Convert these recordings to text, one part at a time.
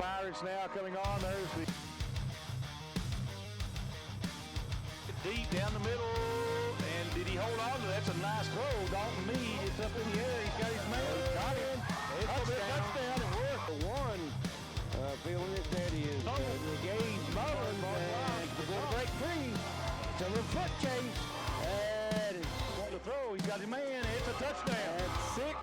Pirates now coming on. There's the deep down the middle, and did he hold on to that? That's a nice throw. Dalton Meade, it's up in the air. He's got his man. Got him. It's a touchdown. It worked. The one feeling it that is Gage Mullins, and we're going to break free. It's a little foot chase. That is wanting to throw. He's got his man. It's a touchdown. That's 6.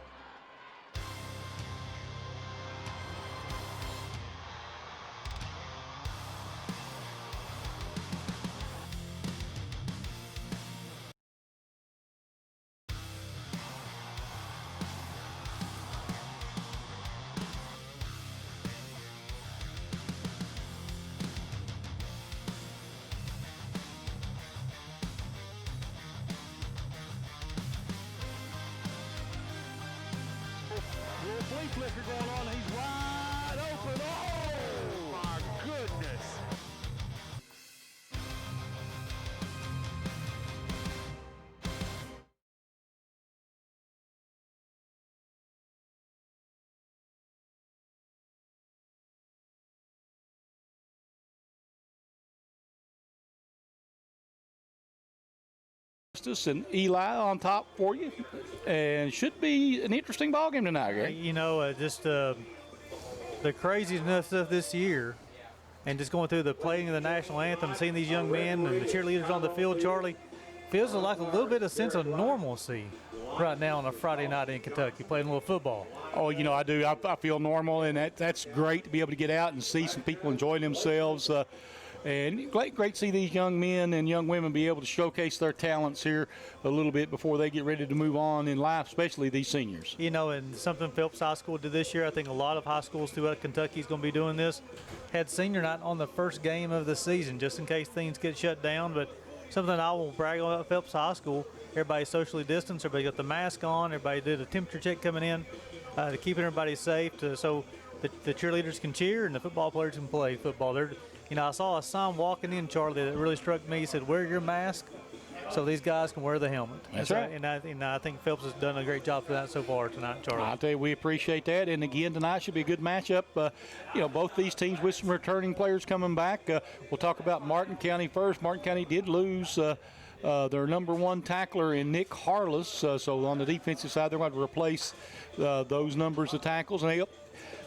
Little flea flicker going on. He's wide open. Oh, my goodness. And Eli on top for you, and should be an interesting ball game tonight, Gary. You know, just the craziness of this year, and just going through the playing of the national anthem, seeing these young men and the cheerleaders on the field, Charlie, feels like a little bit of sense of normalcy right now on a Friday night in Kentucky, playing a little football. Oh, you know, I do. I feel normal, and that's great to be able to get out and see some people enjoying themselves. And great to see these young men and young women be able to showcase their talents here a little bit before they get ready to move on in life, especially these seniors. You know, and something Phelps High School did this year, I think a lot of high schools throughout Kentucky is going to be doing this, had senior night on the first game of the season, just in case things get shut down. But something I will brag on at Phelps High School, everybody's socially distanced, everybody got the mask on, everybody did a temperature check coming in to keep everybody safe, so the cheerleaders can cheer and the football players can play football. You know, I saw a sign walking in, Charlie, that really struck me. He said, "Wear your mask so these guys can wear the helmet." That's right. And I think Phelps has done a great job for that so far tonight, Charlie. I'll tell you, we appreciate that. And again, tonight should be a good matchup. You know, both these teams with some returning players coming back. We'll talk about Martin County first. Martin County did lose their number one tackler in Nick Harless. So on the defensive side, they're going to replace those numbers of tackles. And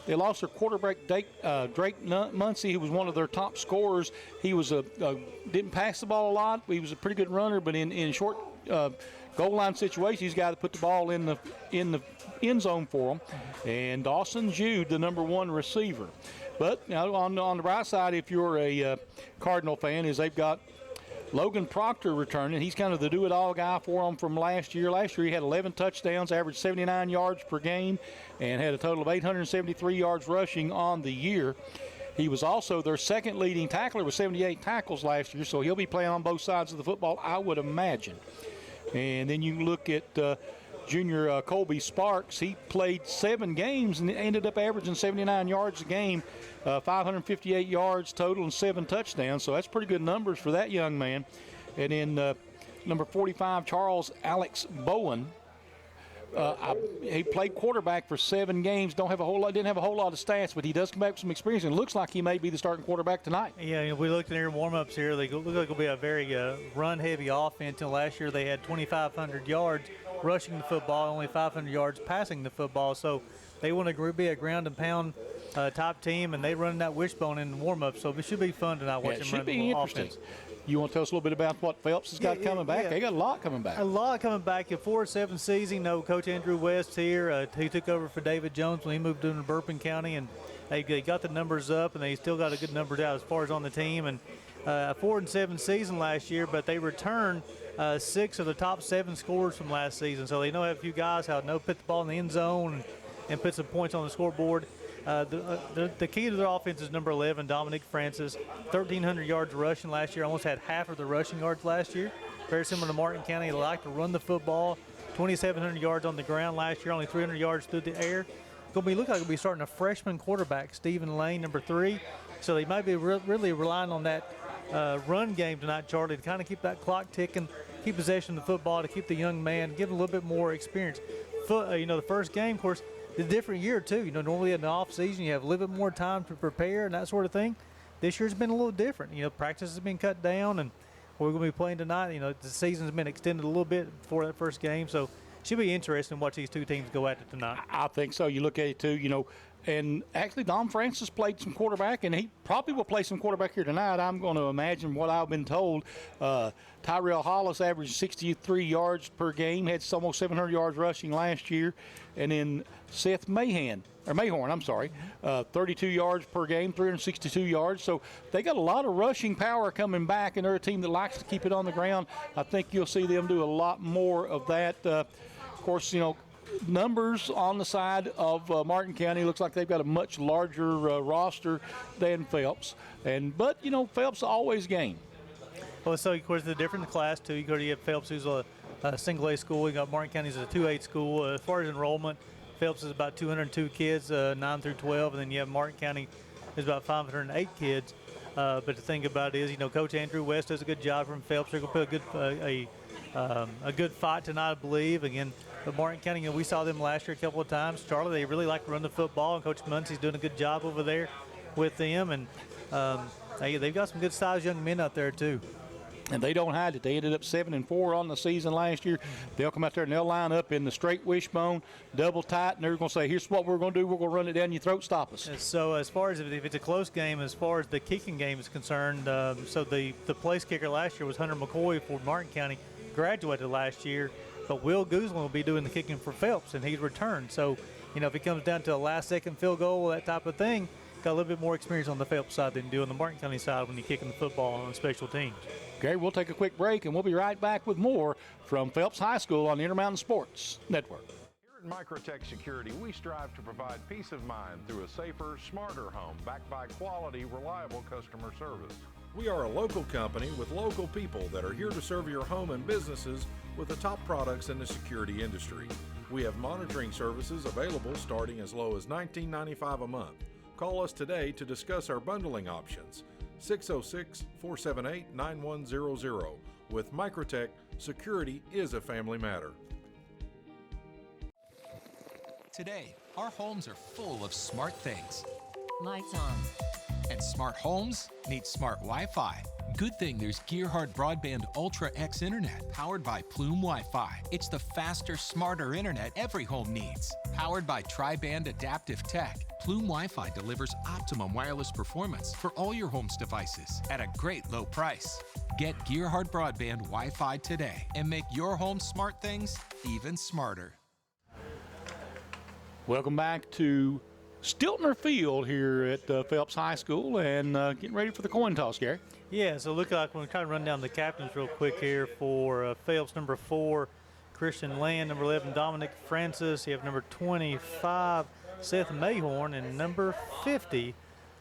they lost their quarterback, Drake Muncie, who was one of their top scorers. He was didn't pass the ball a lot. He was a pretty good runner, but in short goal line situations, he's the guy that put the ball in the end zone for them. And Dawson Jude, the number one receiver. But you know, on the right side, if you're a Cardinal fan, is they've got Logan Proctor returning. He's kind of the do-it-all guy for them from last year. Last year he had 11 touchdowns, averaged 79 yards per game, and had a total of 873 yards rushing on the year. He was also their second leading tackler with 78 tackles last year, so he'll be playing on both sides of the football, I would imagine. And then you look at junior Colby Sparks. He played 7 games and ended up averaging 79 yards a game, 558 yards total and 7 touchdowns. So that's pretty good numbers for that young man. And then number 45, Charles Alex Bowen. He played quarterback for 7 games. Didn't have a whole lot of stats, but he does come back with some experience. And it looks like he may be the starting quarterback tonight. Yeah, you know, we looked at their warm-ups here. They look like it'll be a very run-heavy offense. Until last year, they had 2,500 yards rushing the football, only 500 yards passing the football. So they want to be a ground-and-pound top team, and they run that wishbone in warm-up. So it should be fun tonight watching them run the offense. You want to tell us a little bit about what Phelps has got coming back? They got a lot coming back. A lot coming back. A 4-7 season. You know, Coach Andrew West here. He took over for David Jones when he moved into Bourbon County, and they got the numbers up, and they still got a good numbers out as far as on the team. And a 4-7 season last year, but they returned 6 of the top 7 scorers from last season. So they know have a few guys how to put the ball in the end zone and put some points on the scoreboard. The key to their offense is number 11, Dominic Francis, 1,300 yards rushing last year. Almost had half of the rushing yards last year. Very similar to Martin County. They like to run the football. 2,700 yards on the ground last year, only 300 yards through the air. Look like they'll be starting a freshman quarterback, Stephen Lane, number 3. So they might be really relying on that run game tonight, Charlie, to kind of keep that clock ticking, keep possession of the football, to keep the young man, give him a little bit more experience. The first game, of course, it's a different year too. Normally in the off season you have a little bit more time to prepare and that sort of thing. This year's been a little different. Practice has been cut down, and we're going to be playing tonight. The season's been extended a little bit before that first game, so should be interesting to watch these two teams go at it tonight. I think so. You look at it too, and actually Dom Francis played some quarterback, and he probably will play some quarterback here tonight. I'm going to imagine what I've been told. Tyrell Hollis averaged 63 yards per game, had almost 700 yards rushing last year, and then Seth Mayhorn, 32 yards per game, 362 yards. So they got a lot of rushing power coming back, and they're a team that likes to keep it on the ground. I think you'll see them do a lot more of that. Of course, numbers on the side of Martin County looks like they've got a much larger roster than Phelps, but Phelps always game. Well, so of course the different class too. You have Phelps, who's a single A school. You got Martin County as a 2A school. As far as enrollment, Phelps is about 202 kids, 9 through 12, and then you have Martin County is about 508 kids. But the thing about it is, Coach Andrew West does a good job from Phelps. They're going to put a good fight tonight, I believe. Again, but Martin County, we saw them last year a couple of times. Charlie, they really like to run the football, and Coach Muncie's doing a good job over there with them. And they've got some good-sized young men out there too. And they don't hide it. They ended up 7-4 on the season last year. They'll come out there and they'll line up in the straight wishbone, double tight, and they're going to say, here's what we're going to do. We're going to run it down your throat, stop us. So as far as if it's a close game, as far as the kicking game is concerned, so the place kicker last year was Hunter McCoy for Martin County, graduated last year. But Will Guzman will be doing the kicking for Phelps, and he's returned. So, if it comes down to a last-second field goal, that type of thing, got a little bit more experience on the Phelps side than you do on the Martin County side when you're kicking the football on special teams. Gary, we'll take a quick break, and we'll be right back with more from Phelps High School on the Intermountain Sports Network. Here at Microtech Security, we strive to provide peace of mind through a safer, smarter home backed by quality, reliable customer service. We are a local company with local people that are here to serve your home and businesses with the top products in the security industry. We have monitoring services available starting as low as $19.95 a month. Call us today to discuss our bundling options. 606-478-9100. With Microtech, security is a family matter. Today, our homes are full of smart things. Lights on. And smart homes need smart Wi-Fi. Good thing there's Gearhart Broadband Ultra X Internet, powered by Plume Wi-Fi. It's the faster, smarter internet every home needs. Powered by Tri-Band Adaptive Tech, Plume Wi-Fi delivers optimum wireless performance for all your home's devices at a great low price. Get Gearhart Broadband Wi-Fi today and make your home's smart things even smarter. Welcome back to Stiltner Field here at Phelps High School, and getting ready for the coin toss, Gary. Yeah, so look like we're trying to run down the captains real quick here for Phelps. Number 4, Christian Land. Number 11, Dominic Francis. You have number 25, Seth Mayhorn, and number 50,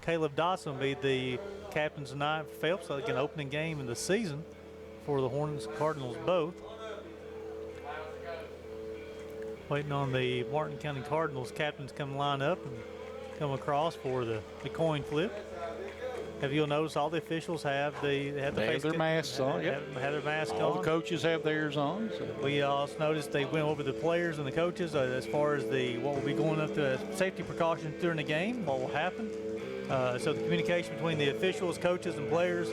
Caleb Dotson will be the captains tonight for Phelps. So again, opening game in the season for the Hornets and Cardinals both. Waiting on the Martin County Cardinals captains come line up and come across for the coin flip. Have you noticed all the officials have they have their masks on? Yep. Have their masks on. All the coaches have theirs on. So. We also noticed they went over the players and the coaches as far as what will be going up to safety precautions during the game, what will happen. So the communication between the officials, coaches, and players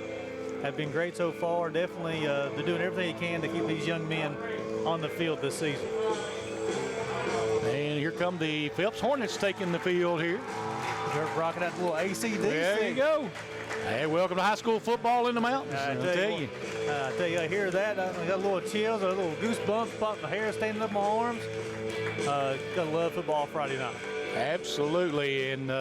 have been great so far. Definitely, they're doing everything they can to keep these young men on the field this season. And here come the Phelps Hornets taking the field here. They're rocking out the little ACDC. There you go. Hey, welcome to high school football in the mountains. I tell you, I hear that. I got a little chills, a little goosebumps, pop my hair standing up my arms. Gotta love football Friday night. Absolutely, and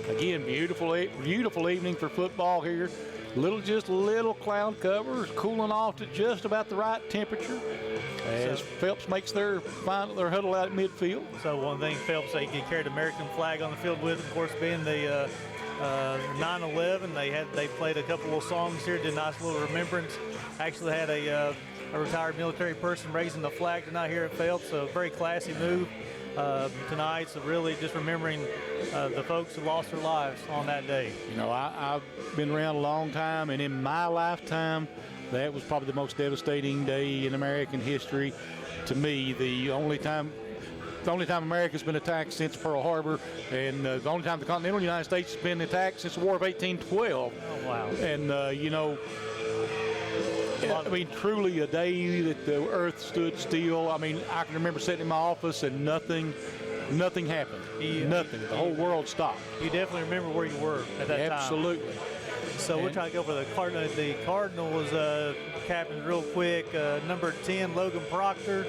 again, beautiful evening for football here. Little cloud cover, cooling off to just about the right temperature as Phelps makes their huddle out at midfield. So one thing Phelps, they carried the American flag on the field with, of course, being the 9/11. They played a couple of songs here, did a nice little remembrance. Actually had a retired military person raising the flag tonight here at Phelps. So a very classy move tonight. So really just remembering the folks who lost their lives on that day. You know, I've been around a long time, and in my lifetime, that was probably the most devastating day in American history. To me, the only time the only time America's been attacked since Pearl Harbor, and the only time the continental United States has been attacked since the War of 1812. Oh, wow. And, I mean, truly a day that the earth stood still. I mean, I can remember sitting in my office and nothing happened. Nothing. The whole world stopped. You definitely remember where you were at that time. Absolutely. So we'll try to go for the Cardinals. The Cardinals captain real quick. Number 10, Logan Proctor.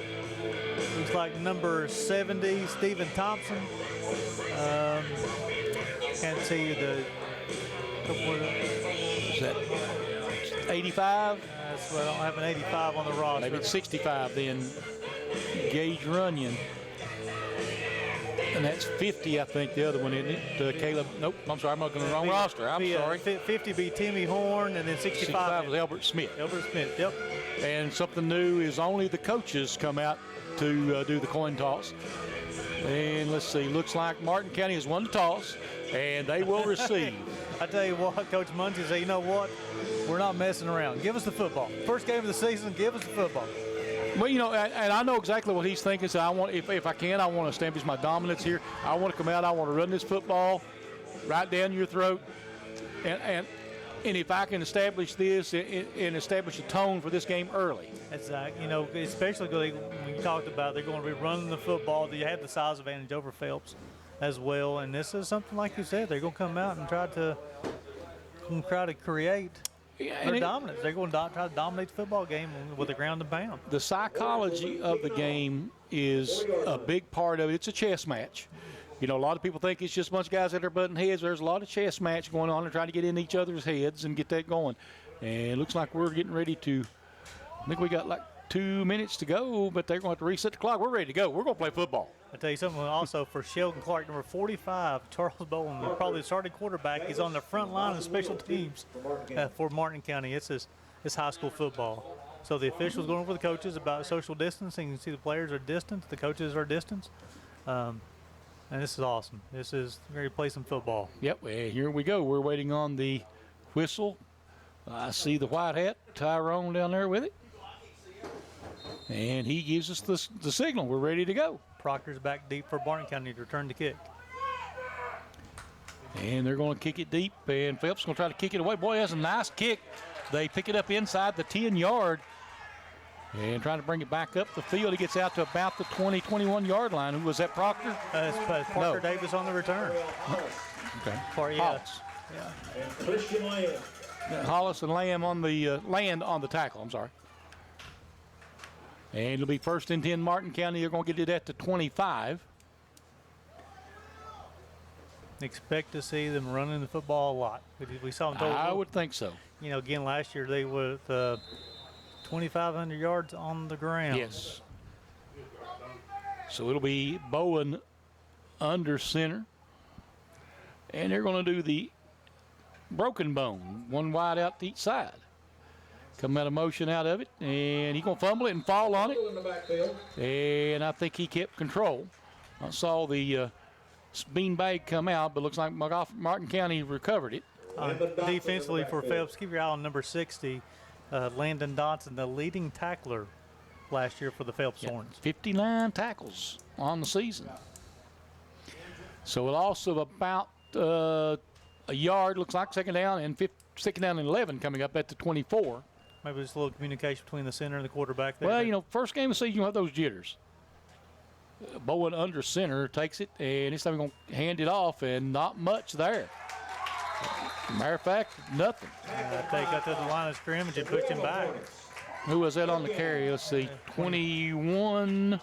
Looks like number 70, Stephen Thompson. Can't see the. Is that 85? That's what I don't have an 85 on the roster. Maybe it's 65 then. Gage Runyon. And that's 50, I think, the other one, isn't it? Caleb, nope, I'm sorry, I'm looking at the wrong roster. I'm sorry. 50 be Timmy Horn, and then 65 was Albert Smith. Albert Smith, yep. And something new is only the coaches come out to do the coin toss. And let's see, looks like Martin County has won the toss, and they will receive. I tell you what, Coach Muncie said, you know what? We're not messing around. Give us the football. First game of the season, give us the football. Well, and I know exactly what he's thinking. So I want, if I can, I want to establish my dominance here. I want to come out. I want to run this football right down your throat. And if I can establish this and establish a tone for this game early. Exactly. Especially when you talked about they're going to be running the football. They have the size advantage over Phelps as well. And this is something like you said. They're going to come out and try to create. Their dominance. They're going to try to dominate the football game with the ground and pound. The psychology of the game is a big part of it. It's a chess match. A lot of people think it's just a bunch of guys that are butting heads. There's a lot of chess match going on. They're trying to get in each other's heads and get that going. And it looks like we're getting ready to, I think we got like 2 minutes to go, but they're going to have to reset the clock. We're ready to go. We're going to play football. I'll tell you something also for Sheldon Clark, number 45, Charles Bowen, probably the starting quarterback. He's on the front line of special teams for Martin County. It's high school football. So the officials going over the coaches about social distancing. You can see the players are distant, the coaches are distant. And this is awesome. This is ready to play some football. Yep, here we go. We're waiting on the whistle. I see the white hat, Tyrone down there with it. And he gives us the signal. We're ready to go. Proctor's back deep for Martin County to return the kick. And they're going to kick it deep, and Phelps is going to try to kick it away. Boy, that's a nice kick. They pick it up inside the 10-yard and trying to bring it back up the field. He gets out to about the 21-yard line. Who was that, Proctor? Parker Davis on the return. Okay. Hollis. Yeah. And Christian Lamb. Hollis and Lamb on the Land on the tackle. I'm sorry. And it'll be 1st and 10 Martin County. They're going to get it at the 25. Expect to see them running the football a lot. We saw them total. I would think so. Again, last year they were 2,500 yards on the ground. Yes. So it'll be Bowen under center. And they're going to do the broken bone, one wide out to each side. Come out of motion out of it, and he's going to fumble it and fall on it. And I think he kept control. I saw the beanbag come out, but looks like Martin County recovered it. Defensively for Phelps, keep your eye on number 60, Landon Dotson, the leading tackler last year for the Phelps Hornets. 59 tackles on the season. So it also about a yard, looks like second down and 11 coming up at the 24. Maybe just a little communication between the center and the quarterback there. Well, first game of the season, you have those jitters. Bowen under center takes it, and this time he's going to hand it off, and not much there. Matter of fact, nothing. They got to the line of scrimmage and pushed him back. Who was that on the carry? Let's see, 21,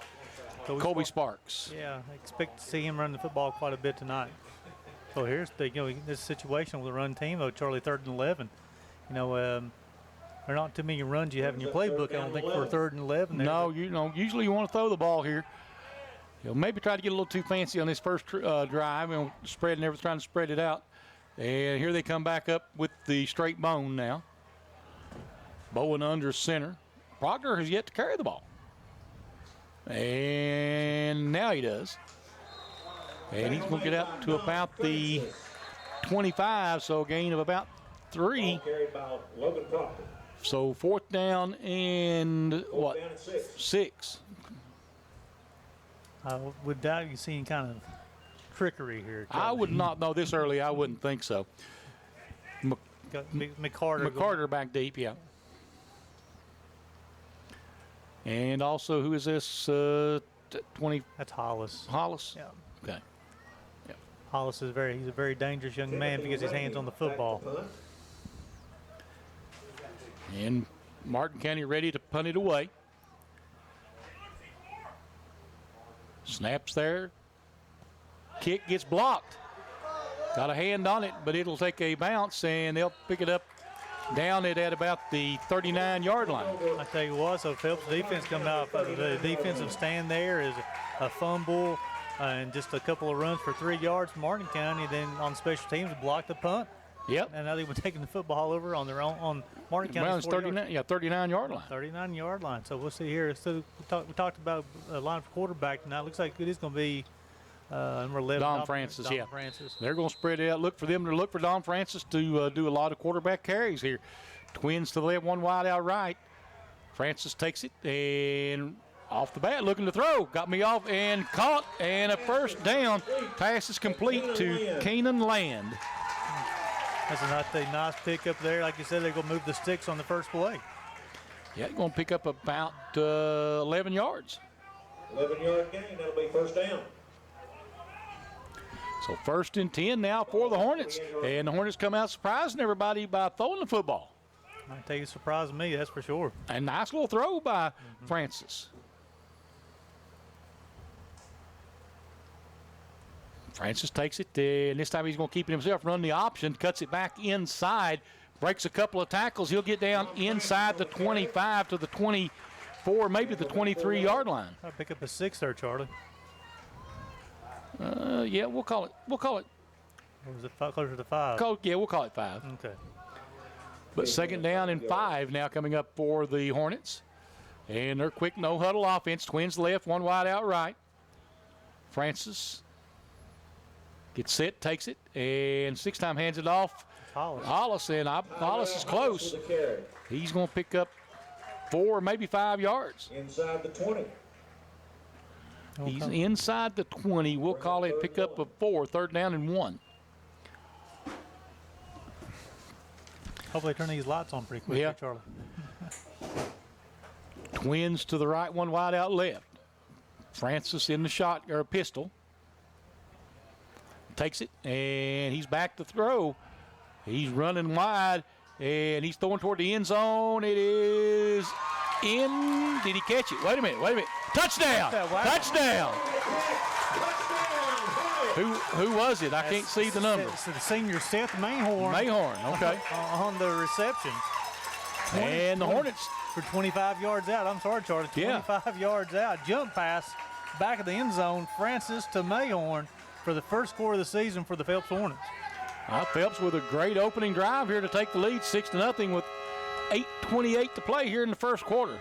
Colby Sparks. Yeah, I expect to see him run the football quite a bit tonight. So here's this situation with the run team, though, Charlie, 3rd and 11. There are not too many runs you have in your playbook, I don't think, for 3rd and 11. There. No, usually you want to throw the ball here. Maybe try to get a little too fancy on this first drive, trying to spread it out. And here they come back up with the straight bone now. Bowen under center. Proctor has yet to carry the ball. And now he does. And he's going to get out to about the 25, so a gain of about 3. Carried by Logan Proctor. So 4th down and what? 6. I would doubt you see any kind of trickery here. I would not know this early. I wouldn't think so. Got McCarter. McCarter back deep, yeah. And also, who is this? 20. That's Hollis. Hollis? Yeah. Okay. Hollis is he's a very dangerous young man if he gets his hands on the football. And Martin County ready to punt it away. Snaps there. Kick gets blocked. Got a hand on it, but it'll take a bounce, and they'll pick it up down at about the 39-yard line. I tell you what, so Phelps defense coming out. The defensive stand there is a fumble and just a couple of runs for 3 yards. Martin County then on special teams blocked the punt. Yep. And now they were taking the football over on their own on Martin County's 39-yard line. 39-yard line. So we'll see here. So we talked about a line of quarterback tonight. Looks like it is going to be number 11. Don Francis, Don yeah. Francis. They're going to spread it out. Look for Don Francis to do a lot of quarterback carries here. Twins to the left, one wide out right. Francis takes it and off the bat, looking to throw. Got me off and caught, and a first down. Pass is complete to Canaan Land. That's a nice pick up there. Like you said, they're going to move the sticks on the first play. Yeah, going to pick up about 11 yards. 11-yard gain. That'll be first down. So 1st and 10 now for the Hornets. And the Hornets come out surprising everybody by throwing the football. Might take a surprise to me, that's for sure. A nice little throw by Francis. Francis takes it, and this time he's going to keep it himself, run the option, cuts it back inside, breaks a couple of tackles. He'll get down inside the 25 to the 24, maybe the 23-yard line. I'll pick up a 6 there, Charlie. Yeah, we'll call it. Or was it closer to 5? We'll call it 5. Okay. But 2nd down and 5 now coming up for the Hornets. And they're quick, no huddle offense. Twins left, one wide out right. Francis gets set, takes it, and 6-time hands it off. Hollis, and Hollis is close. He's going to pick up 4, maybe 5 yards. Inside the 20. He's inside the 20. We'll call it pick up of 4, 3rd down and 1. Hopefully turn these lights on pretty quick, Yeah. Charlie. Twins to the right, one wide out left. Francis in the shot, or a pistol. Takes it, and he's back to throw. He's running wide, and he's throwing toward the end zone. It is in. Did he catch it? Wait a minute. Touchdown! Wow. Touchdown! Who was it? I can't see the number. It's the senior Seth Mayhorn. Okay. On the reception. And the Hornets. For 25 yards out. I'm sorry, Charlie. 25 yards out. Jump pass back of the end zone. Francis to Mayhorn for the first score of the season for the Phelps Hornets. Phelps with a great opening drive here to take the lead 6-0 with 8:28 to play here in the first quarter.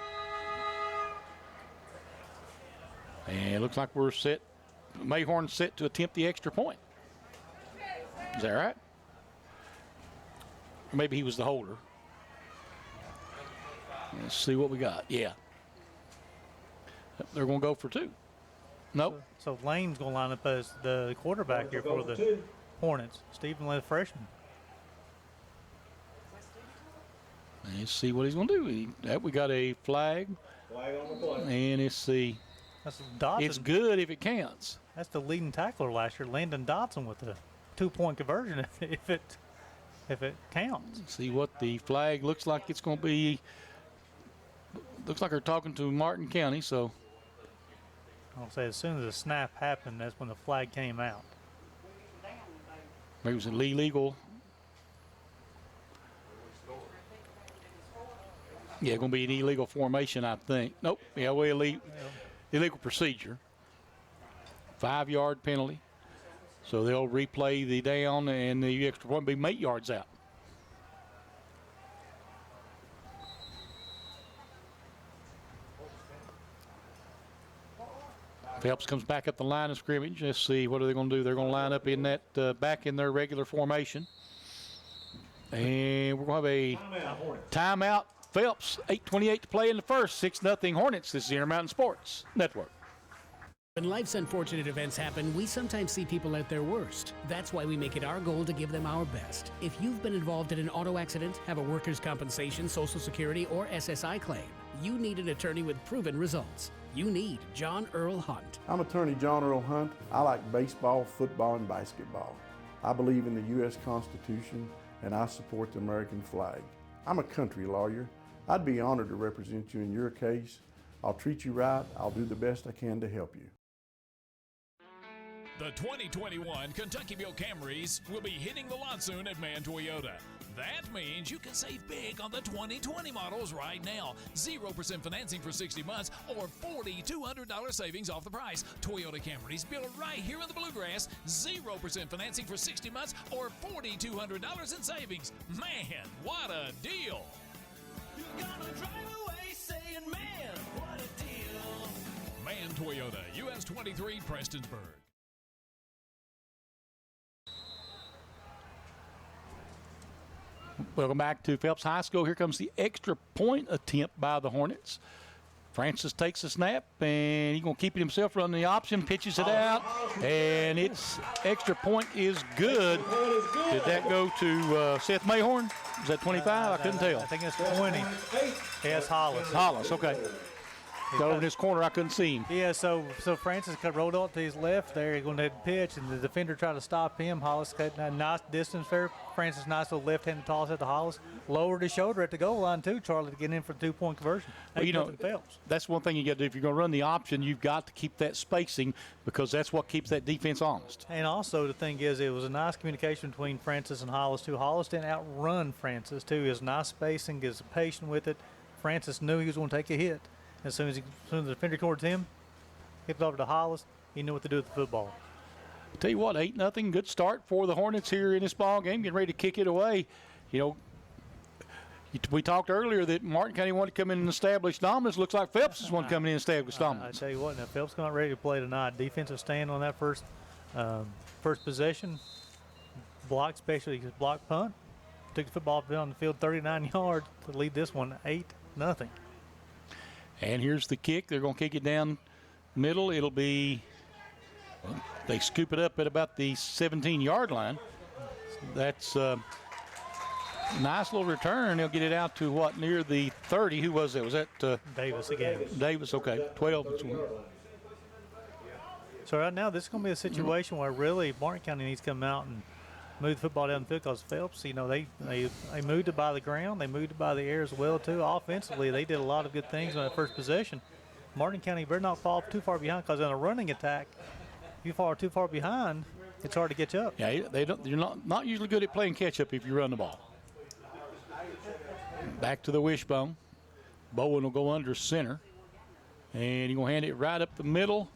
And it looks like we're set. Mayhorn set to attempt the extra point. Is that right? Or maybe he was the holder. Let's see what we got. Yeah. They're going to go for 2. Nope. So Lane's going to line up as the quarterback here for the Hornets. Stephen Lane, freshman. Let's see what he's going to do. We got a flag. Flag on the play. And it's the. That's Dotson. It's good if it counts. That's the leading tackler last year, Landon Dotson, with a 2-point conversion if it counts. Let's see what the flag looks like. It's going to be. Looks like they're talking to Martin County, so. I'll say as soon as the snap happened, that's when the flag came out. Maybe it was an illegal. Yeah, going to be an illegal formation, I think. Nope. Yeah, illegal procedure. 5-yard penalty. So they'll replay the down, and the extra point will be 8 yards out. Phelps comes back up the line of scrimmage. Let's see, what are they going to do? They're going to line up in that back in their regular formation. And we're going to have a timeout. Phelps, 8:28 to play in the first. 6-0 Hornets. This is the Intermountain Sports Network. When life's unfortunate events happen, we sometimes see people at their worst. That's why we make it our goal to give them our best. If you've been involved in an auto accident, have a workers' compensation, Social Security, or SSI claim, you need an attorney with proven results. You need John Earl Hunt. I'm attorney John Earl Hunt. I like baseball, football, and basketball. I believe in the U.S. Constitution, and I support the American flag. I'm a country lawyer. I'd be honored to represent you in your case. I'll treat you right. I'll do the best I can to help you. The 2021 Kentuckyville Camrys will be hitting the lot soon at Man Toyota. That means you can save big on the 2020 models right now. 0% financing for 60 months or $4,200 savings off the price. Toyota Camrys built right here in the Bluegrass. 0% financing for 60 months or $4,200 in savings. Man, what a deal! You're gonna drive away saying, man, what a deal! Man Toyota, US 23, Prestonsburg. Welcome back to Phelps High School. Here comes the extra point attempt by the Hornets. Francis takes a snap, and he's going to keep it himself, running the option, pitches it out, and it's extra point is good. Did that go to Seth Mayhorn? Was that 25? I couldn't tell. I think it's 20. Yes, Hollis. Hollis, okay. Got over in this corner, I couldn't see him. Yeah, so Francis rolled up to his left there. He's going to pitch, and the defender tried to stop him. Hollis cut a nice distance there. Francis, nice little left-handed toss at the Hollis. Lowered his shoulder at the goal line, too, Charlie, to get in for the 2-point conversion. Well, you know, that's one thing you got to do. If you're going to run the option, you've got to keep that spacing because that's what keeps that defense honest. And also, the thing is, it was a nice communication between Francis and Hollis, too. Hollis didn't outrun Francis, too. He was nice spacing, he was patient with it. Francis knew he was going to take a hit. As soon as the defender towards him, hit it over to Hollis, he knew what to do with the football. Tell you what, 8-0, good start for the Hornets here in this ball game, getting ready to kick it away. You know, we talked earlier that Martin County wanted to come in and establish dominance. Looks like Phelps is one coming in and establish dominance. I tell you what, now Phelps not ready to play tonight. Defensive stand on that first possession, block, especially his block punt. Took the football down the field 39 yards to lead this one 8-0. And here's the kick. They're going to kick it down middle. It'll be, well, they scoop it up at about the 17-yard line. That's a nice little return. They'll get it out to what, near the 30. Who was that? Was that Davis again? Davis, okay. 12. So right now, this is going to be a situation where really Martin County needs to come out and move the football down the field because Phelps, you know, they moved it by the ground. They moved it by the air as well, too. Offensively, they did a lot of good things on that first possession. Martin County better not fall too far behind because in a running attack, if you fall too far behind, it's hard to get you up. Yeah, you're not usually good at playing catch-up if you run the ball. Back to the wishbone. Bowen will go under center. And he's going to hand it right up the middle.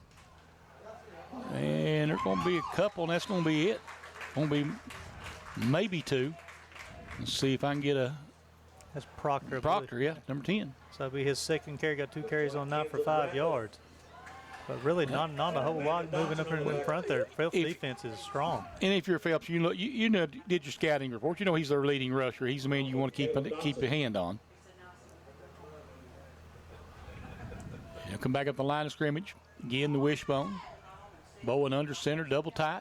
And there's going to be a couple, and that's going to be it. Going to be maybe two. Let's see if I can get a. That's Proctor. Proctor, yeah, number 10. So it'll be his second carry. Got 2 carries on night for 5 yards. But really, not a whole lot moving up in front there. Phelps' defense is strong. And if you're Phelps, you know, did your scouting report. You know he's their leading rusher. He's the man you want to keep a hand on. He'll come back up the line of scrimmage. Again, the wishbone. Bowen under center, double tight.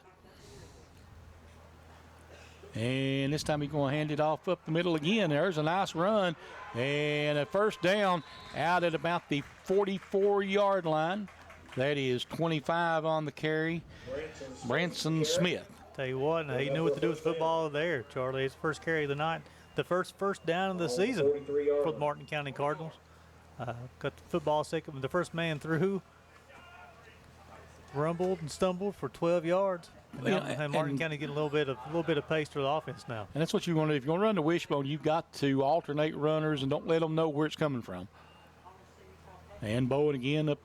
And this time he's going to hand it off up the middle again. There's a nice run. And a first down out at about the 44-yard line. That is 25 on the carry. Branson Smith. Tell you what, he knew what to do with the football there, Charlie. His first carry of the night. The first down of the season for the Martin County Cardinals. Got the football second. The first man through. Rumbled and stumbled for 12 yards. And Martin County getting a little bit of pace to the offense now. And that's what you want to do. If you're going to run the wishbone, you've got to alternate runners and don't let them know where it's coming from. And Bowen again up,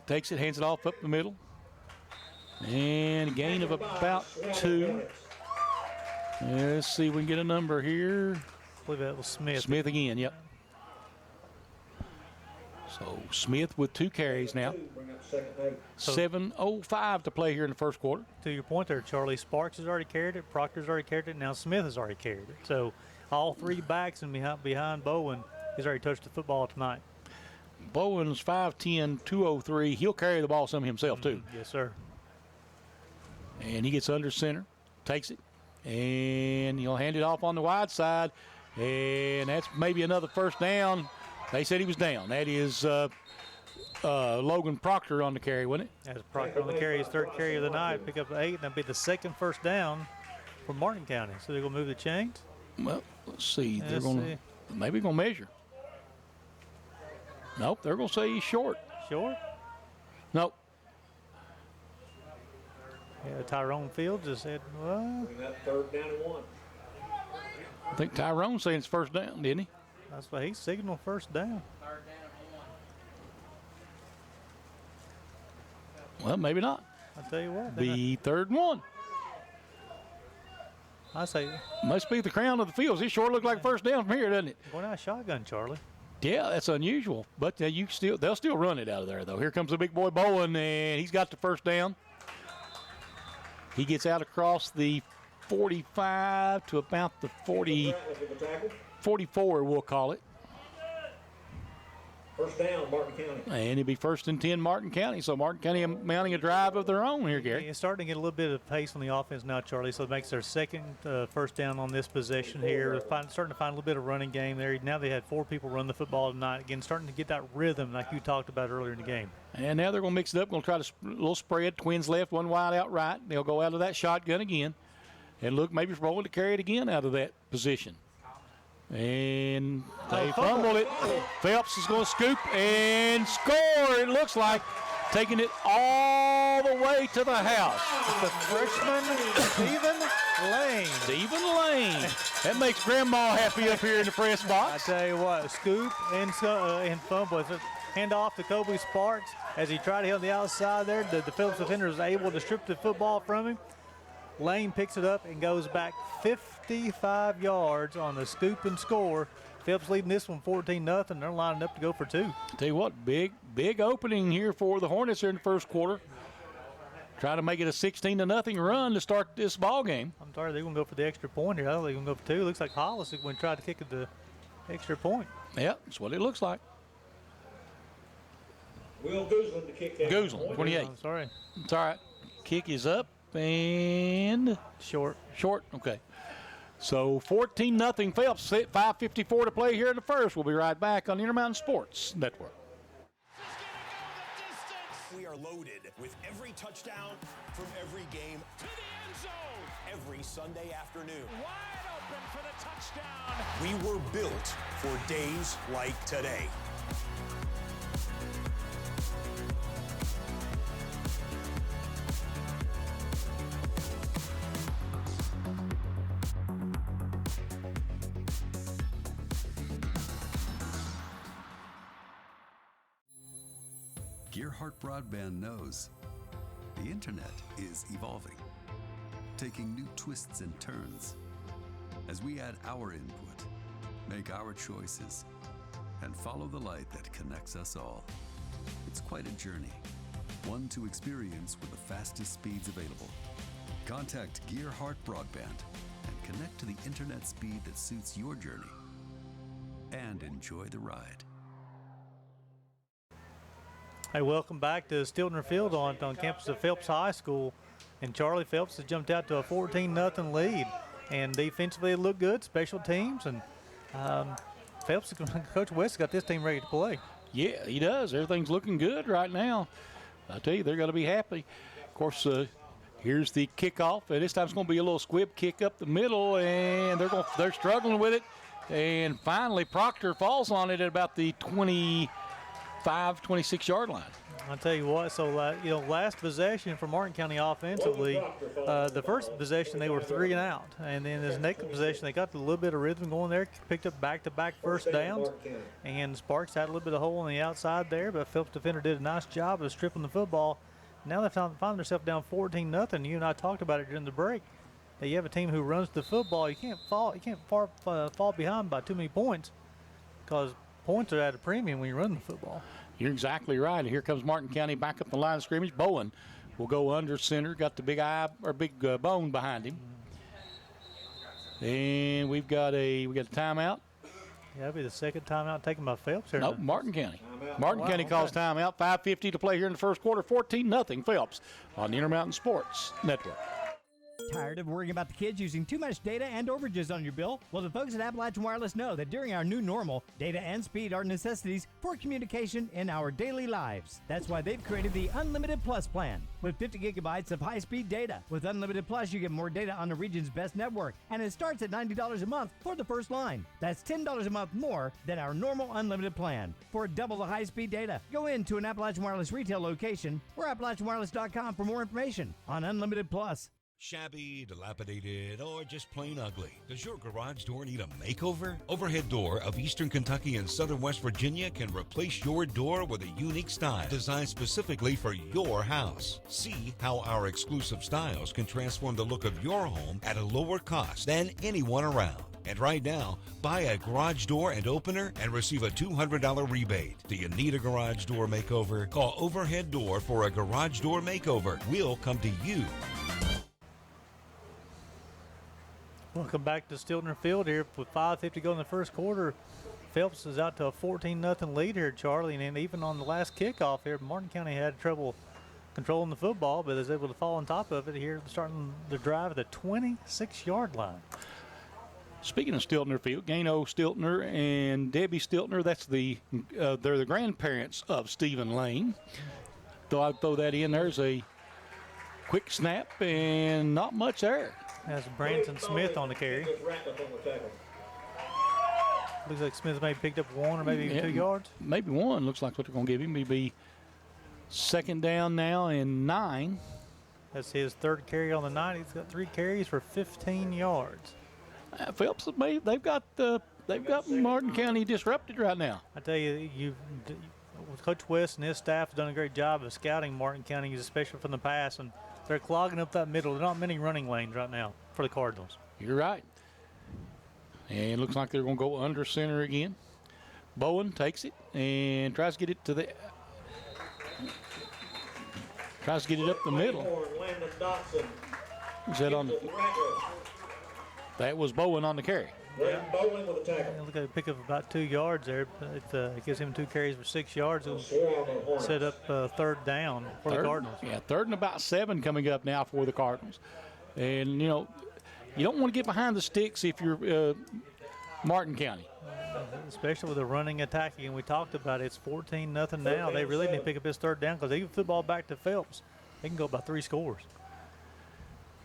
takes it, hands it off up the middle. And a gain of about 2. Let's see if we can get a number here. I believe that was Smith. Smith again, yep. So Smith with 2 carries now. 7:05 to play here in the first quarter. To your point there, Charlie, Sparks has already carried it, Proctor's already carried it, now Smith has already carried it. So all 3 backs and behind Bowen, he's already touched the football tonight. Bowen's 5'10", 203. He'll carry the ball some himself, too. Yes, sir. And he gets under center, takes it, and he'll hand it off on the wide side. And that's maybe another first down. They said he was down. That is Logan Proctor on the carry, wasn't it? As Proctor on the carry, his third carry of the night, pick up 8, and that'll be the second first down for Martin County. So they're going to move the chains. Well, let's see. They're going to maybe going to measure. Nope, they're going to say he's short. Short? Nope. Yeah, Tyrone Fields just said, well. Third down and 1. I think Tyrone's saying it's first down, didn't he? That's why he signaled first down. Well, maybe not. I'll tell you what. Be third and 1. I say. Must be the crown of the fields. It sure looked like first down from here, doesn't it? Going out shotgun, Charlie. Yeah, that's unusual. But they'll still run it out of there, though. Here comes the big boy Bowen, and he's got the first down. He gets out across the 45 to about the 44, we'll call it. First down, Martin County. And it'll be first and 10, Martin County. So Martin County mounting a drive of their own here, Gary. It's starting to get a little bit of pace on the offense now, Charlie, so it makes their second first down on this possession here. Starting to find a little bit of running game there. Now they had 4 people run the football tonight. Again, starting to get that rhythm like you talked about earlier in the game. And now they're going to mix it up. Going to try to a little spread. Twins left, one wide out right. They'll go out of that shotgun again. And look maybe for Bowen to carry it again out of that position. And they fumbled it. Phelps is going to scoop and score, it looks like. Taking it all the way to the house. The freshman, Stephen Lane. Stephen Lane. That makes Grandma happy up here in the press box. I tell you what, scoop and fumble. Hand off to Kobe Sparks as he tried to hit on the outside there. The Phelps defender was able to strip the football from him. Lane picks it up and goes back 55 yards on the scoop and score. Phelps leading this one 14-0. They're lining up to go for 2. Tell you what, big opening here for the Hornets here in the first quarter. Try to make it a 16-0 run to start this ball game. I'm sorry, they're going to go for the extra point here. I don't think they're going to go for 2. Looks like Hollis is going to try to kick at the extra point. Yeah, that's what it looks like. Will Gooseland to kick that. Gooseland, 28. I'm sorry. It's all right. Kick is up and short. Okay. So 14-0 Phelps. 5:54 to play here in the first. We'll be right back on the Intermountain Sports Network. We are loaded with every touchdown from every game To the end zone. every Sunday afternoon. Wide open for the touchdown. We were built for days like today. Gearhart Broadband knows the internet is evolving, taking new twists and turns. As we add our input, make our choices, and follow the light that connects us all. It's quite a journey, one to experience with the fastest speeds available. Contact Gearhart Broadband and connect to the internet speed that suits your journey, and enjoy the ride. Hey, welcome back to Stiltner Field on campus of Phelps High School. And Charlie Phelps has jumped out to a 14-0 lead. And defensively, it looked good, special teams. And Phelps, Coach West, got this team ready to play. Yeah, he does. Everything's looking good right now. I tell you, they're going to be happy. Of course, here's the kickoff. And this time it's going to be a little squib kick up the middle, and they're struggling with it. And finally, Proctor falls on it at about the 26-yard line. I'll tell you what, so last possession for Martin County offensively, the first possession they were 3 and out. And then this next possession, they got a little bit of rhythm going there, picked up back-to-back first downs. And Sparks had a little bit of hole on the outside there, but Phelps defender did a nice job of stripping the football. Now they find themselves down 14-0. You and I talked about it during the break. That you have a team who runs the football. You can't fall behind by too many points, because points are at a premium when you run the football. You're exactly right. Here comes Martin County back up the line of scrimmage. Bowen will go under center. Got the big bone behind him. And we've got a timeout. Yeah, that'll be the second timeout taken by Phelps here. Nope, Martin County. Timeout. Martin County calls timeout. 5:50 to play here in the first quarter. 14-0 Phelps on the Intermountain Sports Network. Tired of worrying about the kids using too much data and overages on your bill? Well, the folks at Appalachian Wireless know that during our new normal, data and speed are necessities for communication in our daily lives. That's why they've created the Unlimited Plus plan with 50 gigabytes of high-speed data. With Unlimited Plus, you get more data on the region's best network, and it starts at $90 a month for the first line. That's $10 a month more than our normal unlimited plan. For double the high-speed data, go into an Appalachian Wireless retail location or AppalachianWireless.com for more information on Unlimited Plus. Shabby, dilapidated, or just plain ugly? Does your garage door need a makeover? Overhead Door of Eastern Kentucky and Southern West Virginia can replace your door with a unique style designed specifically for your house. See how our exclusive styles can transform the look of your home at a lower cost than anyone around. And right now, buy a garage door and opener and receive a $200 rebate. Do you need a garage door makeover? Call Overhead Door for a garage door makeover. We'll come to you. Welcome back to Stiltner Field here with 5:50 to go in the first quarter. Phelps is out to a 14-0 lead here, Charlie, and even on the last kickoff here, Martin County had trouble controlling the football, but is able to fall on top of it here, starting the drive at the 26-yard line. Speaking of Stiltner Field, Gano Stiltner and Debbie Stiltner, that's they're the grandparents of Stephen Lane. Though I throw that in, there's a quick snap and not much there. That's Branson Smith on the carry. Looks like Smith maybe picked up 1 or maybe even 2 yards. Maybe 1 looks like what they're going to give him. Maybe second down now and 9. That's his third carry on the night. He's got 3 carries for 15 yards. Phelps, they've got Martin County disrupted right now. I tell you, Coach West and his staff have done a great job of scouting Martin County, especially from the pass, and they're clogging up that middle. There are not many running lanes right now for the Cardinals. You're right. And it looks like they're going to go under center again. Bowen takes it and tries to get it up the middle. Is that on? That was Bowen on the carry. Bowen with a tackle. Look at a pick up about 2 yards there. It gives him 2 carries for 6 yards. It'll set up third down for the Cardinals. Yeah, third and about 7 coming up now for the Cardinals. And, you know, you don't want to get behind the sticks if you're Martin County. Especially with the running attack. Again, we talked about it. It's 14-0 now. They really need to pick up this third down because they can football back to Phelps. They can go by 3 scores.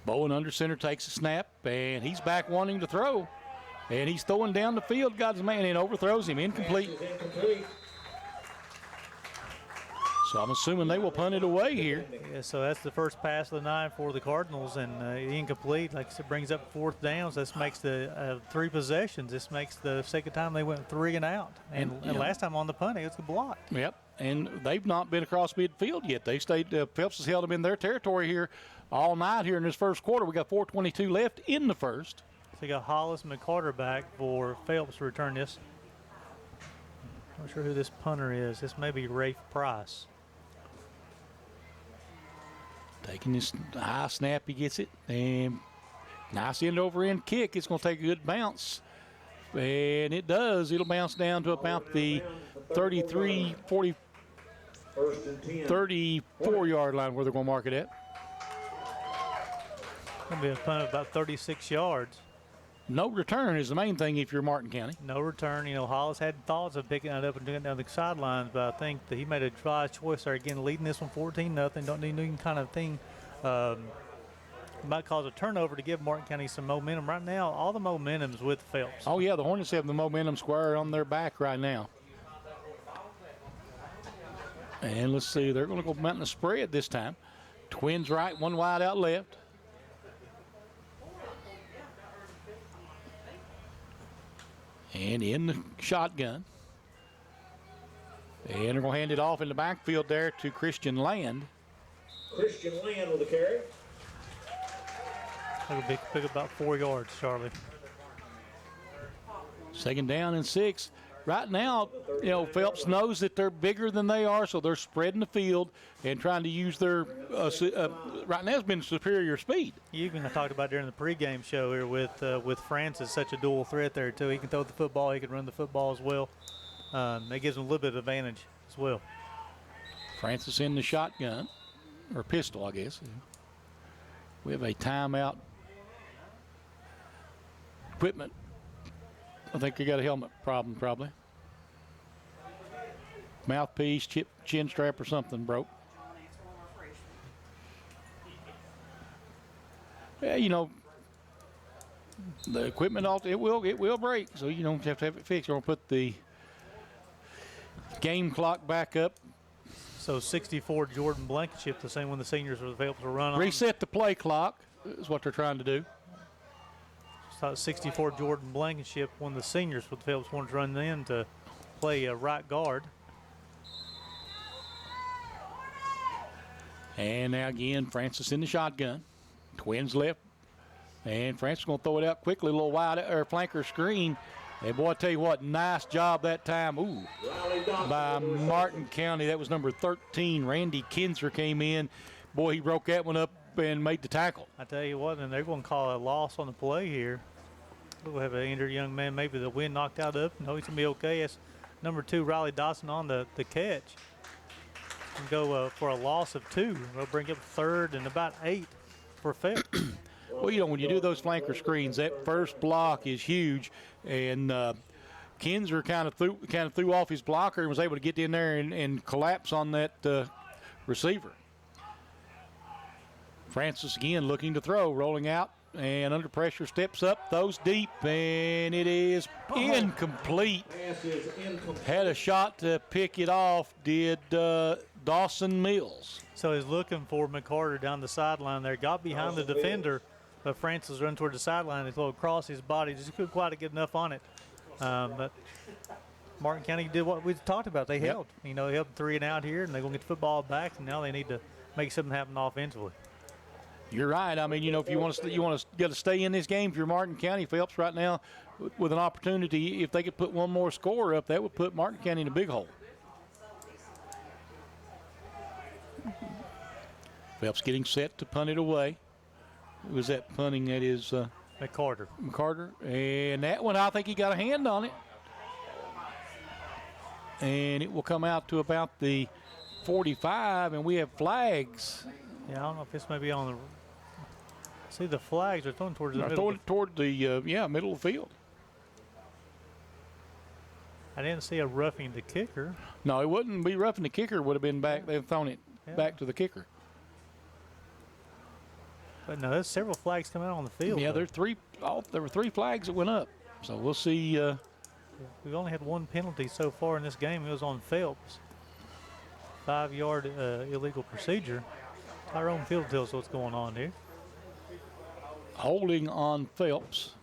Bowen under center takes a snap, and he's back wanting to throw. And he's throwing down the field, got his man in, overthrows him, incomplete. So I'm assuming they will punt it away here. Yeah, so that's the first pass of the night for the Cardinals, and incomplete. Like I said, brings up 4th downs. This makes the 3 possessions. This makes the second time they went 3 and out. And last time on the punt, it was blocked. Yep, and they've not been across midfield yet. They stayed. Phelps has held them in their territory here all night here in this first quarter. We got 4:22 left in the first. So you got Hollis and McCarter back for Phelps to return this. Not sure who this punter is. This may be Rafe Price. Taking this high snap, he gets it. And nice end over end kick. It's going to take a good bounce. And it does. It'll bounce down to about the 34-yard line where they're going to mark it at. Going to be a punt of about 36 yards. No return is the main thing if you're Martin County. No return. You know, Hollis had thoughts of picking it up and doing it down the sidelines, but I think that he made a wise choice there. Again, leading this one 14-0. Don't need any kind of thing. Might cause a turnover to give Martin County some momentum. Right now, all the momentum's with Phelps. Oh, yeah, the Hornets have the momentum square on their back right now. And let's see, they're going to go mountain the spread this time. Twins right, 1 wide out left. And in the shotgun. And they're going to hand it off in the backfield there to Christian Land. Christian Land with a carry. That'll be pick about 4 yards, Charlie. Second down and 6. right now, Phelps knows that they're bigger than they are, so they're spreading the field and trying to use their right now it's been superior speed. You even talked about during the pregame show here with Francis, such a dual threat there too. He can throw the football, he can run the football as well. That gives him a little bit of advantage as well. Francis in the shotgun, or pistol, I guess. We have a timeout. Equipment. I think you got a helmet problem, probably. Mouthpiece, chin strap, or something broke. Yeah, the equipment, it will break, so you don't have to have it fixed. You're going to put the game clock back up. So 64 Jordan Blankenship, the same one the seniors for the Phelps will run on. Reset the play clock is what they're trying to do. So 64 Jordan Blankenship, one of the seniors for the Phelps wanted to run in to play right guard. And now again, Francis in the shotgun. Twins left. And Francis going to throw it out quickly, a little wide flanker screen. And boy, I tell you what, nice job that time. Ooh, by Martin County. That was number 13. Randy Kinzer came in. Boy, he broke that one up and made the tackle. I tell you what, and they're going to call a loss on the play here. We'll have an injured young man, maybe the wind knocked out up. No, he's going to be okay. It's number 2, Riley Dawson on the catch. And go for a loss of 2. We'll bring up 3rd and about 8 for Phelps. Well, when you do those flanker screens, that first block is huge, and Kinzer kind of threw off his blocker and was able to get in there and collapse on that receiver. Francis again looking to throw, rolling out, and under pressure steps up, throws deep, and it is incomplete. Had a shot to pick it off, did Dawson Mills. So he's looking for McCarter down the sideline there, got behind the defender, but Francis run toward the sideline. He threw across his body, just couldn't quite get enough on it. But Martin County did what we talked about. They held. They held 3 and out here, and they're going to get the football back, and now they need to make something happen offensively. You're right. I mean, if you want to stay in this game, if you're Martin County, Phelps right now with an opportunity, if they could put one more score up, that would put Martin County in a big hole. Phelps getting set to punt it away. Who was that punting? That is McCarter. And that one, I think he got a hand on it. And it will come out to about the 45, and we have flags. Yeah, I don't know if this may be on the. See, the flags are thrown towards the middle. Throwing toward the middle of the field. I didn't see a roughing the kicker. No, it wouldn't be roughing the kicker. Would have been back. They've thrown it back to the kicker. But no, there's several flags coming out on the field. Yeah, there were 3 flags that went up. So we'll see. We've only had 1 penalty so far in this game. It was on Phelps. 5-yard illegal procedure. Tyrone Field tells us what's going on here. Holding on Phelps.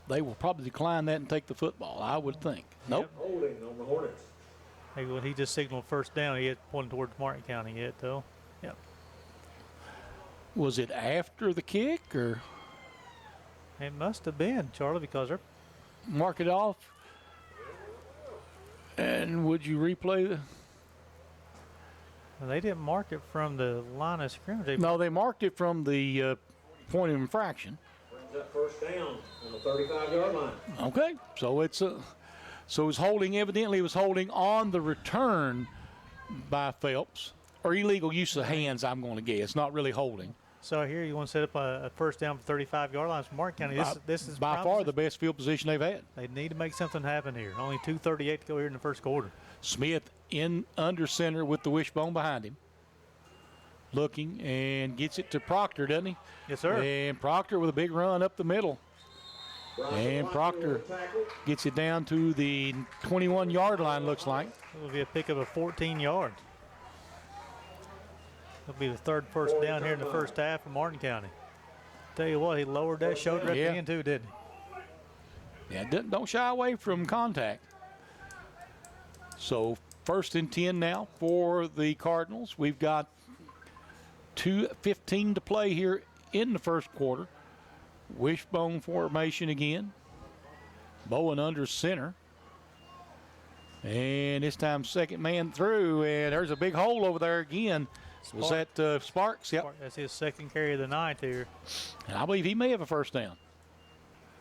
They will probably decline that and take the football, I would think. Nope. Holding on the Hornets. Hey, well, he just signaled first down. He had pointing towards Martin County yet, though. Yep. Was it after the kick, or? It must have been, Charlie, because they're. Mark it off. And would you replay the? Well, they didn't mark it from the line of scrimmage. No, they marked it from the point of infraction. Brings up first down on the 35-yard line. Okay, so it's holding. Evidently, it was holding on the return by Phelps, or illegal use of hands. I'm going to guess, not really holding. So here you want to set up a first down for 35-yard lines for Martin County. This is by far the best field position they've had. They need to make something happen here. Only 2:38 to go here in the first quarter. Smith in under center with the wishbone behind him. Looking and gets it to Proctor, doesn't he? Yes, sir. And Proctor with a big run up the middle. And Proctor gets it down to the 21-yard line, looks like. It will be a pickup of 14 yards. It'll be the 3rd first down here in the first half for Martin County. Tell you what, he lowered that shoulder at the end too, didn't he? Yeah, don't shy away from contact. So 1st and 10 now for the Cardinals. We've got 2:15 to play here in the first quarter. Wishbone formation again. Bowen under center. And this time, second man through, and there's a big hole over there again. Was that Sparks? Yep. That's his second carry of the night here. And I believe he may have a first down.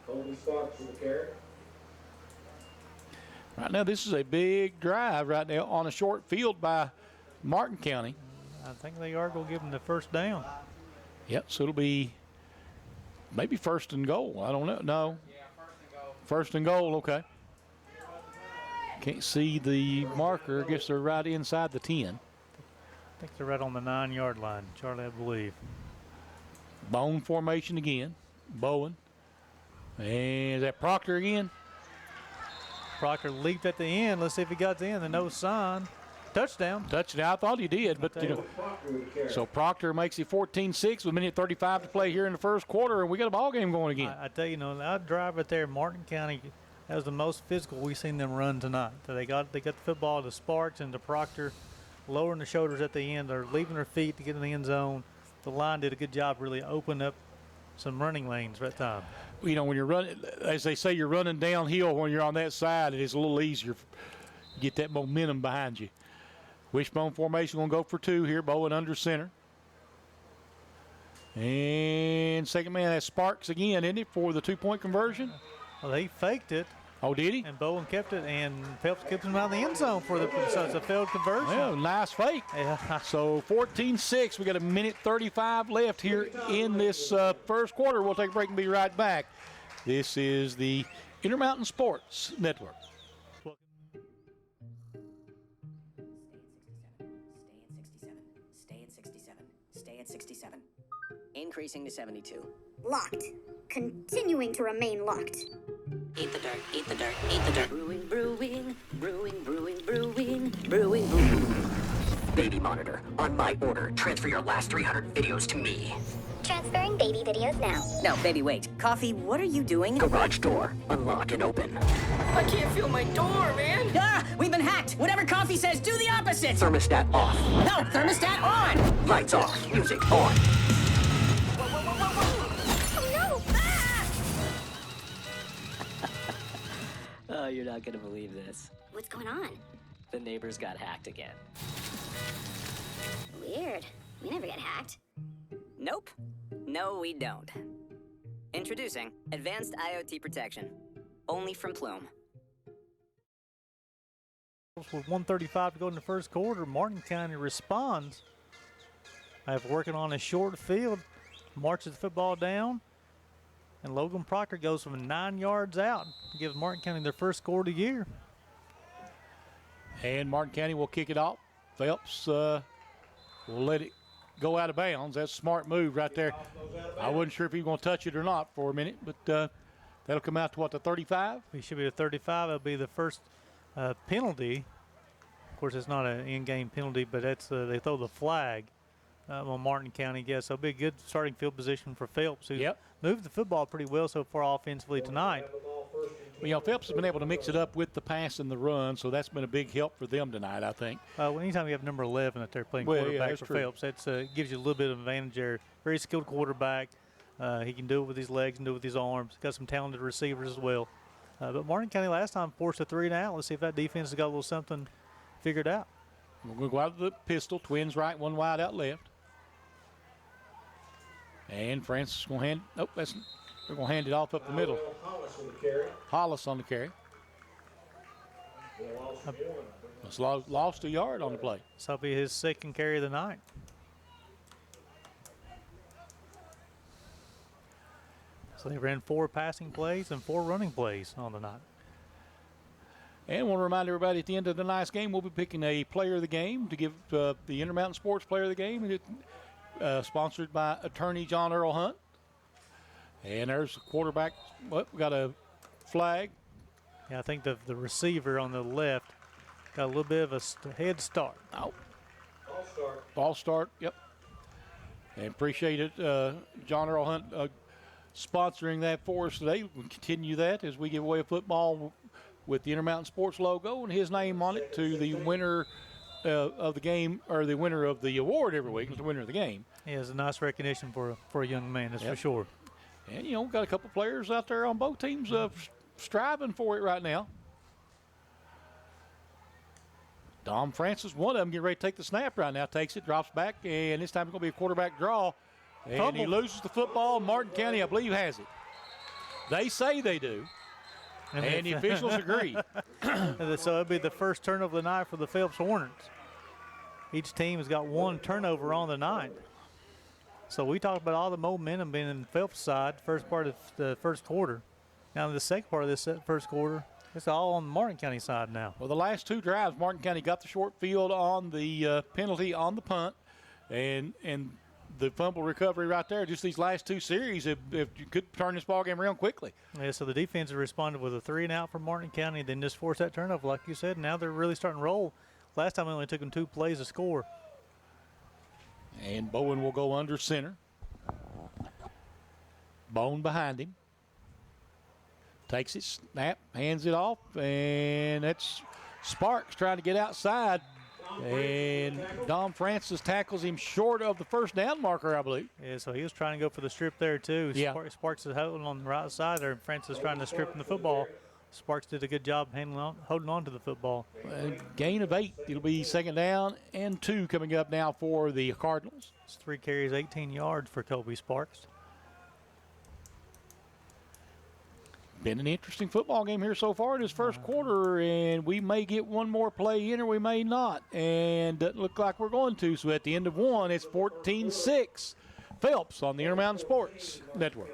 Colby Sparks with the carry. Right now, this is a big drive right now on a short field by Martin County. I think they are going to give him the first down. Yep, so it'll be maybe first and goal. I don't know. No. First and goal, okay. Can't see the marker. I guess they're right inside the 10. I think they're right on the 9-yard line, Charlie, I believe. Bone formation again. Bowen. And is that Proctor again? Proctor leaped at the end. Let's see if he got the end. The no sign. Touchdown. Touchdown. I thought he did, but so Proctor makes it 14-6 with 1:35 to play here in the first quarter, and we got a ball game going again. I tell you, that drive right there, Martin County, that was the most physical we've seen them run tonight. So they got the football to Sparks and to Proctor, lowering the shoulders at the end. They're leaving their feet to get in the end zone. The line did a good job really opening up some running lanes that time. You know, when you're running, as they say, you're running downhill when you're on that side, it is a little easier to get that momentum behind you. Wishbone formation going to go for 2 here. Bowen under center. And second man, that's Sparks again, isn't it, for the 2-point conversion? Well, he faked it. Oh, did he? And Bowen kept it, and Phelps kept him out of the end zone so it's a failed conversion. Well, nice fake. Yeah. So 14-6. We got 1:35 left here in this first quarter. We'll take a break and be right back. This is the Intermountain Sports Network. Stay at 67. Stay at 67. Increasing to 72. Locked. Continuing to remain locked. Eat the dirt, eat the dirt, eat the dirt. Brewing, brewing, brewing, brewing, brewing, brewing, brewing. Baby monitor, on my order, transfer your last 300 videos to me. Transferring baby videos now. No, baby, wait. Coffee, what are you doing? Garage door, unlock and open. I can't feel my door, man. Ah, we've been hacked. Whatever Coffee says, do the opposite. Thermostat off. No, thermostat on. Lights off, music on. Oh, you're not gonna believe this. What's going on? The neighbors got hacked again. Weird. We never get hacked. Nope. No, we don't. Introducing Advanced IoT Protection. Only from Plume. With 1:35 to go in the first quarter, Martin County responds. After working on a short field, marches the football down, and Logan Proctor goes from 9 yards out to give Martin County their first score of the year. And Martin County will kick it off. Phelps will let it go out of bounds. That's a smart move right there. I wasn't sure if he was going to touch it or not for a minute, but that'll come out to, what, the 35? He should be the 35. It'll be the first penalty. Of course, it's not an in-game penalty, but that's they throw the flag on Martin County. Yes, so it'll be a good starting field position for Phelps, who moved the football pretty well so far offensively tonight. Well, you know, Phelps has been able to mix it up with the pass and the run, so that's been a big help for them tonight, I think. Well, anytime you have number 11 that they're playing quarterback for Phelps, that gives you a little bit of advantage there. Very skilled quarterback. He can do it with his legs and do it with his arms. Got some talented receivers as well. But Martin County last time forced a 3 and out. Let's see if that defense has got a little something figured out. We're going to go out with the pistol. Twins right, one wide out left. And Francis is going to hand. Nope, they're going to hand it off up the middle. Hollis on the carry. It's lost a yard on the play. So it'll be his second carry of the night. So they ran 4 passing plays and 4 running plays on the night. And I want to remind everybody at the end of the night's game, we'll be picking a player of the game to give the Intermountain Sports Player of the Game. Sponsored by attorney John Earl Hunt. And there's the quarterback. Well, we got a flag. Yeah, I think the receiver on the left got a little bit of a head start. Oh. Ball start, yep. And appreciate it, John Earl Hunt sponsoring that for us today. We'll continue that as we give away a football with the Intermountain Sports logo and his name on it to the winner of the game, or the winner of the award every week, the winner of the game. Yeah, it's a nice recognition for a young man, that's for sure. And, you know, we've got a couple players out there on both teams striving for it right now. Dom Francis, one of them, getting ready to take the snap right now. Takes it, drops back, and this time it's going to be a quarterback draw. And he loses the football. Martin County, I believe, has it. They say they do. And the officials agree. So it'll be the first turnover of the night for the Phelps Hornets. Each team has got one turnover on the night. So we talked about all the momentum being in Phelps' side, first part of the first quarter. Now in the second part of this first quarter, it's all on the Martin County side now. Well, the last two drives, Martin County got the short field on the penalty on the punt, and the fumble recovery right there. Just these last two series, if you could turn this ball game around quickly. Yeah, so the defense has responded with a 3-and-out for Martin County, then just forced that turnover, like you said. Now they're really starting to roll. Last time it only took them 2 plays to score. And Bowen will go under center. Bone behind him. Takes it, snap, hands it off, and that's Sparks trying to get outside. And Dom Francis tackles him short of the first down marker, I believe. Yeah, so he was trying to go for the strip there, too. Yeah. Sparks is holding on the right side there, and Francis trying to strip him the football. Sparks did a good job holding on to the football. Gain of 8. It'll be second down and 2 coming up now for the Cardinals. It's 3 carries, 18 yards for Kobe Sparks. Been an interesting football game here so far in this first quarter, and we may get one more play in or we may not. And doesn't look like we're going to. So at the end of one, it's 14-6. Phelps on the Intermountain Sports Network.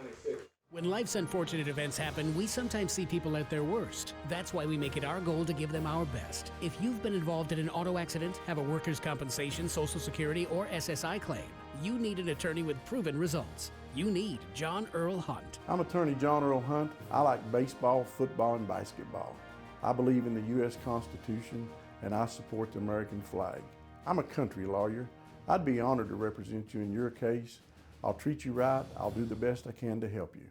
When life's unfortunate events happen, we sometimes see people at their worst. That's why we make it our goal to give them our best. If you've been involved in an auto accident, have a workers' compensation, Social Security, or SSI claim, you need an attorney with proven results. You need John Earl Hunt. I'm attorney John Earl Hunt. I like baseball, football, and basketball. I believe in the U.S. Constitution, and I support the American flag. I'm a country lawyer. I'd be honored to represent you in your case. I'll treat you right. I'll do the best I can to help you.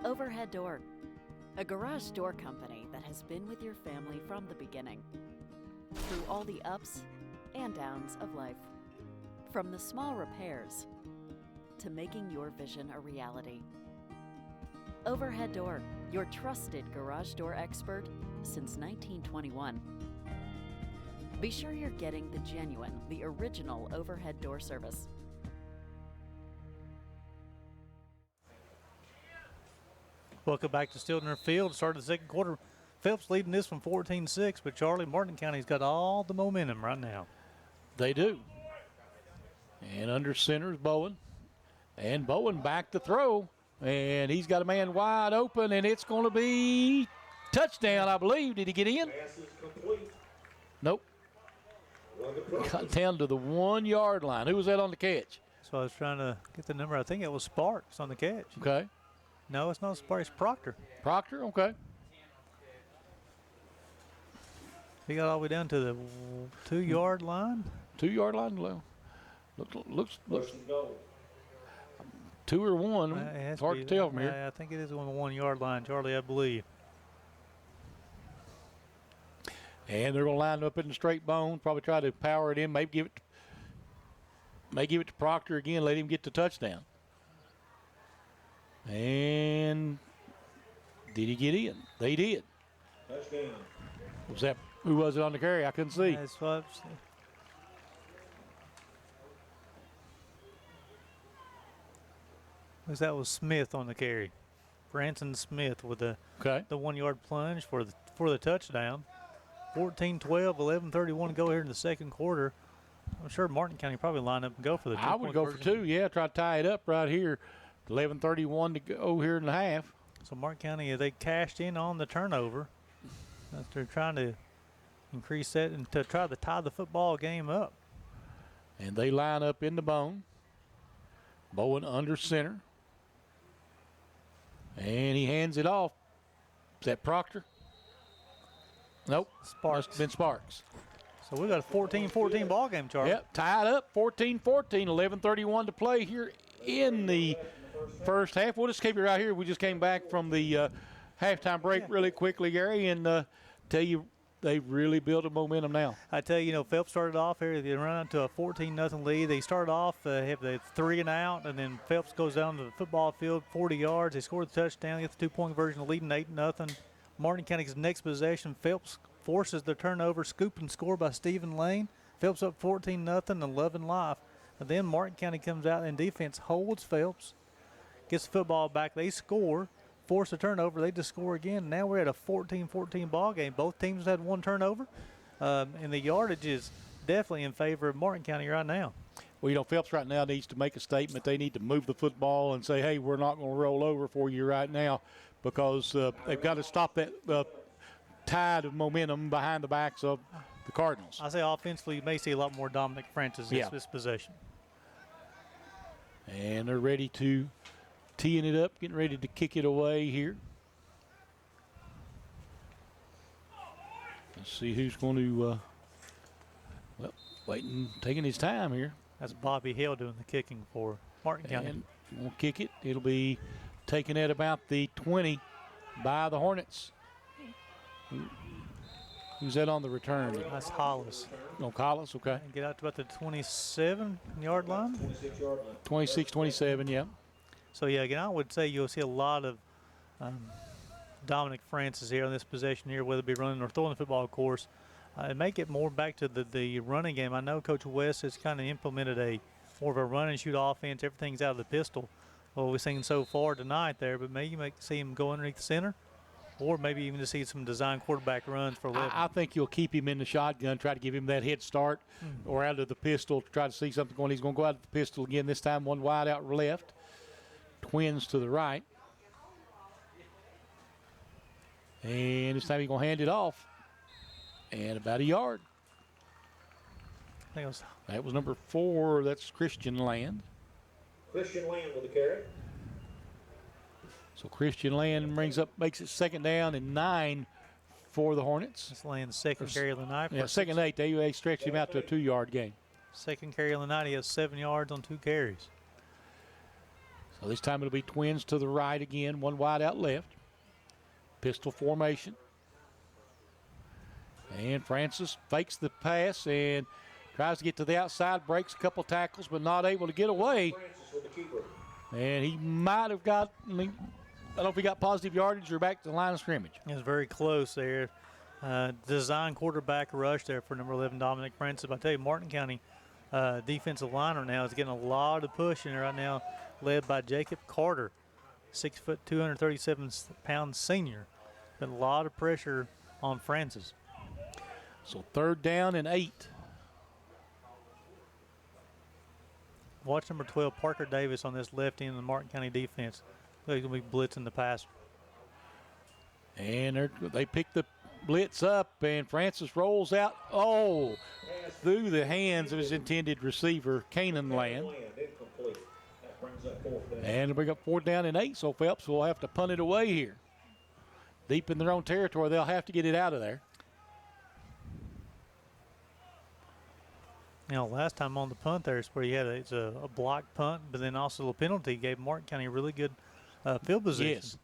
Overhead Door, a garage door company that has been with your family from the beginning, through all the ups and downs of life. From the small repairs to making your vision a reality. Overhead Door, your trusted garage door expert since 1921. Be sure you're getting the genuine, the original overhead door service. Welcome back to Stiltner Field. Start of the second quarter. Phelps leading this one 14-6, but Charlie, Martin County's got all the momentum right now. They do. And under center is Bowen. And Bowen back to throw. And he's got a man wide open, and it's going to be touchdown, I believe. Did he get in? Pass is complete. Nope. Got down to the 1 yard line. Who was that on the catch? So I was trying to get the number. I think it was Sparks on the catch. Okay. No, it's not Sparks. Proctor. Proctor? Okay. He got all the way down to the 2 yard line. 2 yard line? Looks 2 or 1. It's hard to tell from here. I think it is on the 1 yard line, Charlie, I believe. And they're going to line up in the straight bone, probably try to power it in, maybe give it to Proctor again, let him get the touchdown. And did he get in? They did. Touchdown. Was that, who was it on the carry? I couldn't see. That's what that was Smith on the carry. Branson Smith with the 1 yard plunge for the touchdown. 14-12, 11:31 to go here in the second quarter. I'm sure Martin County probably line up and go for the 2 I would go for 2, yeah, try to tie it up right here. 11:31 to go here in the half. So Martin County, they cashed in on the turnover. They're trying to increase that and to try to tie the football game up. And they line up in the bone. Bowen under center. And he hands it off. Is that Proctor? Nope. Sparks. Must have been Sparks. So we got a 14-14 ball game, Charlie. Yep, tied up, 14-14, 11:31 to play here in the first half. We'll just keep it right here. We just came back from the halftime break really quickly, Gary, and tell you they've really built a momentum now. I tell you, Phelps started off here. They run out to a 14-0 lead. They started off, have the 3 and out, and then Phelps goes down to the football field, 40 yards. They scored the touchdown, get the 2-point conversion, leading 8-0. Martin County's next possession, Phelps forces the turnover, scoop and score by Stephen Lane. Phelps up 14-0 and loving life. And then Martin County comes out and defense holds Phelps, gets the football back. They score, force a turnover. They just score again. Now we're at a 14-14 ball game. Both teams had one turnover, and the yardage is definitely in favor of Martin County right now. Well, Phelps right now needs to make a statement. They need to move the football and say, hey, we're not going to roll over for you right now, because they've got to stop that tide of momentum behind the backs of the Cardinals. I say offensively, you may see a lot more Dominic Francis this possession. And they're ready to teeing it up, getting ready to kick it away here. Let's see who's going to, waiting, taking his time here. That's Bobby Hill doing the kicking for Martin County. And we'll kick it. It'll be taken at about the 20 by the Hornets. Who's that on the return? That's Hollis. Oh, Hollis, okay. And get out to about the 27-yard line. 26-yard line. 26, 27, yeah. So, yeah, again, I would say you'll see a lot of Dominic Francis here on this possession here, whether it be running or throwing the football, of course. It may get more back to the running game. I know Coach West has kind of implemented more of a run and shoot offense. Everything's out of the pistol. Well, we've seen so far tonight there, but maybe you might see him go underneath the center, or maybe even to see some design quarterback runs for 11. I think you'll keep him in the shotgun, try to give him that head start, or out of the pistol to try to see something going. He's going to go out of the pistol again, this time one wide out left, twins to the right. And this time he's going to hand it off, and about a yard. That was number 4. That's Christian Land. Christian Land with the carry. So Christian Land makes it 2nd down and 9 for the Hornets. That's Land's second carry of the night. Yeah, 2nd and 8. They stretched him out to a 2-yard gain. Second carry of the night. He has 7 yards on 2 carries. So this time it'll be twins to the right again, one wide out left. Pistol formation. And Francis fakes the pass and tries to get to the outside, breaks a couple tackles, but not able to get away. And he might have got, I don't know if he got positive yardage or back to the line of scrimmage. It was very close there. Design quarterback rush there for number 11, Dominic Francis. But I tell you, Martin County defensive liner now is getting a lot of push in there right now, led by Jacob Carter, 6 foot, 237-pound senior. Been a lot of pressure on Francis. So 3rd down and 8. Watch number 12, Parker Davis, on this left end of the Martin County defense. They're going to be blitzing the pass. And they pick the blitz up, and Francis rolls out. Oh, through the hands of his intended receiver, Canaan Land. And we got 4th down and 8, so Phelps will have to punt it away here. Deep in their own territory, they'll have to get it out of there. Last time on the punt there is where you had a blocked punt, but then also a penalty gave Martin County a really good field position. Yes.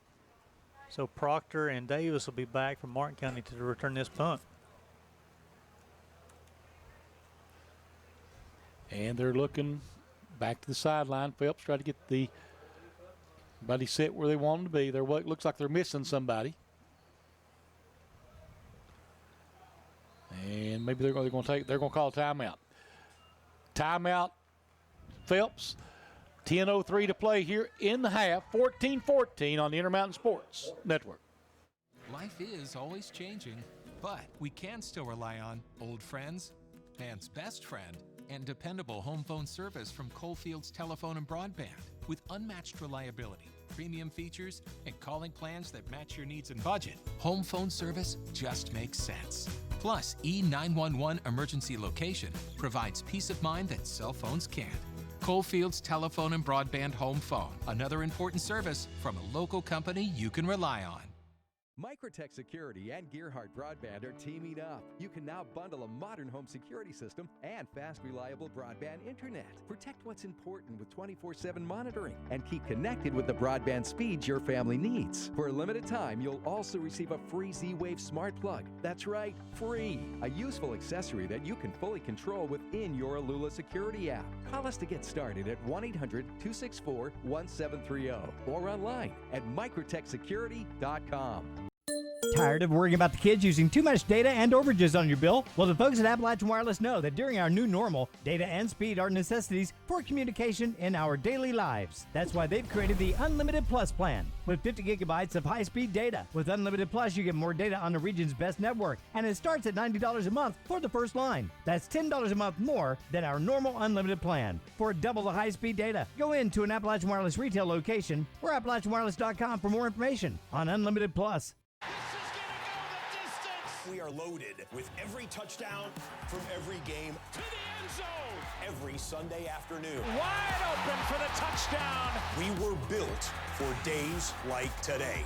So Proctor and Davis will be back from Martin County to return this punt. And they're looking back to the sideline. Phelps try to get everybody set where they want them to be. It looks like they're missing somebody. And maybe they're going to call a timeout. Timeout, Phelps. 10:03 to play here in the half. 14-14 on the Intermountain Sports Network. Life is always changing, but we can still rely on old friends, man's best friend, and dependable home phone service from Coalfields Telephone and Broadband. With unmatched reliability, premium features, and calling plans that match your needs and budget, home phone service just makes sense. Plus, E911 emergency location provides peace of mind that cell phones can't. Coalfields Telephone and Broadband Home Phone, another important service from a local company you can rely on. Microtech Security and Gearhart Broadband are teaming up. You can now bundle a modern home security system and fast, reliable broadband internet. Protect what's important with 24/7 monitoring and keep connected with the broadband speeds your family needs. For a limited time, you'll also receive a free Z-Wave smart plug. That's right, free. A useful accessory that you can fully control within your Alula security app. Call us to get started at 1-800-264-1730 or online at microtechsecurity.com. Tired of worrying about the kids using too much data and overages on your bill? Well, the folks at Appalachian Wireless know that during our new normal, data and speed are necessities for communication in our daily lives. That's why they've created the Unlimited Plus plan. With 50 gigabytes of high-speed data. With Unlimited Plus, you get more data on the region's best network, and it starts at $90 a month for the first line. That's $10 a month more than our normal unlimited plan. For double the high-speed data, go into an Appalachian Wireless retail location or AppalachianWireless.com for more information on Unlimited Plus. We are loaded with every touchdown from every game To the end zone. every Sunday afternoon. Wide open for the touchdown. We were built for days like today.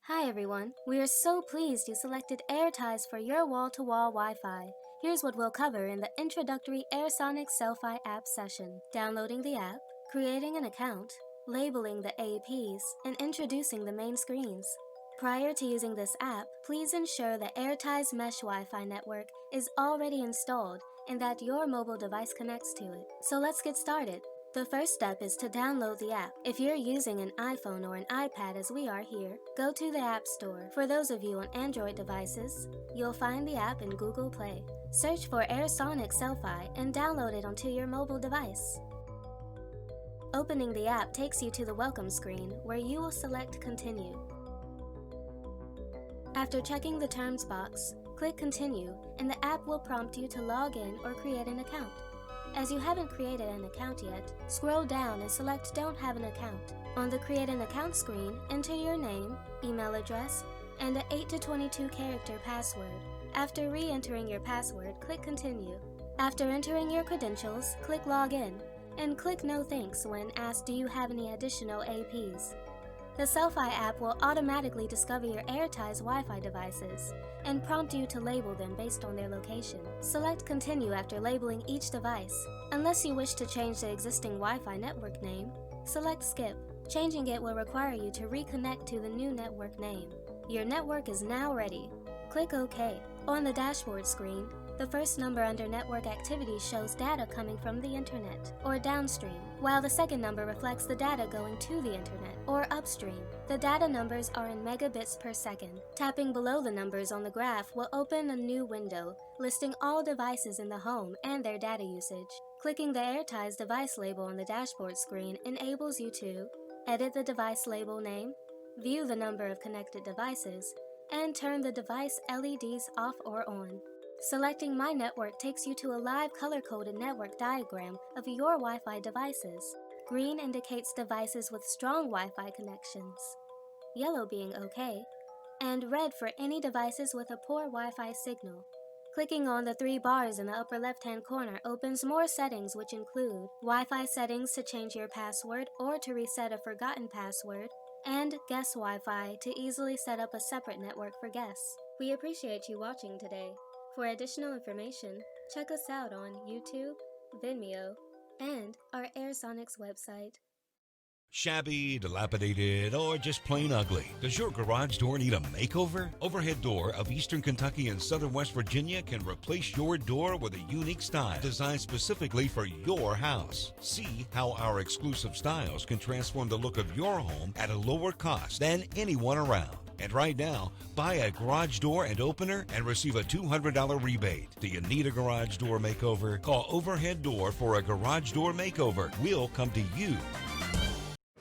Hi everyone, we are so pleased you selected AirTies for your wall-to-wall Wi-Fi. Here's what we'll cover in the introductory AirSonic Selfie app session. Downloading the app, creating an account, labeling the APs, and introducing the main screens. Prior to using this app, please ensure the AirTies Mesh Wi-Fi network is already installed and that your mobile device connects to it. So let's get started. The first step is to download the app. If you're using an iPhone or an iPad as we are here, go to the App Store. For those of you on Android devices, you'll find the app in Google Play. Search for AirSonic Selfie and download it onto your mobile device. Opening the app takes you to the welcome screen where you will select Continue. After checking the terms box, click Continue and the app will prompt you to log in or create an account. As you haven't created an account yet, scroll down and select Don't Have an Account. On the Create an Account screen, enter your name, email address, and an 8 to 22 character password. After re-entering your password, click Continue. After entering your credentials, click Login, and click No Thanks when asked Do you have any additional APs. The Selfie app will automatically discover your AirTies Wi-Fi devices and prompt you to label them based on their location. Select Continue after labeling each device. Unless you wish to change the existing Wi-Fi network name, select Skip. Changing it will require you to reconnect to the new network name. Your network is now ready. Click OK. On the dashboard screen, the first number under Network Activity shows data coming from the Internet, or downstream, while the second number reflects the data going to the Internet, or upstream. The data numbers are in megabits per second. Tapping below the numbers on the graph will open a new window, listing all devices in the home and their data usage. Clicking the AirTies device label on the dashboard screen enables you to edit the device label name, view the number of connected devices, and turn the device LEDs off or on. Selecting My Network takes you to a live color-coded network diagram of your Wi-Fi devices. Green indicates devices with strong Wi-Fi connections, yellow being OK, and red for any devices with a poor Wi-Fi signal. Clicking on the 3 bars in the upper left-hand corner opens more settings which include Wi-Fi settings to change your password or to reset a forgotten password, and Guest Wi-Fi to easily set up a separate network for guests. We appreciate you watching today. For additional information, check us out on YouTube, Vimeo, and our AirSonics website. Shabby, dilapidated, or just plain ugly? Does your garage door need a makeover? Overhead Door of Eastern Kentucky and Southern West Virginia can replace your door with a unique style designed specifically for your house. See how our exclusive styles can transform the look of your home at a lower cost than anyone around. And right now, buy a garage door and opener and receive a $200 rebate. Do you need a garage door makeover? Call Overhead Door for a garage door makeover. We'll come to you.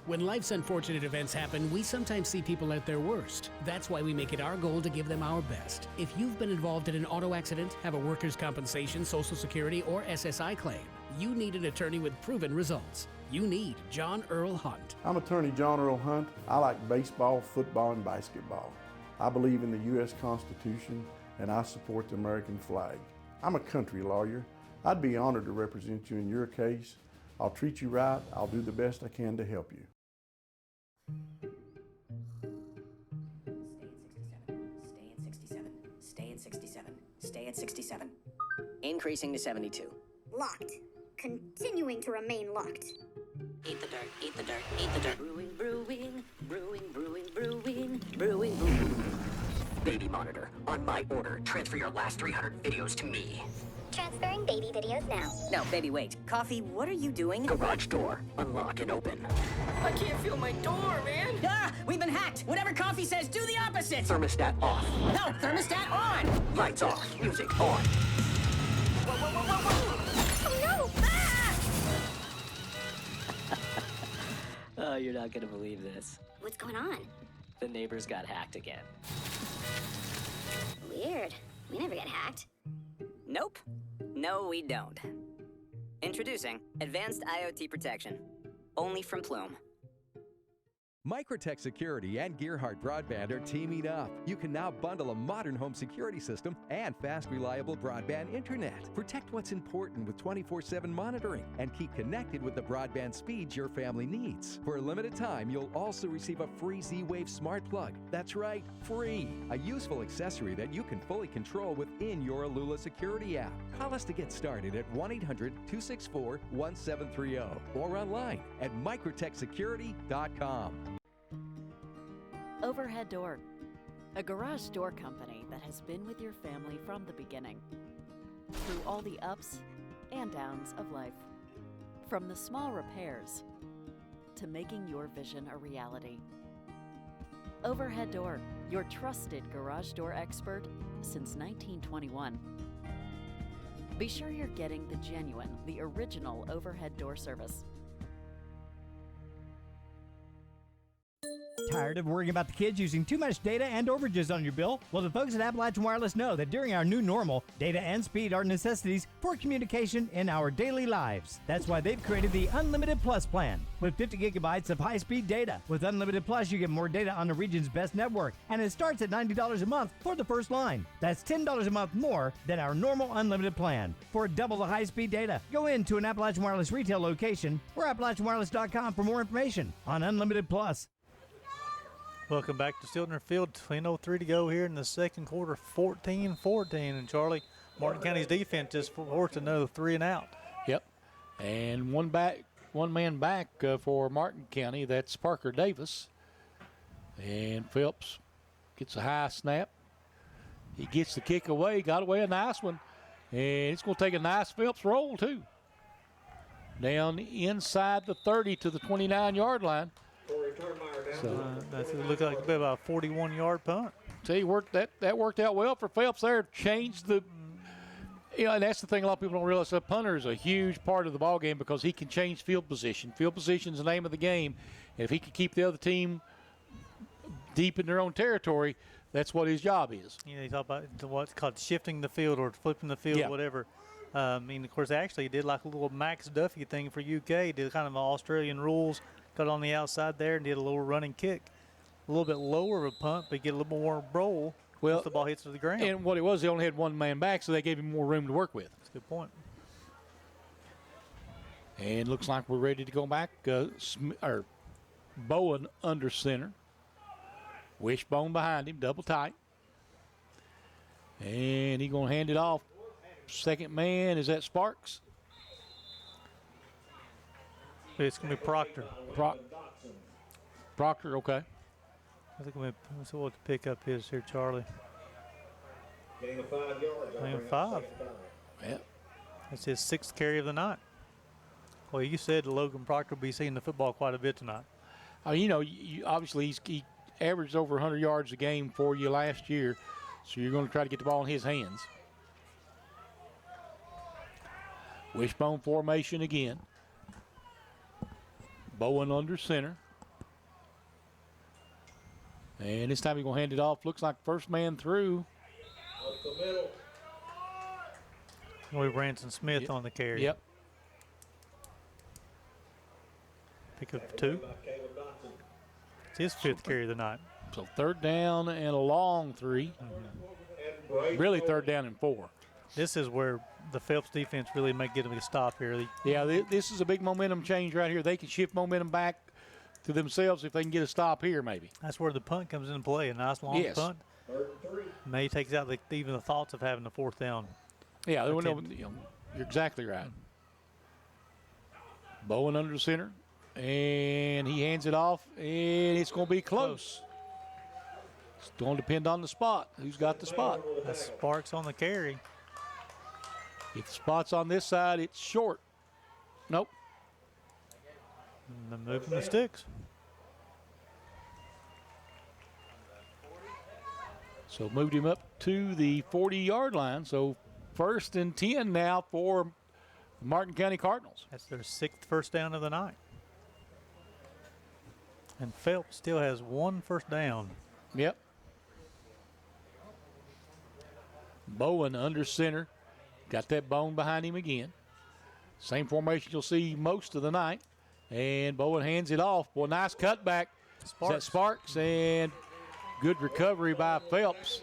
When life's unfortunate events happen, we sometimes see people at their worst. That's why we make it our goal to give them our best. If you've been involved in an auto accident, have a workers' compensation, Social Security, or SSI claim, you need an attorney with proven results. You need John Earl Hunt. I'm attorney John Earl Hunt. I like baseball, football, and basketball. I believe in the U.S. Constitution, and I support the American flag. I'm a country lawyer. I'd be honored to represent you in your case. I'll treat you right. I'll do the best I can to help you. Stay at 67. Stay at 67. Increasing to 72. Locked. Continuing to remain locked. Eat the dirt, eat the dirt, eat the dirt. Brewing, brewing, brewing, brewing, brewing, brewing, On my order, transfer your last 300 videos to me. Transferring baby videos now. No, baby, wait. Coffee, what are you doing? Garage door. Unlock and open. I can't feel my door, man. Ah, we've been hacked. Whatever Coffee says, do the opposite. Thermostat off. No, thermostat on. Lights off. Music on. Whoa, whoa, whoa, whoa, whoa. Oh no! Ah! Oh, you're not gonna believe this. What's going on? The neighbors got hacked again. Weird. We never get hacked. Nope. No, we don't. Introducing Advanced IoT Protection. Only from Plume. Microtech Security and Gearhart Broadband are teaming up. You can now bundle a modern home security system and fast, reliable broadband internet. Protect what's important with 24/7 monitoring and keep connected with the broadband speeds your family needs. For a limited time, you'll also receive a free Z-Wave smart plug. That's right, free. A useful accessory that you can fully control within your Alula security app. Call us to get started at 1-800-264-1730 or online at microtechsecurity.com. Overhead Door, a garage door company that has been with your family from the beginning, through all the ups and downs of life. From the small repairs to making your vision a reality. Overhead Door, your trusted garage door expert since 1921. Be sure you're getting the genuine, the original overhead door service. Tired of worrying about the kids using too much data and overages on your bill? Well, the folks at Appalachian Wireless know that during our new normal, data and speed are necessities for communication in our daily lives. That's why they've created the Unlimited Plus plan with 50 gigabytes of high-speed data. With Unlimited Plus, you get more data on the region's best network, and it starts at $90 a month for the first line. That's $10 a month more than our normal unlimited plan. For double the high-speed data, go into an Appalachian Wireless retail location or AppalachianWireless.com for more information on Unlimited Plus. Welcome back to Stiltner Field. 10:03 to go here in the second quarter, 14-14. And Charlie, Martin County's defense just forced another 3 and out. Yep. And one man back for Martin County. That's Parker Davis. And Phelps gets a high snap. He gets the kick away, got away a nice one. And it's going to take a nice Phelps roll, too. Down inside the 30 to the 29-yard line. So that's look like about a 41-yard punt. Tell you, that worked out well for Phelps there. Changed the, and that's the thing a lot of people don't realize. A punter is a huge part of the ball game because he can change field position. Field position is the name of the game. And if he can keep the other team deep in their own territory, that's what his job is. You talk about what's called shifting the field or flipping the field, whatever. Of course, actually, he did like a little Max Duffy thing for UK. Did kind of Australian rules. Got on the outside there and did a little running kick. A little bit lower of a punt, but get a little more roll once the ball hits the ground. And what it was, they only had one man back, so they gave him more room to work with. That's a good point. And looks like we're ready to go back. Bowen under center. Wishbone behind him, double tight. And he's going to hand it off. Second man, is that Sparks? It's going to be Proctor. Proctor, okay. I think we'll see what the pickup is here, Charlie. Gain of 5 yards. Gain of 5. Yeah. That's his 6th carry of the night. Well, you said Logan Proctor will be seeing the football quite a bit tonight. Obviously he averaged over 100 yards a game for you last year, so you're going to try to get the ball in his hands. Wishbone formation again. Bowen under center. And this time he's going to hand it off. Looks like first man through. Up the middle. With Branson Smith on the carry. Yep. Pick up 2. It's his 5th carry of the night. So third down and a long 3. Really third down and 4. This is where the Phelps defense really might get them to stop here. This is a big momentum change right here. They can shift momentum back to themselves if they can get a stop here maybe. That's where the punt comes into play. A nice long punt. Maybe takes out even the thoughts of having the 4th down. Yeah, you're exactly right. Bowen under center. And he hands it off, and it's going to be close. It's going to depend on the spot. Who's got the spot? That's Sparks on the carry. If the spot's on this side, it's short. Nope. And they're moving the sticks. So moved him up to the 40-yard line. So 1st and 10 now for the Martin County Cardinals. That's their 6th first down of the night. And Phelps still has 1 first down. Yep. Bowen under center. Got that bone behind him again. Same formation you'll see most of the night. And Bowen hands it off. Boy, nice cutback. Sparks, and good recovery by Phelps.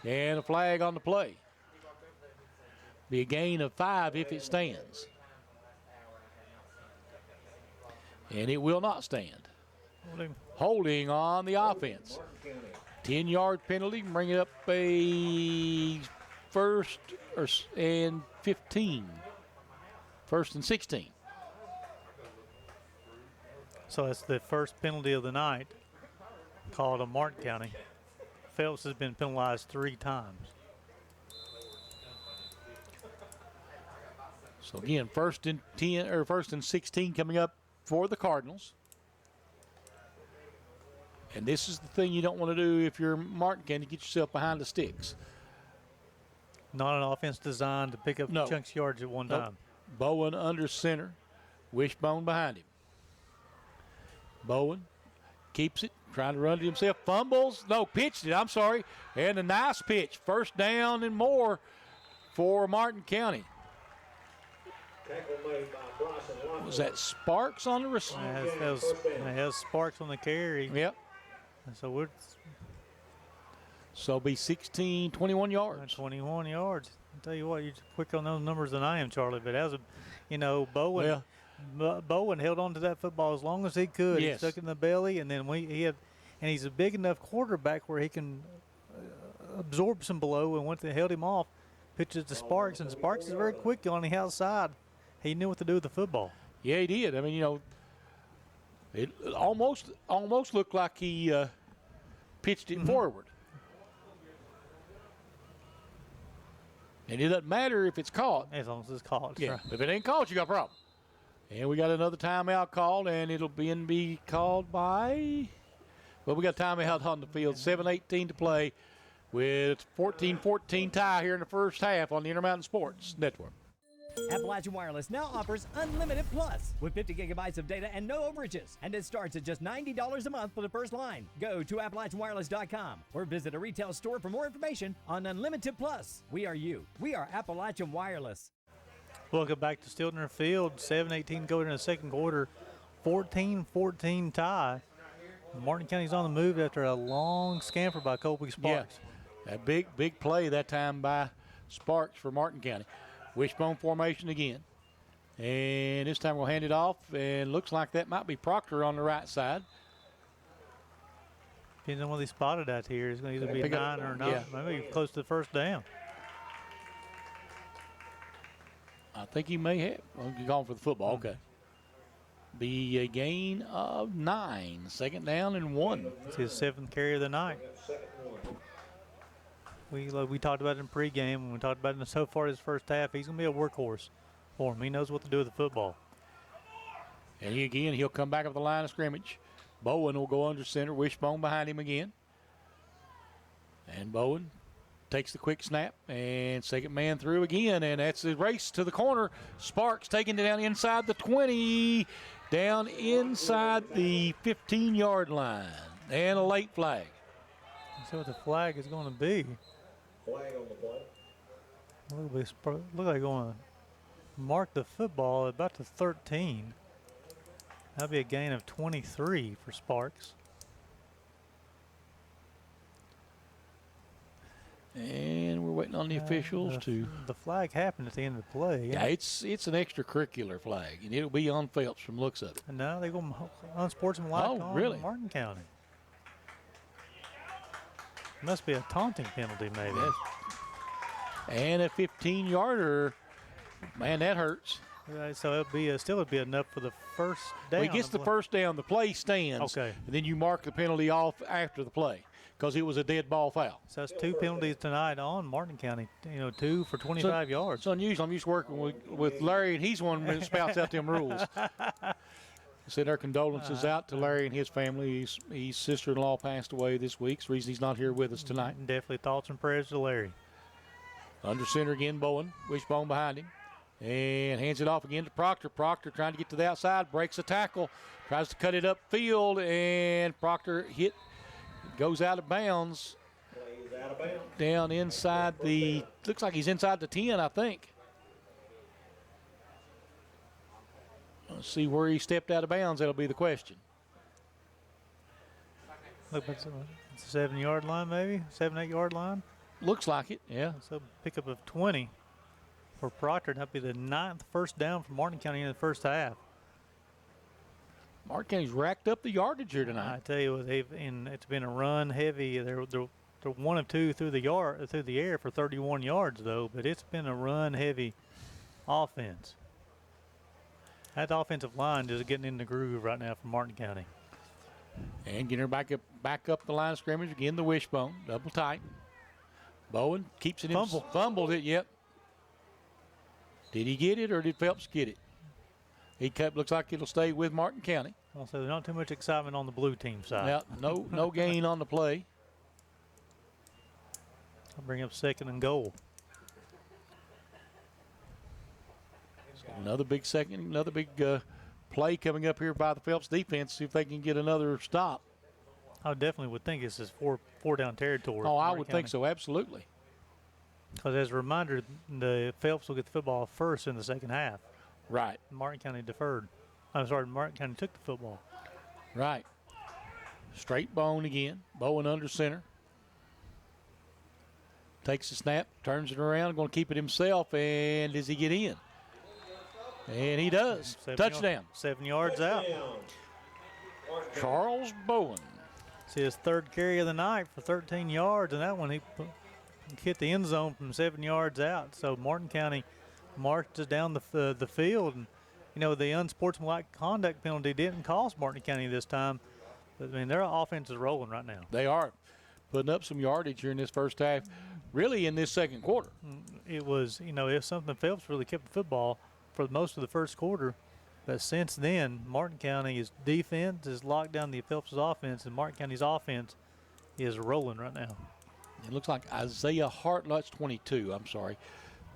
And a flag on the play. Be a gain of 5 if it stands. And it will not stand. Holding on the offense. 10-yard penalty, bring it up a 1st and 15. 1st and 16. So that's the first penalty of the night called on Martin County. Phelps has been penalized 3 times. So again, 1st and 10 or 1st and 16 coming up for the Cardinals. And this is the thing you don't want to do if you're Martin County, get yourself behind the sticks. Not an offense designed to pick up chunks yards at one time. Bowen under center, Wishbone behind him. Bowen keeps it, trying to run it himself, fumbles, pitched it, I'm sorry, and a nice pitch, 1st down and more for Martin County. Was that Sparks on the receiver? It has Sparks on the carry. Yep. So be 16, 21 yards. 21 yards. I'll tell you what, you're quick on those numbers than I am, Charlie. But as Bowen, Bowen held on to that football as long as he could. Yes. He stuck it in the belly, and then he's a big enough quarterback where he can absorb some blow, and held him off, pitches to Sparks, and Sparks is very quick on the outside. He knew what to do with the football. Yeah, he did. I mean, it almost looked like he pitched it forward. And it doesn't matter if it's caught. As long as it's caught. Yeah, Right. if it ain't caught, you got a problem. And we got another timeout called, and it'll be called by, we got timeout on the field, 7:18 to play with 14-14 tie here in the first half on the Intermountain Sports Network. Appalachian Wireless now offers Unlimited Plus with 50 gigabytes of data and no overages. And it starts at just $90 a month for the first line. Go to AppalachianWireless.com or visit a retail store for more information on Unlimited Plus. We are you. We are Appalachian Wireless. Welcome back to Stiltner Field. 7:18 going in the second quarter. 14-14 tie. Martin County's on the move after a long scamper by Colby Sparks. Yeah, a big play that time by Sparks for Martin County. Wishbone formation again. And this time we'll hand it off, and looks like that might be Proctor on the right side. Depends on what he spotted out here. It's going to either be 9 or not. Yeah. Maybe close to the first down. I think he may have. Well, he's gone for the football. Okay. Be a gain of 9. 2nd down and 1. It's his 7th carry of the night. We talked about it in pregame, and we talked about it so far his first half. He's going to be a workhorse for him. He knows what to do with the football. And he'll come back up the line of scrimmage. Bowen will go under center. Wishbone behind him again. And Bowen takes the quick snap and second man through again. And that's a race to the corner. Sparks taking it down inside the 20, down inside the 15-yard line. And a late flag. Let's see what the flag is going to be. Flag on the play. Look like they're going to mark the football at about the 13. That'll be a gain of 23 for Sparks. And we're waiting on the officials to. The flag happened at the end of the play. Yeah, it's an extracurricular flag, and it'll be on Phelps from the looks of it. And now they go unsportsmanlike on really? Martin County. Must be a taunting penalty, maybe. Yes. And a 15-yarder. Man, that hurts. So it'll be enough for the first down. Well, he gets the first down. The play stands. Okay. And then you mark the penalty off after the play. because it was a dead ball foul. So that's 2 penalties tonight on Martin County. 2 for 25 yards. It's unusual. I'm used to working with Larry, and he's one that spouts out them rules. Send our condolences out to Larry and his family. His sister-in-law passed away this week. It's the reason he's not here with us tonight. Definitely thoughts and prayers to Larry. Under center again, Bowen. Wishbone behind him. And hands it off again to Proctor. Proctor trying to get to the outside. Breaks a tackle. Tries to cut it upfield. And Proctor goes out of bounds. Plays out of bounds. Down inside looks like he's inside the 10, I think. Let's see where he stepped out of bounds. That'll be the question. Look, it's a 7-yard line, maybe 7-8 yard line. Looks like it, yeah. So pickup of 20 for Proctor. That'd be the 9th first down for Martin County in the first half. Martin County's racked up the yardage here tonight. I tell you, it's been a run heavy. They're 1 of 2 through the air for 31 yards though, but it's been a run heavy offense. That offensive line is getting in the groove right now for Martin County. And getting her back up the line of scrimmage again. The wishbone, double tight. Bowen keeps it in. Fumbled it. Yep. Did he get it or did Phelps get it? He looks like it'll stay with Martin County. So there's not too much excitement on the blue team side. Yeah, no gain on the play. I'll bring up 2nd and goal. Another big play coming up here by the Phelps defense. See if they can get another stop. I definitely would think this is four down territory. Oh, I would think so, absolutely. Because as a reminder, the Phelps will get the football first in the second half. Right. Martin County deferred. I'm sorry, Martin County took the football. Right. Straight Bowen again. Bowen under center. Takes the snap, turns it around, going to keep it himself, and does he get in? And he does. Touchdown. 7 yards out. Charles Bowen. It's his 3rd carry of the night for 13 yards, and that one he hit the end zone from 7 yards out. So Martin County marches down the field. And, the unsportsmanlike conduct penalty didn't cost Martin County this time. But, their offense is rolling right now. They are putting up some yardage here in this first half, really in this second quarter. It was, if something, Phelps really kept the football for most of the first quarter. But since then, Martin County's defense has locked down the Phelps' offense, and Martin County's offense is rolling right now. It looks like Isaiah Hartlett's 22, I'm sorry.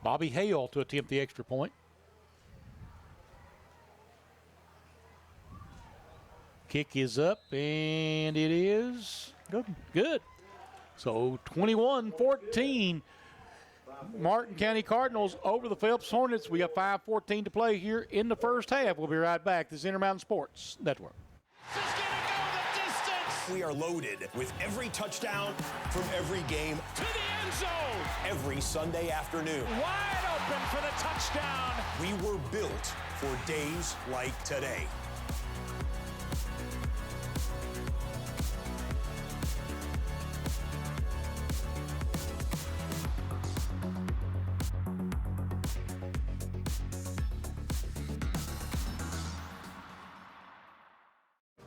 Bobby Hale to attempt the extra point. Kick is up, and it is good. So 21-14. Martin County Cardinals over the Phelps Hornets. We got 5:14 to play here in the first half. We'll be right back. This is Intermountain Sports Network. We are loaded with every touchdown from every game to the end zone every Sunday afternoon. Wide open for the touchdown. We were built for days like today.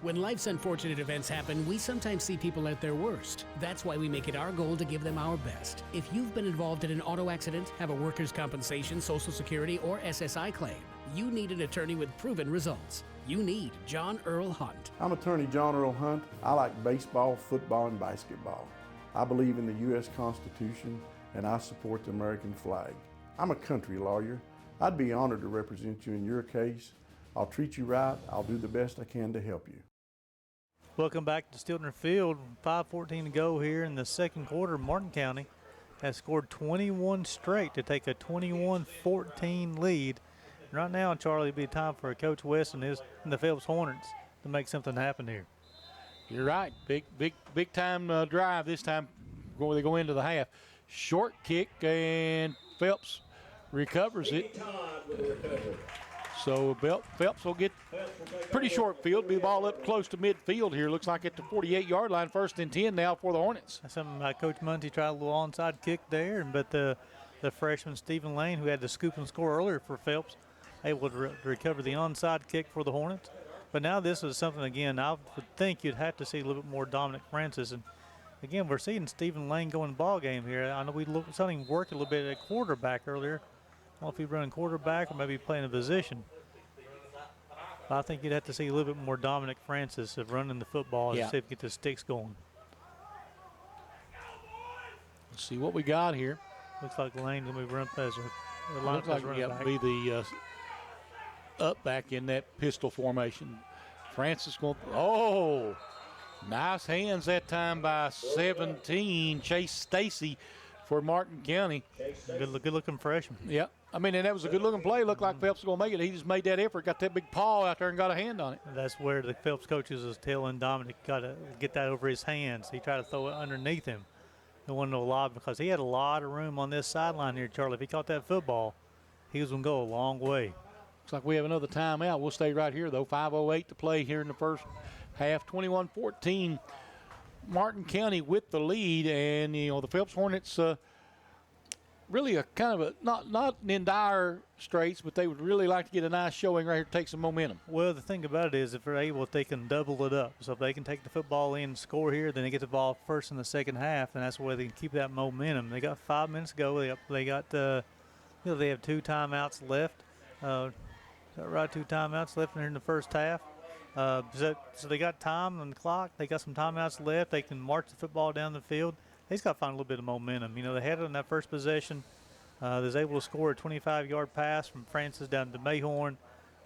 When life's unfortunate events happen, we sometimes see people at their worst. That's why we make it our goal to give them our best. If you've been involved in an auto accident, have a workers' compensation, Social Security, or SSI claim, you need an attorney with proven results. You need John Earl Hunt. I'm attorney John Earl Hunt. I like baseball, football, and basketball. I believe in the U.S. Constitution, and I support the American flag. I'm a country lawyer. I'd be honored to represent you in your case. I'll treat you right. I'll do the best I can to help you. Welcome back to Stiltner Field. 5:14 to go here in the second quarter. Martin County has scored 21 straight to take a 21-14 lead. Right now, Charlie, it'd be time for Coach West and the Phelps Hornets to make something happen here. You're right. Big time drive this time before they go into the half. Short kick, and Phelps recovers it. So Phelps will get pretty short field, be the ball up close to midfield here. Looks like at the 48-yard line, 1st and 10 now for the Hornets. Something Coach Munty tried a little onside kick there, but the freshman Stephen Lane, who had the scoop and score earlier for Phelps, able to recover the onside kick for the Hornets. But now this is something, again, I would think you'd have to see a little bit more Dominic Francis. And again, we're seeing Stephen Lane go in the ball game here. I know we saw him work a little bit at quarterback earlier. I don't know if he's running quarterback or maybe playing a position. But I think you'd have to see a little bit more Dominic Francis of running the football to see if we get the sticks going. Let's see what we got here. Looks like Lane's going to be run as a looks like be the up back in that pistol formation. Francis going, nice hands that time by 17, Chase Stacy for Martin County. Good looking freshman. Yeah. I mean, and that was a good looking play. Looked like Phelps was going to make it. He just made that effort, got that big paw out there and got a hand on it. That's where the Phelps coaches was telling Dominic got to get that over his hands. He tried to throw it underneath him. He wanted no lob because he had a lot of room on this sideline here, Charlie. If he caught that football, he was going to go a long way. Looks like we have another timeout. We'll stay right here, though. 5:08 to play here in the first half. 21-14. Martin County with the lead, and the Phelps Hornets really a kind of a not in dire straits, but they would really like to get a nice showing right here to take some momentum. Well, the thing about it is if they're able, if they can double it up. So if they can take the football in and score here, then they get the ball first in the second half, and that's where they can keep that momentum. They got 5 minutes to go. They have 2 timeouts left. Is that right? 2 timeouts left in the first half. So they got time on the clock. They got some timeouts left. They can march the football down the field. He's got to find a little bit of momentum. They had it on that first possession. They was able to score a 25-yard pass from Francis down to Mayhorn.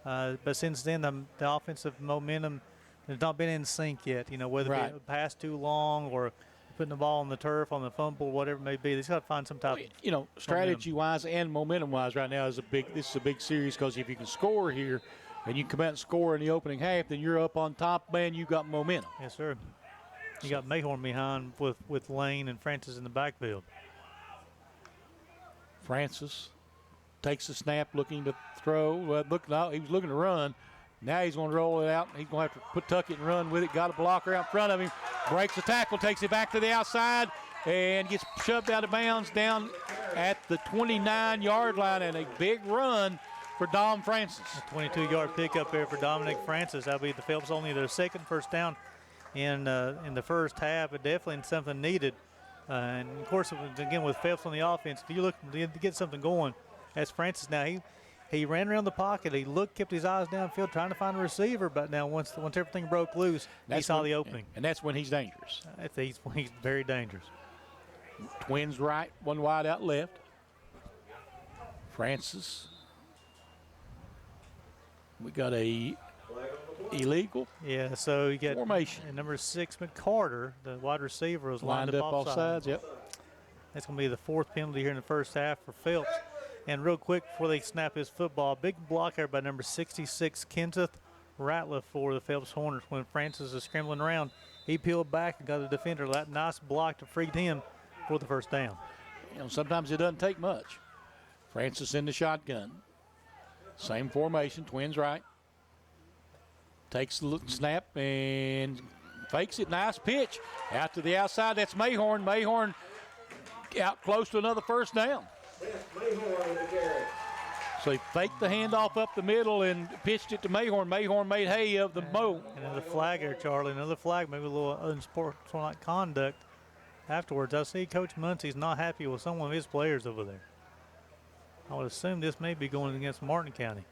But since then, the offensive momentum has not been in sync yet. Whether it be a pass too long or putting the ball on the turf, on the fumble, whatever it may be. They've got to find some type of strategy-wise and momentum-wise right now this is a big series because if you can score here and you come out and score in the opening half, then you're up on top, man, you got momentum. Yes, sir. You got Mayhorn behind with Lane and Francis in the backfield. Francis takes the snap, looking to throw. He was looking to run. Now he's going to roll it out. He's going to have to tuck it and run with it. Got a blocker out in front of him. Breaks the tackle, takes it back to the outside, and gets shoved out of bounds down at the 29-yard line, and a big run for Dom Francis. A 22-yard pickup there for Dominic Francis. That'll be the Phelps only their second first down in the first half, but definitely something needed. And of course, again with Phelps on the offense, if you look to get something going, that's Francis. Now he ran around the pocket. He kept his eyes downfield, trying to find a receiver. But now once everything broke loose, he saw the opening. And that's when he's dangerous. He's very dangerous. Twins right, one wide out left. Francis. We got a illegal. Yeah, so you got formation. And number 6, McCarter, the wide receiver, was lined up off sides. Yep. That's going to be the 4th penalty here in the first half for Phelps. And real quick before they snap his football, big block there by number 66, Kenseth Ratliff for the Phelps Hornets. When Francis is scrambling around, he peeled back and got a defender. That nice block to freed him for the first down. Sometimes it doesn't take much. Francis in the shotgun. Same formation, twins right. Takes the snap and fakes it. Nice pitch out to the outside. That's Mayhorn. Mayhorn out close to another first down. So he faked the handoff up the middle and pitched it to Mayhorn. Mayhorn made hay of the mow. Another flag there, Charlie. Another flag, maybe a little unsportsmanlike conduct afterwards. I see Coach Muncie's not happy with some of his players over there. I would assume this may be going against Martin County.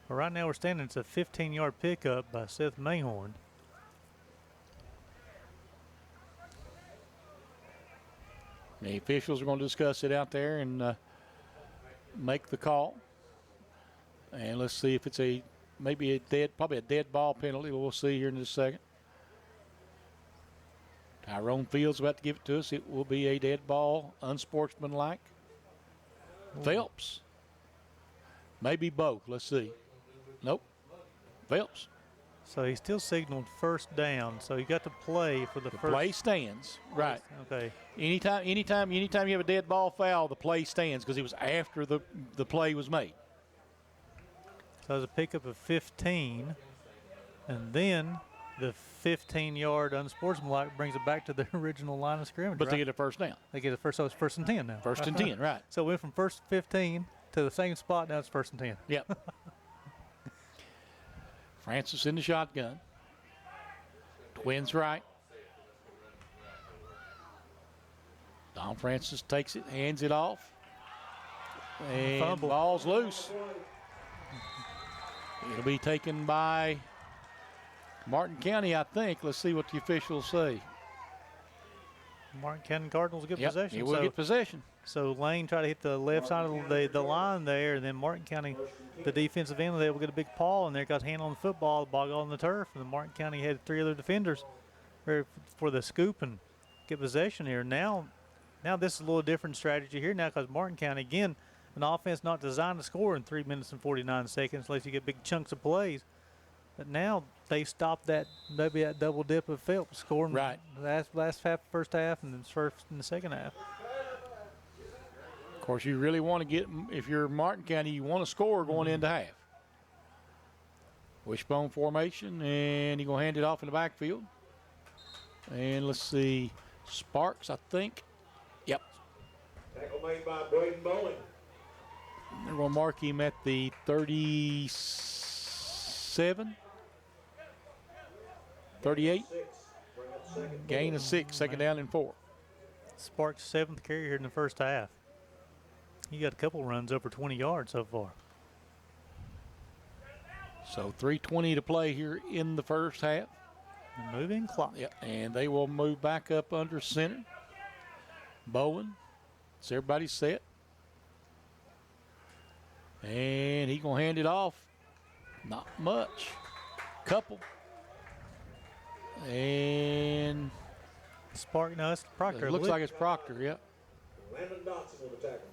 But right now we're standing, it's a 15-yard pickup by Seth Mayhorn. The officials are going to discuss it out there and make the call. And let's see if it's probably a dead ball penalty. We'll see here in just a second. Tyrone Fields about to give it to us. It will be a dead ball, unsportsmanlike. Phelps. Maybe both. Let's see. Nope. Phelps. So he still signaled first down. So he got to play for the first. Play stands. Right. Okay. Anytime you have a dead ball foul, the play stands because it was after the play was made. So it's a pickup of 15. And then the 15-yard unsportsmanlike brings it back to the original line of scrimmage. But they get a first down. They get a first, so it's 1st and 10 now. 1st and 10, right. So we went from 1st and 15 to the same spot, now it's 1st and 10. Yep. Francis in the shotgun. Twins right. Don Francis takes it, hands it off, and Fumble. ball's loose. It'll be taken by Martin County, I think. Let's see what the officials say. Martin County Cardinals get possession. He will get possession. So Lane tried to hit the left side of the line there, and then Martin County, the defensive end, they will get a big paw, and there got hand on the football, the ball got on the turf, and then Martin County had 3 other defenders for the scoop and get possession here. Now this is a little different strategy here now because Martin County, again, an offense not designed to score in 3 minutes and 49 seconds unless you get big chunks of plays. But now they stopped that double dip of Phelps scoring right last half, first half, and then first in the second half. Of course, you really want to get, if you're Martin County, you want to score going into half. Wishbone formation, and he's going to hand it off in the backfield. And let's see, Sparks, I think. Yep. Tackle made by Braden Bowen. They're going to mark him at the 37, 38. Gain of 6, second down and 4. Sparks' 7th carry here in the first half. He got a couple runs over 20 yards so far. So 3:20 to play here in the first half. Moving clock. Yep, and they will move back up under center. Bowen, so everybody's set. And he's going to hand it off. Not much. Couple. And no, it's Proctor. It looks like it's Proctor, yep. Landon Dotson with the tackle.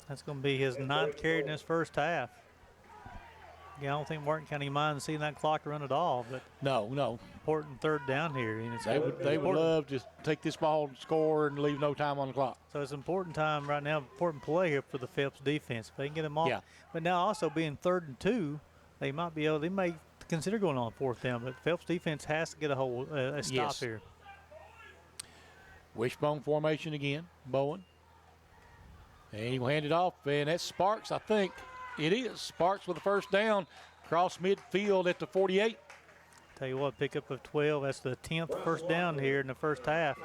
That's going to be his 9th carry in this first half. Yeah, I don't think Martin County minds seeing that clock run at all, but no. Important third down here. And they would love to take this ball and score and leave no time on the clock. So it's an important time right now, important play here for the Phelps defense. If they can get them off. Yeah. But now also being 3rd and 2, they may consider going on 4th down, but Phelps defense has to get a stop here. Wishbone formation again, Bowen. And he will hand it off, and that's Sparks, I think. It is. Sparks with the first down, across midfield at the 48. Tell you what, pickup of 12. That's the 10th first down here in the first half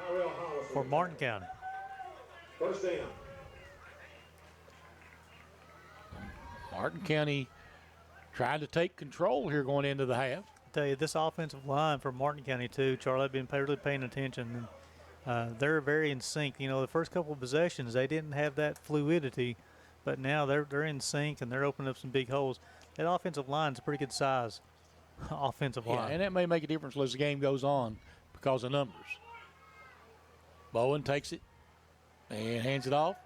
for Martin County. First down. Martin County trying to take control here going into the half. I tell you, this offensive line for Martin County too, Charlie, I've been really paying attention. They're very in sync. You know, the first couple of possessions, they didn't have that fluidity, but now they're in sync and they're opening up some big holes. That offensive line's a pretty good size offensive line. Yeah, and that may make a difference as the game goes on because of numbers. Bowen takes it and hands it off.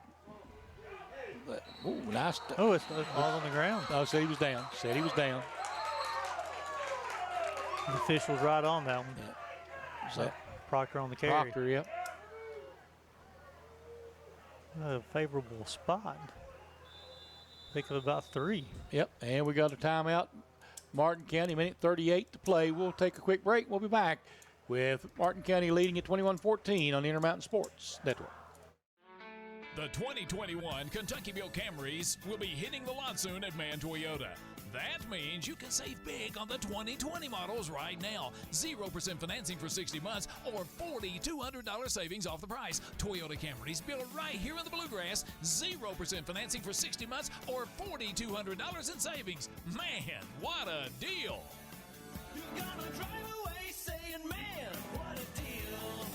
Ooh, nice. It's all on the ground. Oh, said he was down. The official's right on that one. Yeah. So Proctor on the carry. Proctor, yep. A favorable spot. Pick of about 3. Yep, and we got a timeout. Martin County, minute 38 to play. We'll take a quick break. We'll be back with Martin County leading at 21-14 on the Intermountain Sports Network. The 2021 Kentuckyville Camrys will be hitting the lot soon at Man Toyota. That means you can save big on the 2020 models right now. 0% financing for 60 months or $4,200 savings off the price. Toyota Camrys built right here in the Bluegrass. 0% financing for 60 months or $4,200 in savings. Man, what a deal! You're gonna drive away saying, man, what a deal.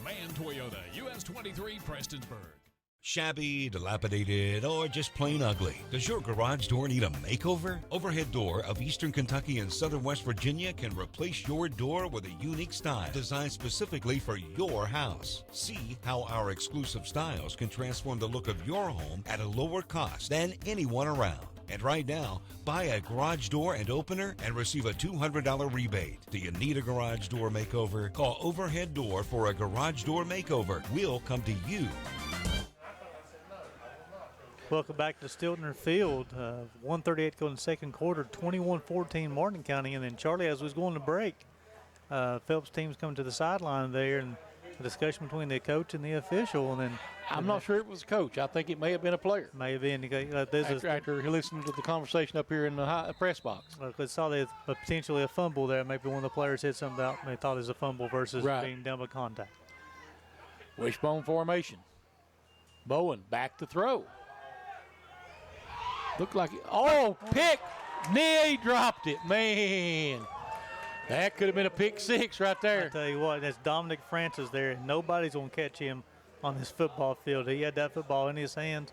Man Toyota, US 23, Prestonsburg. Shabby, dilapidated, or just plain ugly? Does your garage door need a makeover? Overhead Door of Eastern Kentucky and Southern West Virginia can replace your door with a unique style designed specifically for your house. See how our exclusive styles can transform the look of your home at a lower cost than anyone around. And right now, buy a garage door and opener and receive a $200 rebate. Do you need a garage door makeover? Call Overhead Door for a garage door makeover. We'll come to you. Welcome back to Stiltner Field. 1:38 going second quarter, 21-14 Martin County. And then, Charlie, as we was going to break, Phelps team's coming to the sideline there, and a discussion between the coach and the official. And then I'm not sure it was a coach. I think it may have been a player. May have been. After he listened to the conversation up here in the press box. I saw that potentially a fumble there. Maybe one of the players said something about they thought it was a fumble versus being done by contact. Wishbone formation. Bowen back to throw. Looked like, pick. Knee dropped it, man. That could have been a pick six right there. I tell you what, that's Dominic Francis there. Nobody's going to catch him on this football field. He had that football in his hands,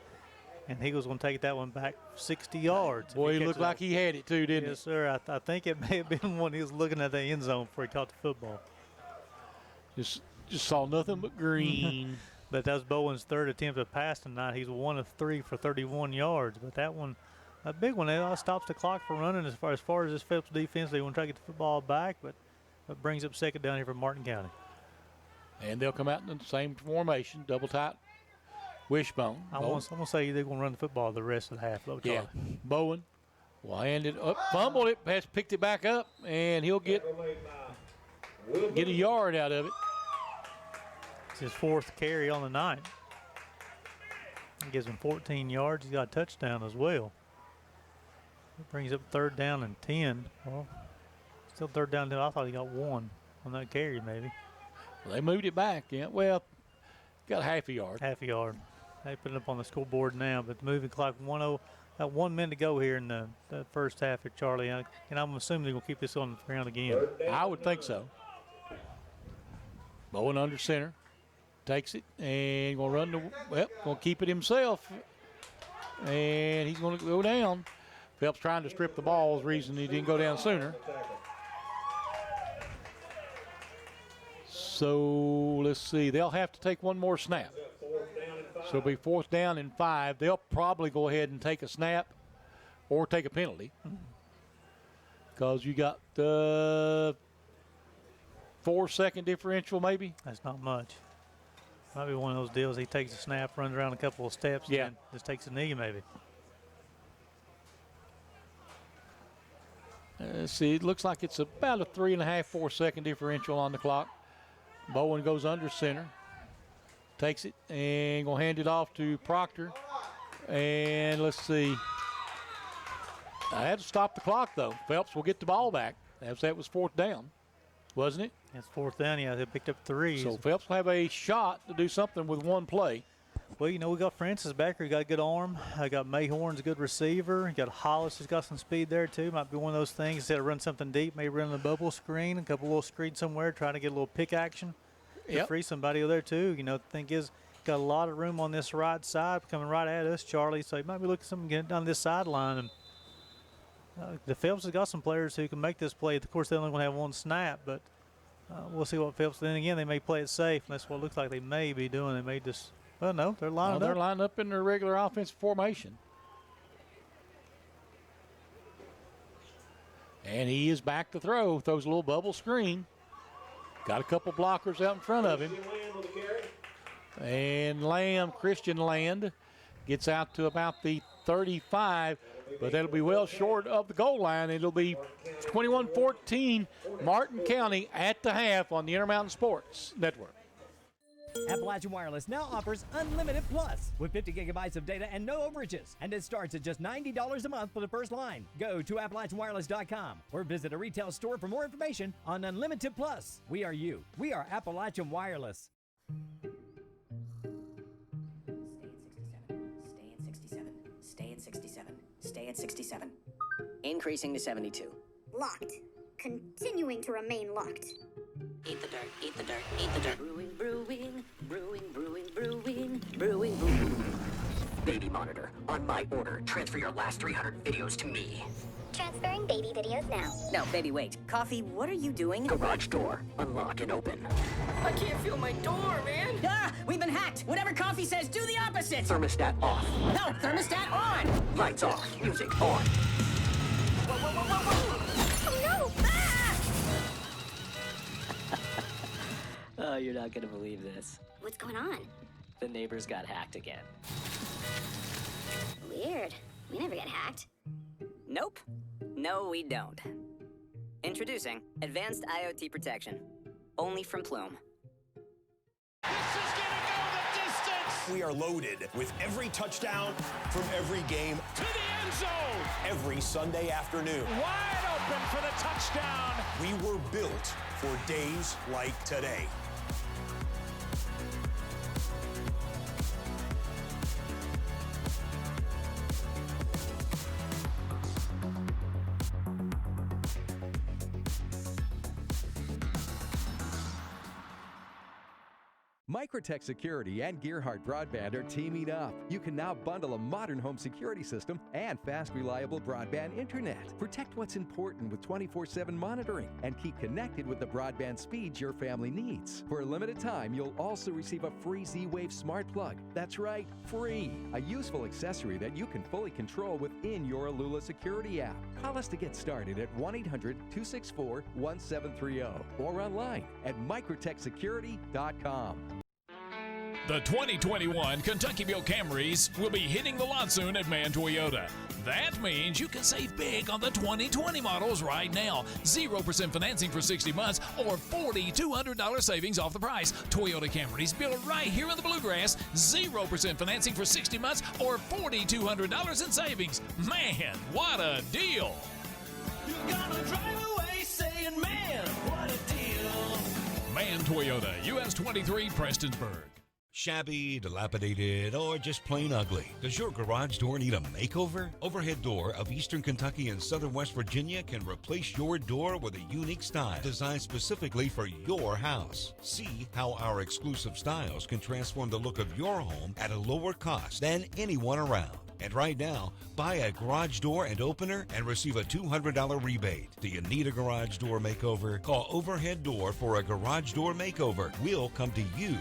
and he was going to take that one back 60 yards. Boy, he looked like he had it too, didn't he? Yes, sir. I think it may have been when he was looking at the end zone before he caught the football. Just saw nothing but green. But that was Bowen's third attempt at pass tonight. He's 1 of 3 for 31 yards. But that one, a big one, it stops the clock for running as far as this Phelps defense. They want to try to get the football back, but it brings up second down here for Martin County. And they'll come out in the same formation, double tight wishbone. I'm going to say they're going to run the football the rest of the half. Yeah. Bowen will hand it up, fumbled it, has picked it back up, and he'll get a yard out of it. It's his fourth carry on the night. It gives him 14 yards. He's got a touchdown as well. It brings up third down and 10. Well, still third down. I thought he got 1 on that carry maybe. Well, they moved it back. Yeah, well, got half a yard. Half a yard. They put it up on the scoreboard now, but the moving clock 1-0. Got 1 minute to go here in the first half here, Charlie. And I'm assuming they're going to keep this on the ground again. I would think so. Bowen under center. Takes it and going to run going to keep it himself. And he's going to go down. Phelps trying to strip the ball is the reason he didn't go down sooner. So let's see. They'll have to take one more snap. So it'll be 4th down and 5. They'll probably go ahead and take a snap or take a penalty. Because you got the 4-second differential maybe. That's not much. Might be one of those deals. He takes a snap, runs around a couple of steps, and just takes a knee maybe. See, it looks like it's about a 3.5, 4-second differential on the clock. Bowen goes under center, takes it, and going to hand it off to Proctor. And let's see. I had to stop the clock, though. Phelps will get the ball back. That was 4th down, wasn't it? It's 4th down. Yeah, they picked up 3. So Phelps will have a shot to do something with one play. Well, you know, we got Francis back here. He got a good arm. I got Mayhorn's a good receiver. You got Hollis who's got some speed there, too. Might be one of those things. Instead of run something deep, maybe run a bubble screen, a couple little screens somewhere, trying to get a little pick action to free somebody over there, too. You know, the thing is, got a lot of room on this right side coming right at us, Charlie. So he might be looking at something getting down this sideline. And the Phelps has got some players who can make this play. Of course, they're only going to have 1 snap, but we'll see what Phelps. Then again, they may play it safe. And that's what it looks like they may be doing. They may just, well, no, they're lined up. They're lined up in their regular offensive formation. And he is back to throw. Throws a little bubble screen. Got a couple blockers out in front of him. And Christian Land, gets out to about the 35. But that'll be well short of the goal line. It'll be 21-14 Martin County at the half on the Intermountain Sports Network. Appalachian Wireless now offers Unlimited Plus with 50 gigabytes of data and no overages. And it starts at just $90 a month for the first line. Go to AppalachianWireless.com or visit a retail store for more information on Unlimited Plus. We are you. We are Appalachian Wireless. Stay at 67. Stay at 67. Increasing to 72. Locked. Continuing to remain locked. Eat the dirt, eat the dirt, eat the dirt. Brewing, brewing, brewing, brewing, brewing, brewing, brewing. Baby monitor, on my order, transfer your last 300 videos to me. Transferring baby videos now. No, baby, wait. Coffee, what are you doing? Garage door, unlock and open. I can't feel my door, man. Ah, we've been hacked. Whatever Coffee says, do the opposite. Thermostat off. No, thermostat on. Lights off, music on. Whoa, whoa, whoa, whoa, whoa. Oh, no. Ah! Oh, you're not gonna believe this. What's going on? The neighbors got hacked again. Weird. We never get hacked. Nope. No, we don't. Introducing Advanced IoT Protection. Only from Plume. We are loaded with every touchdown from every game To the end zone. every Sunday afternoon. Wide open for the touchdown. We were built for days like today. Microtech Security and Gearhart Broadband are teaming up. You can now bundle a modern home security system and fast, reliable broadband internet. Protect what's important with 24/7 monitoring and keep connected with the broadband speeds your family needs. For a limited time, you'll also receive a free Z-Wave smart plug. That's right, free. A useful accessory that you can fully control within your Alula security app. Call us to get started at 1-800-264-1730 or online at microtechsecurity.com. The 2021 Kentuckyville Camrys will be hitting the lot soon at Man Toyota. That means you can save big on the 2020 models right now. 0% financing for 60 months or $4,200 savings off the price. Toyota Camrys built right here in the Bluegrass. 0% financing for 60 months or $4,200 in savings. Man, what a deal! You're gonna drive away saying, man, what a deal! Man Toyota, US 23, Prestonsburg. Shabby, dilapidated, or just plain ugly? Does your garage door need a makeover? Overhead Door of Eastern Kentucky and Southern West Virginia can replace your door with a unique style designed specifically for your house. See how our exclusive styles can transform the look of your home at a lower cost than anyone around. And right now, buy a garage door and opener and receive a $200 rebate. Do you need a garage door makeover? Call Overhead Door for a garage door makeover. We'll come to you.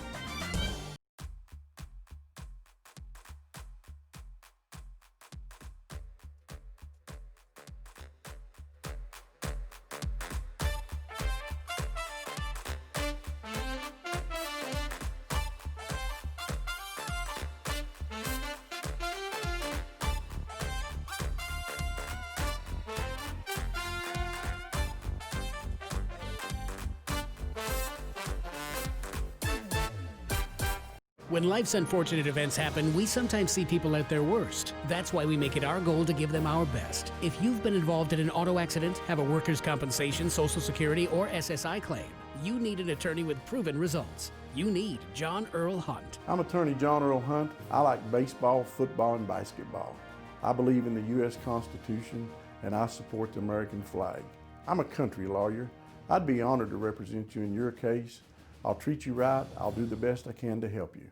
When life's unfortunate events happen, we sometimes see people at their worst. That's why we make it our goal to give them our best. If you've been involved in an auto accident, have a workers' compensation, Social Security, or SSI claim, you need an attorney with proven results. You need John Earl Hunt. I'm attorney John Earl Hunt. I like baseball, football, and basketball. I believe in the U.S. Constitution, and I support the American flag. I'm a country lawyer. I'd be honored to represent you in your case. I'll treat you right. I'll do the best I can to help you.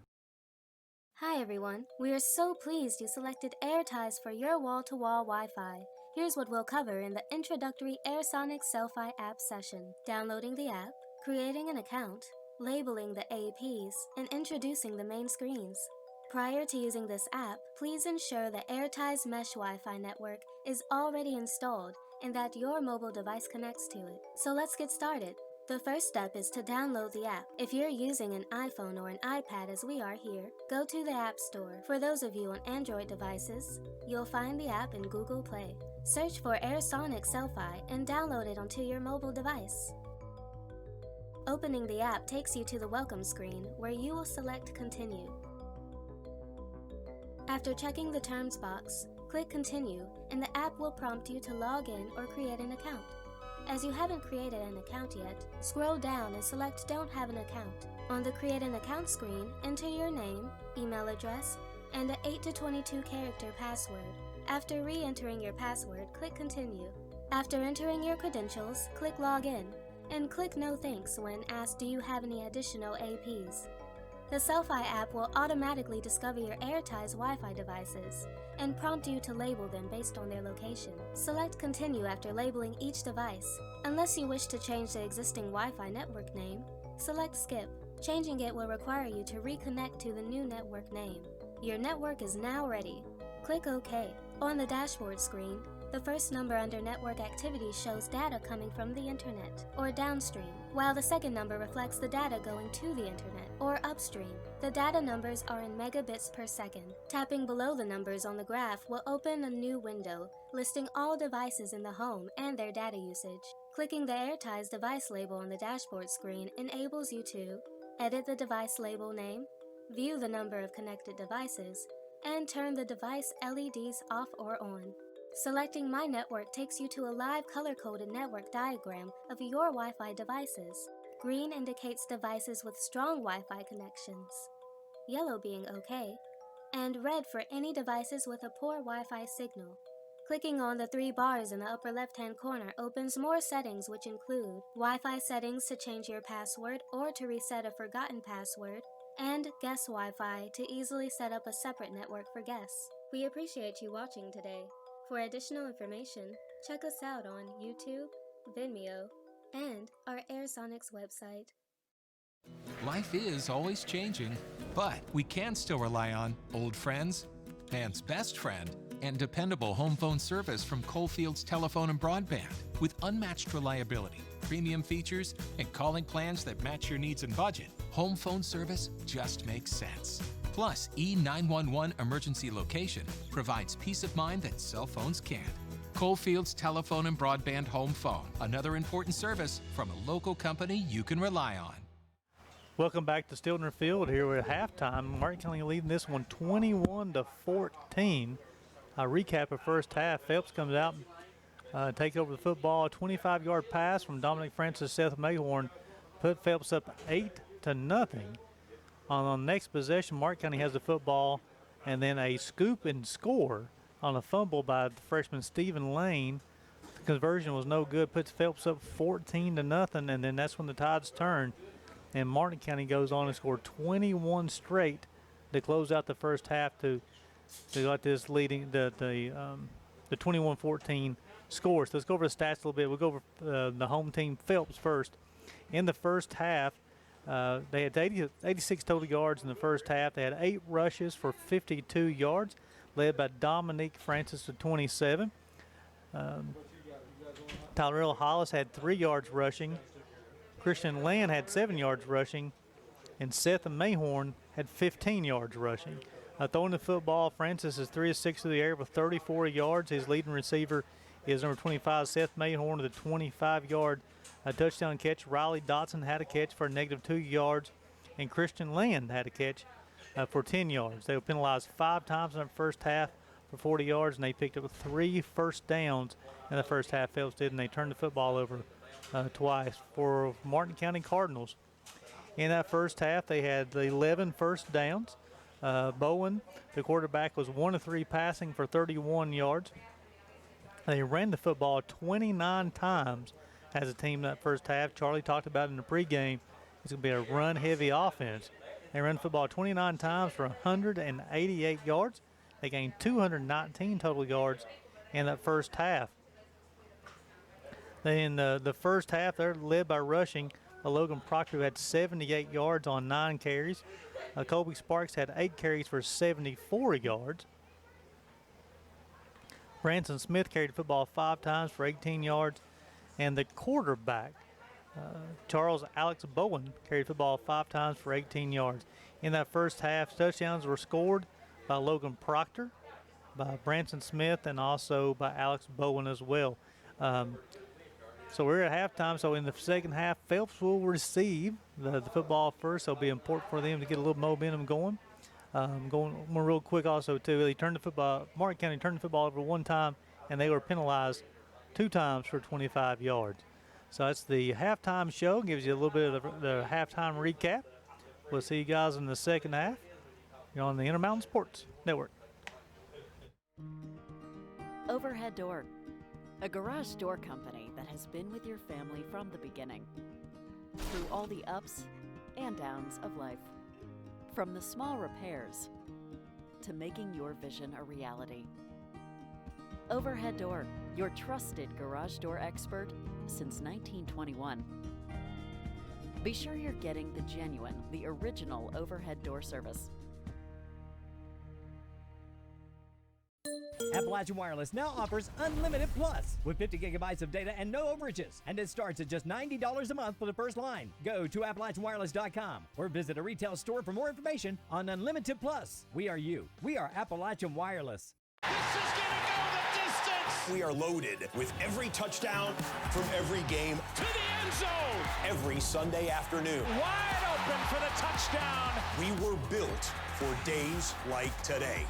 Hi everyone, we are so pleased you selected AirTies for your wall-to-wall Wi-Fi. Here's what we'll cover in the introductory AirSonic Selfie app session. Downloading the app, creating an account, labeling the APs, and introducing the main screens. Prior to using this app, please ensure the AirTies Mesh Wi-Fi network is already installed and that your mobile device connects to it. So let's get started. The first step is to download the app. If you're using an iPhone or an iPad as we are here, go to the App Store. For those of you on Android devices, you'll find the app in Google Play. Search for AirSonic Selfie and download it onto your mobile device. Opening the app takes you to the welcome screen where you will select Continue. After checking the terms box, click Continue and the app will prompt you to log in or create an account. As you haven't created an account yet, scroll down and select Don't Have an Account. On the Create an Account screen, enter your name, email address, and an 8 to 22 character password. After re-entering your password, click Continue. After entering your credentials, click Login, and click No Thanks when asked do you have any additional APs. The Selfie app will automatically discover your AirTies Wi-Fi devices and prompt you to label them based on their location. Select Continue after labeling each device. Unless you wish to change the existing Wi-Fi network name, select Skip. Changing it will require you to reconnect to the new network name. Your network is now ready. Click OK. On the dashboard screen, the first number under network activity shows data coming from the internet, or downstream, while the second number reflects the data going to the internet, or upstream. The data numbers are in megabits per second. Tapping below the numbers on the graph will open a new window, listing all devices in the home and their data usage. Clicking the AirTies device label on the dashboard screen enables you to edit the device label name, view the number of connected devices, and turn the device LEDs off or on. Selecting My Network takes you to a live color-coded network diagram of your Wi-Fi devices. Green indicates devices with strong Wi-Fi connections, yellow being OK, and red for any devices with a poor Wi-Fi signal. Clicking on the 3 bars in the upper left-hand corner opens more settings which include Wi-Fi settings to change your password or to reset a forgotten password, and guest Wi-Fi to easily set up a separate network for guests. We appreciate you watching today. For additional information, check us out on YouTube, Vimeo, and our AirSonics website. Life is always changing, but we can still rely on old friends, man's best friend, and dependable home phone service from Coalfields Telephone and Broadband. With unmatched reliability, premium features, and calling plans that match your needs and budget, home phone service just makes sense. Plus, E911 emergency location provides peace of mind that cell phones can't. Coalfields Telephone and Broadband Home Phone, another important service from a local company you can rely on. Welcome back to Stiltner Field. Here we're at halftime. Martin County leading this one 21-14. A recap of first half. Phelps comes out, take over the football. A 25-yard pass from Dominic Francis, Seth Mayhorn, put Phelps up 8-0. On the next possession, Martin County has the football, and then a scoop and score on a fumble by the freshman Stephen Lane. The conversion was no good, puts Phelps up 14-0, and then that's when the tides turn. And Martin County goes on and scored 21 straight to close out the first half to got this leading the 21-14 score. So let's go over the stats a little bit. We'll go over the home team, Phelps, first. In the first half, they had 86 total yards in the first half. They had 8 rushes for 52 yards, led by Dominique Francis with 27. Tyrell Hollis had 3 yards rushing. Christian Land had 7 yards rushing, and Seth Mayhorn had 15 yards rushing. Throwing the football, Francis is 3 of 6 through the air with 34 yards. His leading receiver is number 25, Seth Mayhorn, with a 25-yard touchdown catch. Riley Dotson had a catch for a -2 yards, and Christian Land had a catch for 10 yards. They were penalized 5 times in the first half for 40 yards, and they picked up 3 first downs in the first half. Phelps did, and they turned the football over twice for Martin County Cardinals. In that first half, they had 11 first downs. Bowen, the quarterback, was 1 of 3 passing for 31 yards. They ran the football 29 times as a team that first half. Charlie talked about in the pregame, it's going to be a run-heavy offense. They ran the football 29 times for 188 yards. They gained 219 total yards in that first half. In the first half, they're led by rushing. Logan Proctor, who had 78 yards on 9 carries. Colby Sparks had 8 carries for 74 yards. Branson Smith carried the football 5 times for 18 yards. And the quarterback, Charles Alex Bowen, carried the football 5 times for 18 yards. In that first half, touchdowns were scored by Logan Proctor, by Branson Smith, and also by Alex Bowen as well. So we're at halftime. So in the second half, Phelps will receive the football first. So it'll be important for them to get a little momentum going. Going real quick also, too. They turned the football, Martin County turned the football over 1 time, and they were penalized 2 times for 25 yards. So that's the halftime show. Gives you a little bit of the halftime recap. We'll see you guys in the second half. You're on the Intermountain Sports Network. Overhead Door, a garage door company that has been with your family from the beginning, through all the ups and downs of life. From the small repairs to making your vision a reality. Overhead Door, your trusted garage door expert since 1921. Be sure you're getting the genuine, the original overhead door service. Appalachian Wireless now offers Unlimited Plus with 50 gigabytes of data and no overages. And it starts at just $90 a month for the first line. Go to AppalachianWireless.com or visit a retail store for more information on Unlimited Plus. We are you. We are Appalachian Wireless. We are loaded with every touchdown from every game to the end zone every Sunday afternoon. Wide open for the touchdown. We were built for days like today.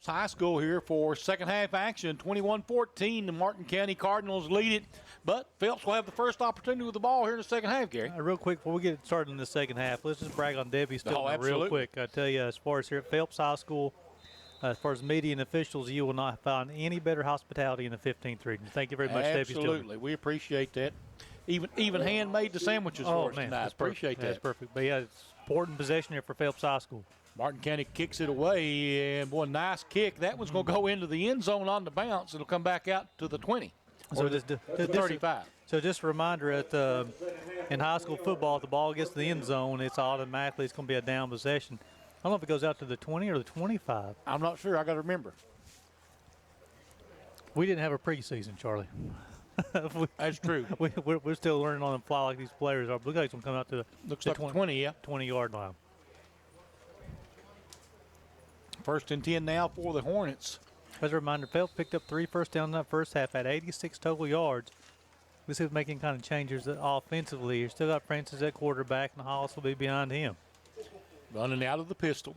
High school here for second half action. 21-14, the Martin County Cardinals lead it. But Phelps will have the first opportunity with the ball here in the second half, Gary. Real quick, before we get started in the second half, let's just brag on Debbie Stillman real quick. I tell you, as far as here at Phelps High School, as far as media and officials, you will not find any better hospitality in the 15th region. Thank you very much, Debbie Stillman. Absolutely. We appreciate that. Even handmade the sandwiches for us tonight. That's Appreciate perfect. that. That's perfect. But, yeah, it's important possession here for Phelps High School. Martin County kicks it away, and, boy, nice kick. That one's going to go into the end zone on the bounce. It'll come back out to the 20 or the 35. So just a reminder, in high school football, if the ball gets to the end zone, it's going to be a down possession. I don't know if it goes out to the 20 or the 25. I'm not sure. I got to remember. We didn't have a preseason, Charlie. That's true. We're still learning on the fly like these players are. Look like it's going to come out to the 20, yeah. 20-yard line. First and 10 now for the Hornets. As a reminder, Phelps picked up 3 first downs in that first half at 86 total yards. We see making kind of changes offensively. You still got Francis at quarterback, and Hollis will be behind him. Running out of the pistol.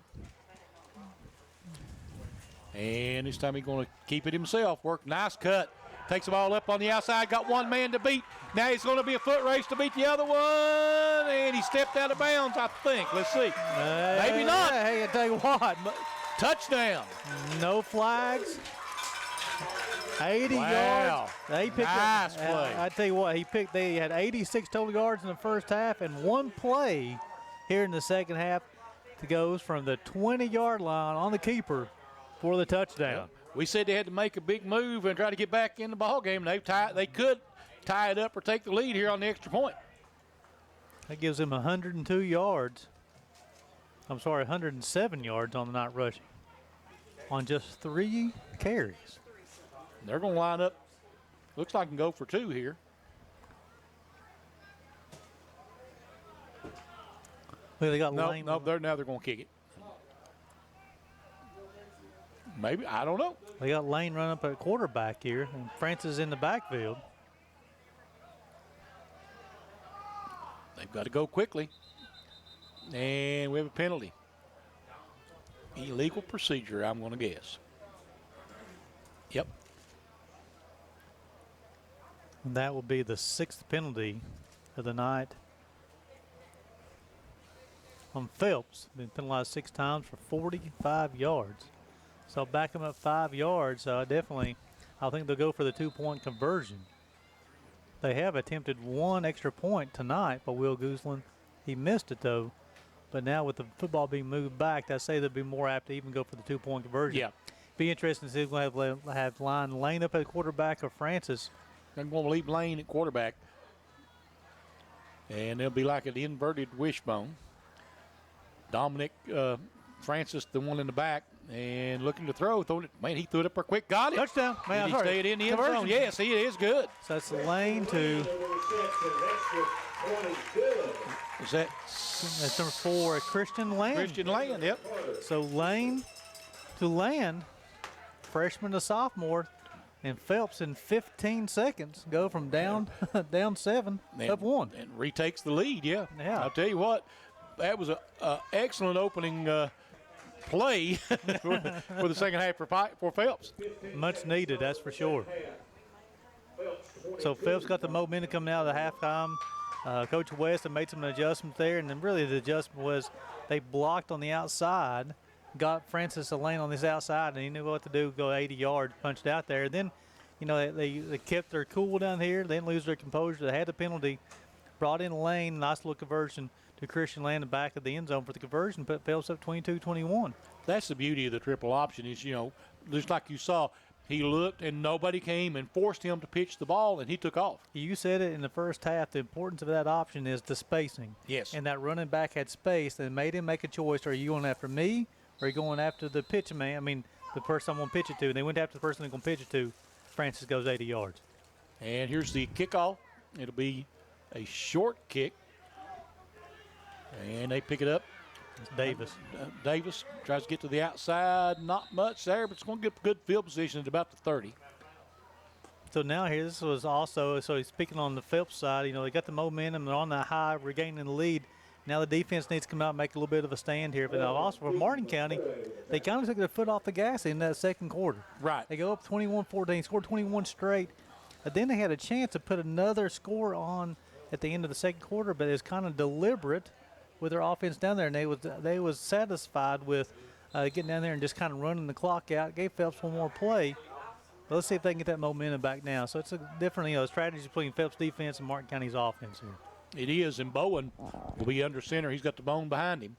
And this time he's going to keep it himself. Work, nice cut. Takes the ball up on the outside. Got one man to beat. Now he's going to be a foot race to beat the other one. And he stepped out of bounds, I think. Let's see. Maybe not. Hey, I tell you what. Touchdown. No flags. 80 yards. They picked nice play. I tell you what, they had 86 total yards in the first half, and one play here in the second half to goes from the 20-yard line on the keeper for the touchdown. Yeah. We said they had to make a big move and try to get back in the ball game. They could tie it up or take the lead here on the extra point. That gives them 102 yards. 107 yards on the night rushing on just 3 carries. They're going to line up. Looks like can go for 2 here. Well, they got Lane. Now they're going to kick it. Maybe, I don't know. They got Lane running up at quarterback here, and Francis in the backfield. They've got to go quickly. And we have a penalty. Illegal procedure, I'm going to guess. Yep. And that will be the 6th penalty of the night on Phelps. Been penalized 6 times for 45 yards. So back him up 5 yards. I think they'll go for the 2-point conversion. They have attempted 1 extra point tonight by Will Gooseland. He missed it, though. But now with the football being moved back, I say they'll be more apt to even go for the 2-point conversion. Yeah. Be interesting to see if we're going to have Lane up at quarterback or Francis. I'm going to leave Lane at quarterback. And they'll be like an inverted wishbone. Dominic Francis, the one in the back, and looking to throw. Man, he threw it up there quick. Got it. Touchdown. Man, he stayed in the end zone. Yes, he is good. So that's Lane to. That's number 4, Christian Land. Christian Land, yep. So Lane to Land, freshman to sophomore, and Phelps in 15 seconds go from down 7 up 1. And retakes the lead, yeah. Yeah. I'll tell you what, that was an excellent opening play for the second half for Phelps. Much needed, that's for sure. So Phelps got the momentum coming out of the halftime. Coach West had made some adjustments there, and then really the adjustment was they blocked on the outside, got Francis Lane on this outside, and he knew what to do, go 80 yards, punched out there. Then, they kept their cool down here. They didn't lose their composure. They had the penalty, brought in Lane, nice little conversion to Christian Land in the back of the end zone for the conversion, put Phelps up 22-21. That's the beauty of the triple option is, just like you saw, he looked and nobody came and forced him to pitch the ball, and he took off. You said it in the first half. The importance of that option is the spacing. Yes. And that running back had space and made him make a choice. Are you going after me or are you going after the pitch man? I mean, the person I'm going to pitch it to. And they went after the person they're going to pitch it to. Francis goes 80 yards. And here's the kickoff. It'll be a short kick. And they pick it up. It's Davis. Davis tries to get to the outside. Not much there, but it's going to get good field position at about the 30. So now here, this was also, so he's speaking on the Phelps side, they got the momentum, they're on the high, regaining the lead. Now the defense needs to come out and make a little bit of a stand here. But now also for Martin County, they kind of took their foot off the gas in that second quarter. Right. They go up 21-14, scored 21 straight. But then they had a chance to put another score on at the end of the second quarter, but it was kind of deliberate with their offense down there, and they was satisfied with getting down there and just kind of running the clock out. Gave Phelps one more play. But let's see if they can get that momentum back now. So it's a different strategy between Phelps defense and Martin County's offense here. It is, and Bowen will be under center. He's got the bone behind him.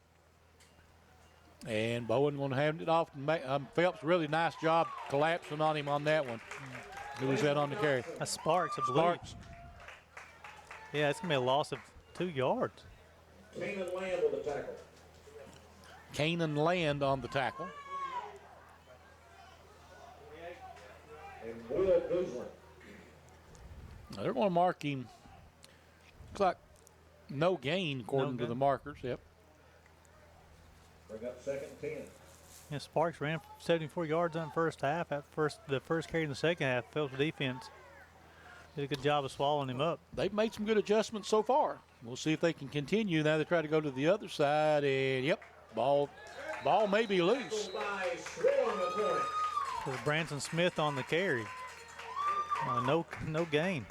And Bowen going to hand it off. Phelps, really nice job collapsing on him on that one. Who was that on the carry? Sparks, I believe. Sparks. Yeah, it's going to be a loss of 2 yards. Canaan Land with the tackle. Canaan Land on the tackle. And Will Guzman. Now they're going to mark him. Looks like no gain according to the markers. Yep. Bring up 2nd and 10. Yeah, Sparks ran 74 yards on the first half. The first carry in the second half, Phelps defense did a good job of swallowing him up. They've made some good adjustments so far. We'll see if they can continue. Now they try to go to the other side, and yep, ball may be loose. There's Branson Smith on the carry. No gain.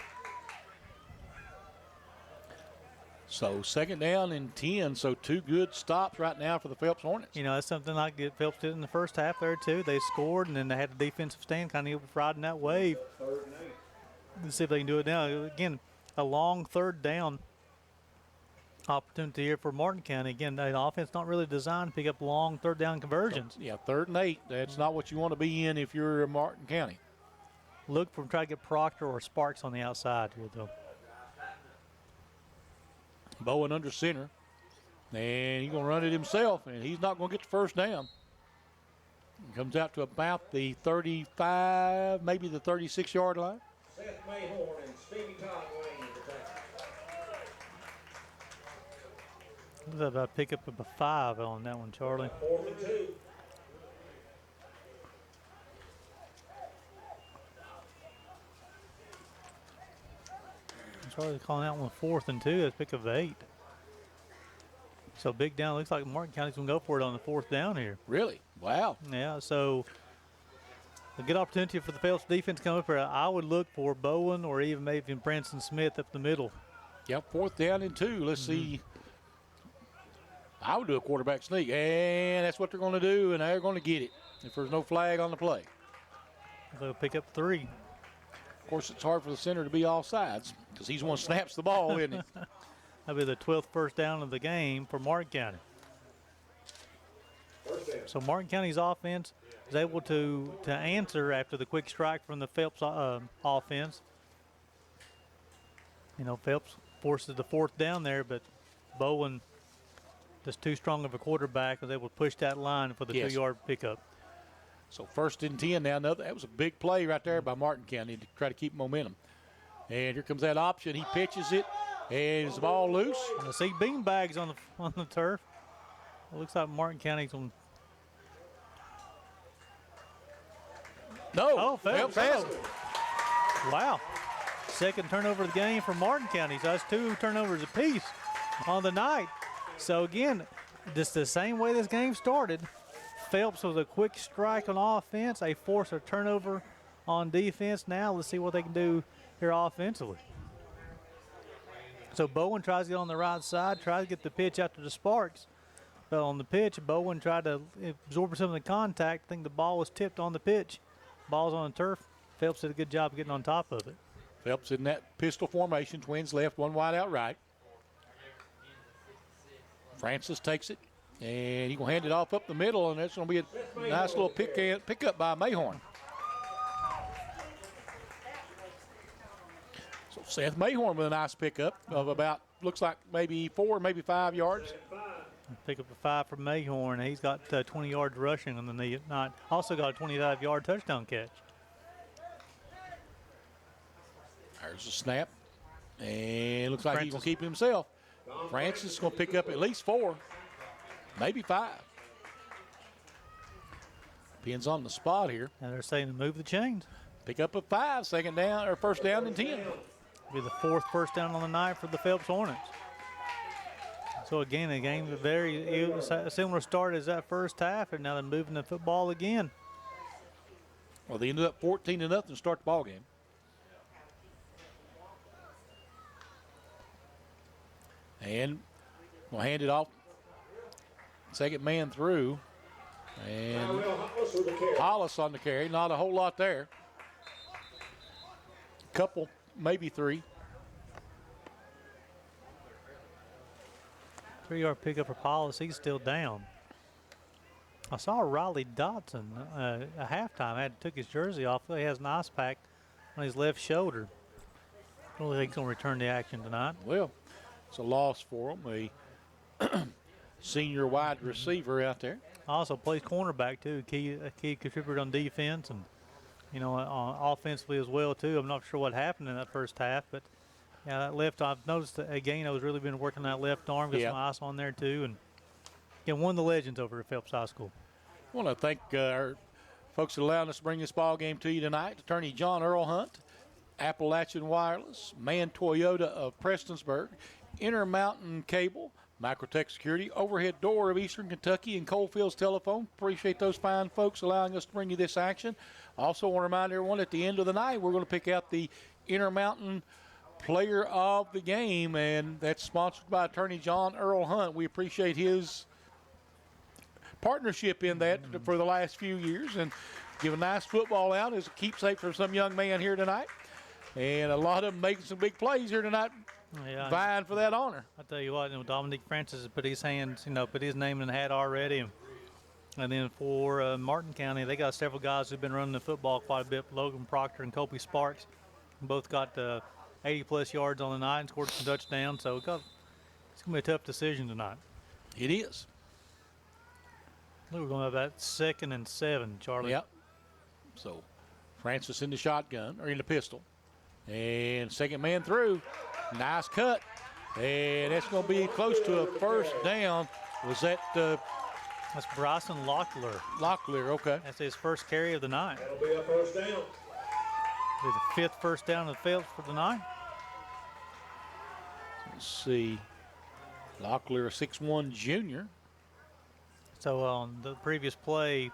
So 2nd down and 10. So 2 good stops right now for the Phelps Hornets. That's something like Phelps did in the first half there too. They scored, and then they had the defensive stand kind of riding that wave. Let's see if they can do it now. Again, a long 3rd down opportunity here for Martin County. Again, the offense not really designed to pick up long 3rd down conversions. Yeah, 3rd and 8. That's not what you want to be in if you're Martin County. Look for try to get Proctor or Sparks on the outside here though. Bowen under center, and he's going to run it himself, and he's not going to get the 1st down. Comes out to about the 35, maybe the 36-yard line. Seth Mayhorn and Stevie Todd Wayne with the tackle. Looks like I pick up a 5 on that one, Charlie. 4th and 2. Charlie calling that one 4th and 2. That's pick of 8. So big down. Looks like Martin County's going to go for it on the 4th down here. Really? Wow. Yeah, so a good opportunity for the Phelps defense to come up here. I would look for Bowen or even maybe Branson Smith up the middle. Yep, 4th down and 2. Let's see. I would do a quarterback sneak, and that's what they're going to do, and they're going to get it if there's no flag on the play. They'll pick up 3. Of course, it's hard for the center to be all sides because he's the one who snaps the ball, isn't it? That'll be the 12th first down of the game for Martin County. So Martin County's offense is able to answer after the quick strike from the Phelps offense. Phelps forces the 4th down there, but Bowen, just too strong of a quarterback, was able to push that line for the 2-yard pickup. So 1st and 10 now. That was a big play right there by Martin County to try to keep momentum. And here comes that option. He pitches it, and is the ball loose? I see beanbags on the turf. It looks like Martin County's on. No. Oh, Phelps has it. Wow. 2nd turnover of the game for Martin County. So that's 2 turnovers apiece on the night. So again, just the same way this game started. Phelps was a quick strike on offense. They forced a turnover on defense. Now let's see what they can do here offensively. So Bowen tries to get on the right side, tries to get the pitch out to the Sparks. But on the pitch, Bowen tried to absorb some of the contact. I think the ball was tipped on the pitch. Ball's on the turf. Phelps did a good job of getting on top of it. Phelps in that pistol formation, twins left, one wide out right. Francis takes it, and he's going to hand it off up the middle, and that's going to be a nice little pickup by Mayhorn. So Seth Mayhorn with a nice pickup of about, looks like maybe 4, maybe 5 yards. Pick up a 5 from Mayhorn. He's got 20 yards rushing on the knee. Also got a 25-yard touchdown catch. There's a snap, and looks like he's going to keep it himself. Francis is going to pick up at least 4, maybe 5. Depends on the spot here. And they're saying to move the chains. Pick up a 5, 2nd down, or 1st down and 10. It'll be the 4th first down on the night for the Phelps Hornets. So again, the game it was a similar start as that first half, and now they're moving the football again. Well, they ended up 14-0 to start the ball game. And we'll hand it off. Second man through. And Hollis on the carry. Not a whole lot there. Couple, maybe 3. 3-yard pickup for Hollis. He's still down. I saw Riley Dotson at halftime. Took his jersey off. He has an ice pack on his left shoulder. I don't think he's going to return the action tonight. Well, it's a loss for him. A senior wide receiver out there. Also plays cornerback too. A key contributor on defense and, offensively as well too. I'm not sure what happened in that first half, but yeah, that left. I've noticed that again. I was really been working that left arm. Got some ice on there too, and one of the legends over at Phelps High School. I want to thank our folks that allowed us to bring this ball game to you tonight. Attorney John Earl Hunt, Appalachian Wireless, Man Toyota of Prestonsburg, Intermountain Cable, Microtech Security, Overhead Door of Eastern Kentucky, and Coalfields Telephone. Appreciate those fine folks allowing us to bring you this action. Also want to remind everyone at the end of the night we're going to pick out the Intermountain Player of the Game, and that's sponsored by Attorney John Earl Hunt. We appreciate his partnership in that for the last few years and give a nice football out as a keepsake for some young man here tonight. And a lot of them making some big plays here tonight, vying for that honor. I tell you what, Dominique Francis has put his hands, put his name in the hat already. And then for Martin County, they got several guys who've been running the football quite a bit. Logan Proctor and Kobe Sparks both got 80-plus yards on the night and scored some touchdowns. So it's going to be a tough decision tonight. It is. We're going about 2nd and 7, Charlie. Yep. So Francis in the shotgun, or in the pistol. And second man through. Nice cut. And that's going to be close to a first down. Was that that's Bryson Locklear. Locklear, okay. That's his first carry of the night. That'll be a first down. Be the 5th first down of the field for the night. Let's see. Locklear, a 6'1 junior. So on the previous play,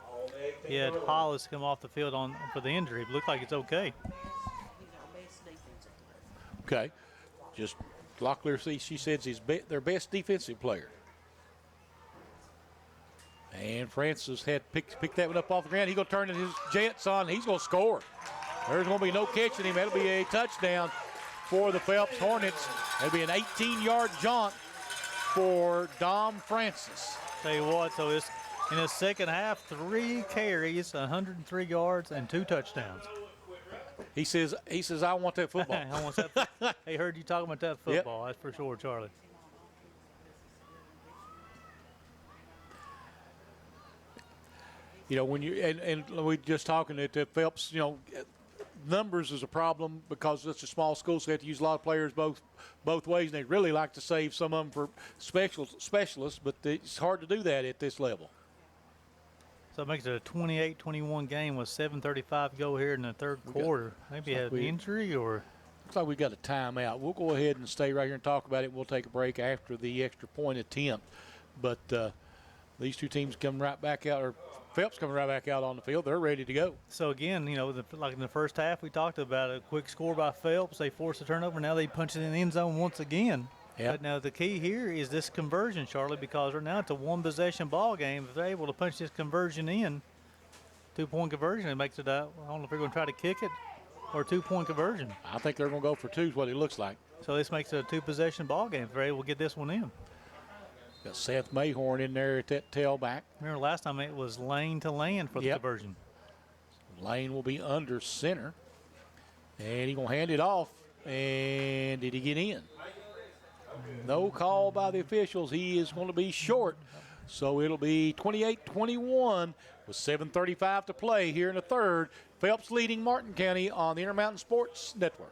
he had Hollis come off the field for the injury. It looked like it's okay. Okay. Just Locklear, she says he's their best defensive player. And Francis had picked that one up off the ground. He's going to turn his jets on. He's going to score. There's going to be no catching him. That'll be a touchdown for the Phelps Hornets. That'll be an 18-yard jaunt for Dom Francis. Tell you what, so it's in the second half, 3 carries, 103 yards, and 2 touchdowns. He says, I want that football. I want that. He heard you talking about that football. Yep. That's for sure, Charlie. When you and we just talking at Phelps, numbers is a problem because it's a small school, so they have to use a lot of players both ways, and they really like to save some of them for specialists, but it's hard to do that at this level. So it makes it a 28-21 game with 7:35 to go here in the third quarter. Maybe had an injury or. Looks like we got a timeout. We'll go ahead and stay right here and talk about it. We'll take a break after the extra point attempt. But these two teams come right back out, or Phelps coming right back out on the field. They're ready to go. So, again, like in the first half, we talked about a quick score by Phelps. They forced a turnover. Now they punch it in the end zone once again. Yep. But now the key here is this conversion, Charlie, because right now it's a one-possession ball game. If they're able to punch this conversion in, 2-point conversion, it makes it out. I don't know if they're going to try to kick it or 2-point conversion. I think they're going to go for 2 is what it looks like. So this makes it a 2-possession ball game if they're able to get this one in. Got Seth Mayhorn in there at that tailback. Remember last time it was lane to land for the conversion. Lane will be under center. And he's going to hand it off. And did he get in? No call by the officials. He is going to be short. So it'll be 28-21 with 7:35 to play here in the third. Phelps leading Martin County on the Intermountain Sports Network.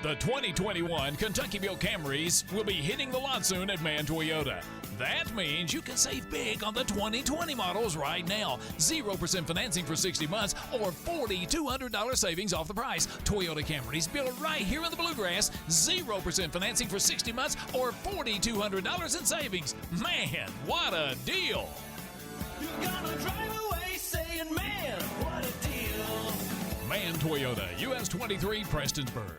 The 2021 Kentuckyville Camrys will be hitting the lot soon at Man Toyota. That means you can save big on the 2020 models right now. 0% financing for 60 months or $4,200 savings off the price. Toyota Camrys built right here in the Bluegrass. 0% financing for 60 months or $4,200 in savings. Man, what a deal! You're gonna drive away saying, man, what a deal. Man Toyota, US 23, Prestonsburg.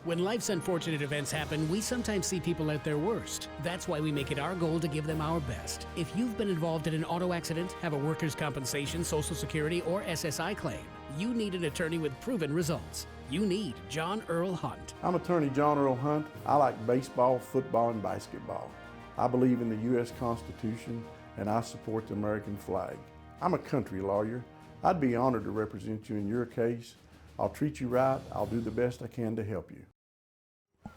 When life's unfortunate events happen, we sometimes see people at their worst. That's why we make it our goal to give them our best. If you've been involved in an auto accident, have a workers' compensation, Social Security, or SSI claim, you need an attorney with proven results. You need John Earl Hunt. I'm attorney John Earl Hunt. I like baseball, football, and basketball. I believe in the U.S. Constitution, and I support the American flag. I'm a country lawyer. I'd be honored to represent you in your case. I'll treat you right. I'll do the best I can to help you.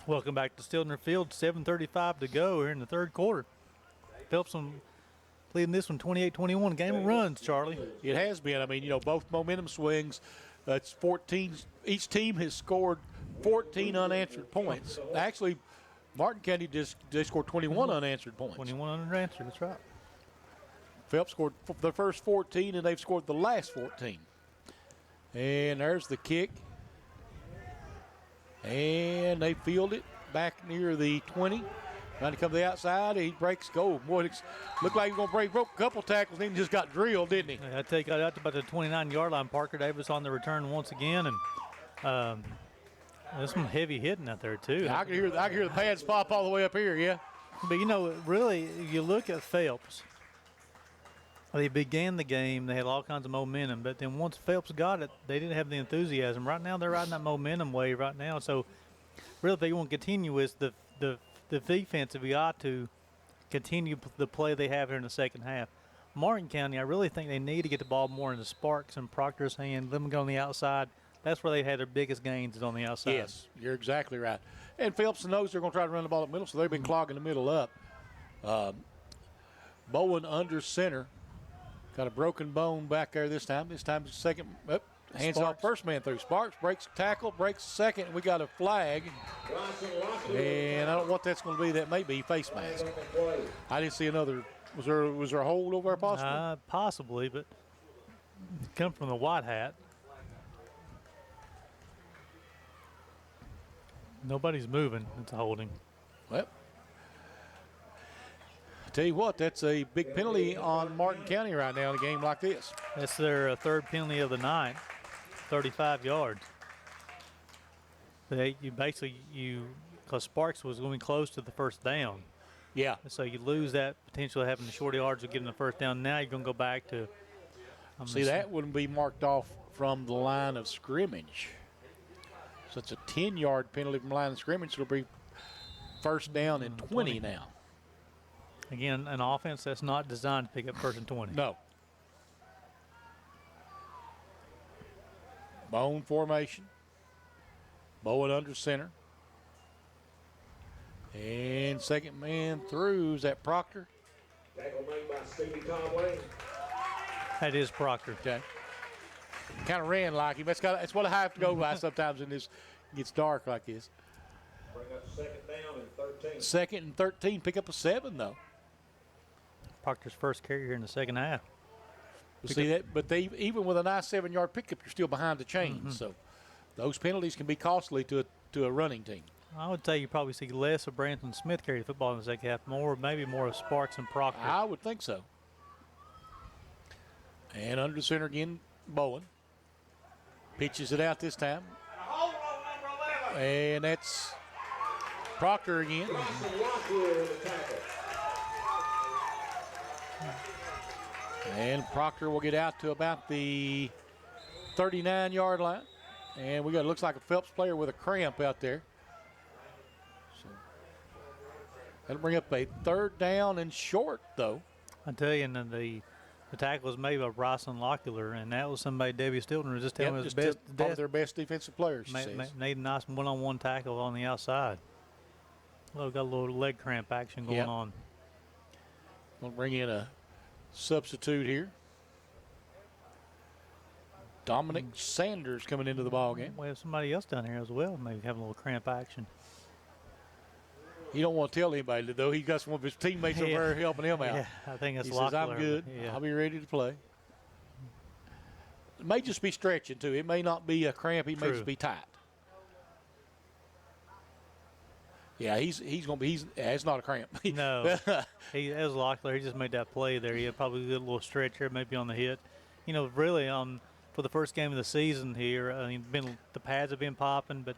Welcome back to Stiltner Field. 7:35 to go here in the third quarter. Phelps leading this one 28-21. Game of runs, Charlie. It has been. I mean, you know, both momentum swings. It's 14. Each team has scored 14 unanswered points. Actually, Martin County they scored 21 unanswered points. 21 unanswered, that's right. Phelps scored the first 14, and they've scored the last 14. And there's the kick. And they field it back near the 20. Trying to come to the outside. He breaks goal. Boy, it looked like he was going to broke a couple tackles, and then just got drilled, didn't he? I take that out to about the 29-yard line. Parker Davis on the return once again. And there's some heavy hitting out there, too. Yeah, I can hear the pads pop all the way up here, yeah. But, you know, really, you look at Phelps. They began the game. They had all kinds of momentum. But then once Phelps got it, they didn't have the enthusiasm. Right now, they're riding that momentum wave right now. So, really, if they want to continue with the defense, we ought to continue the play they have here in the second half. Martin County, I really think they need to get the ball more into Sparks and Proctor's hand. Let them go on the outside. That's where they had their biggest gains is on the outside. Yes, you're exactly right. And Phelps knows they're going to try to run the ball up middle, so they've been clogging the middle up. Bowen under center. Got a broken bone back there this time. This time it's second. Hands off first man through. Sparks breaks tackle, breaks second. We got a flag. And I don't know what that's going to be. That may be face mask. I didn't see another. Was there a hold over there possibly? Possibly, but come from the white hat. Nobody's moving. It's a holding. Well, tell you what, that's a big penalty on Martin County right now in a game like this. That's their third penalty of the night, 35 yards. Because Sparks was going close to the first down. Yeah. So you lose that potential of having the short yards of getting the first down. Now you're going to go back to. See, that wouldn't be marked off from the line of scrimmage. So it's a 10-yard penalty from the line of scrimmage. It'll be first down and 20 now. Again, an offense that's not designed to pick up first and 20. No. Bone formation. Bowen under center. And second man through. Is that Proctor? Tackle made by Stevie Conway. That is Proctor. Okay. Kind of ran like him. That's what I have to go by sometimes when this gets dark like this. Bring up second down and 13. Second and 13. Pick up a 7, though. Proctor's first carry here in the second half. See that, but even with a nice 7-yard pickup, you're still behind the chains. So those penalties can be costly to a running team. I would say you probably see less of Branson Smith carry the football in the second half, maybe more of Sparks and Proctor. I would think so. And under center again, Bowen. Pitches it out this time. And that's Proctor again. And Proctor will get out to about the 39-yard line. And we looks like a Phelps player with a cramp out there. So that'll bring up a third down and short, though. I tell you, and the tackle was made by Bryson Lockler, and that was somebody Debbie Stilton was just telling me was one of their best defensive players. Made a nice one-on-one tackle on the outside. Well, got a little leg cramp action going on. We'll bring in a substitute here. Dominic Sanders coming into the ball game. We have somebody else down here as well, maybe having a little cramp action. He don't want to tell anybody, though. He got some of his teammates over there helping him out. Yeah, I think that's He says, I'm good. Yeah. I'll be ready to play. It may just be stretching, too. It may not be a cramp. He may just be tight. Yeah, he's going to be – it's not a cramp. No. As Lockler, he just made that play there. He had probably a little stretch here, maybe on the hit. You know, really, for the first game of the season here, the pads have been popping, but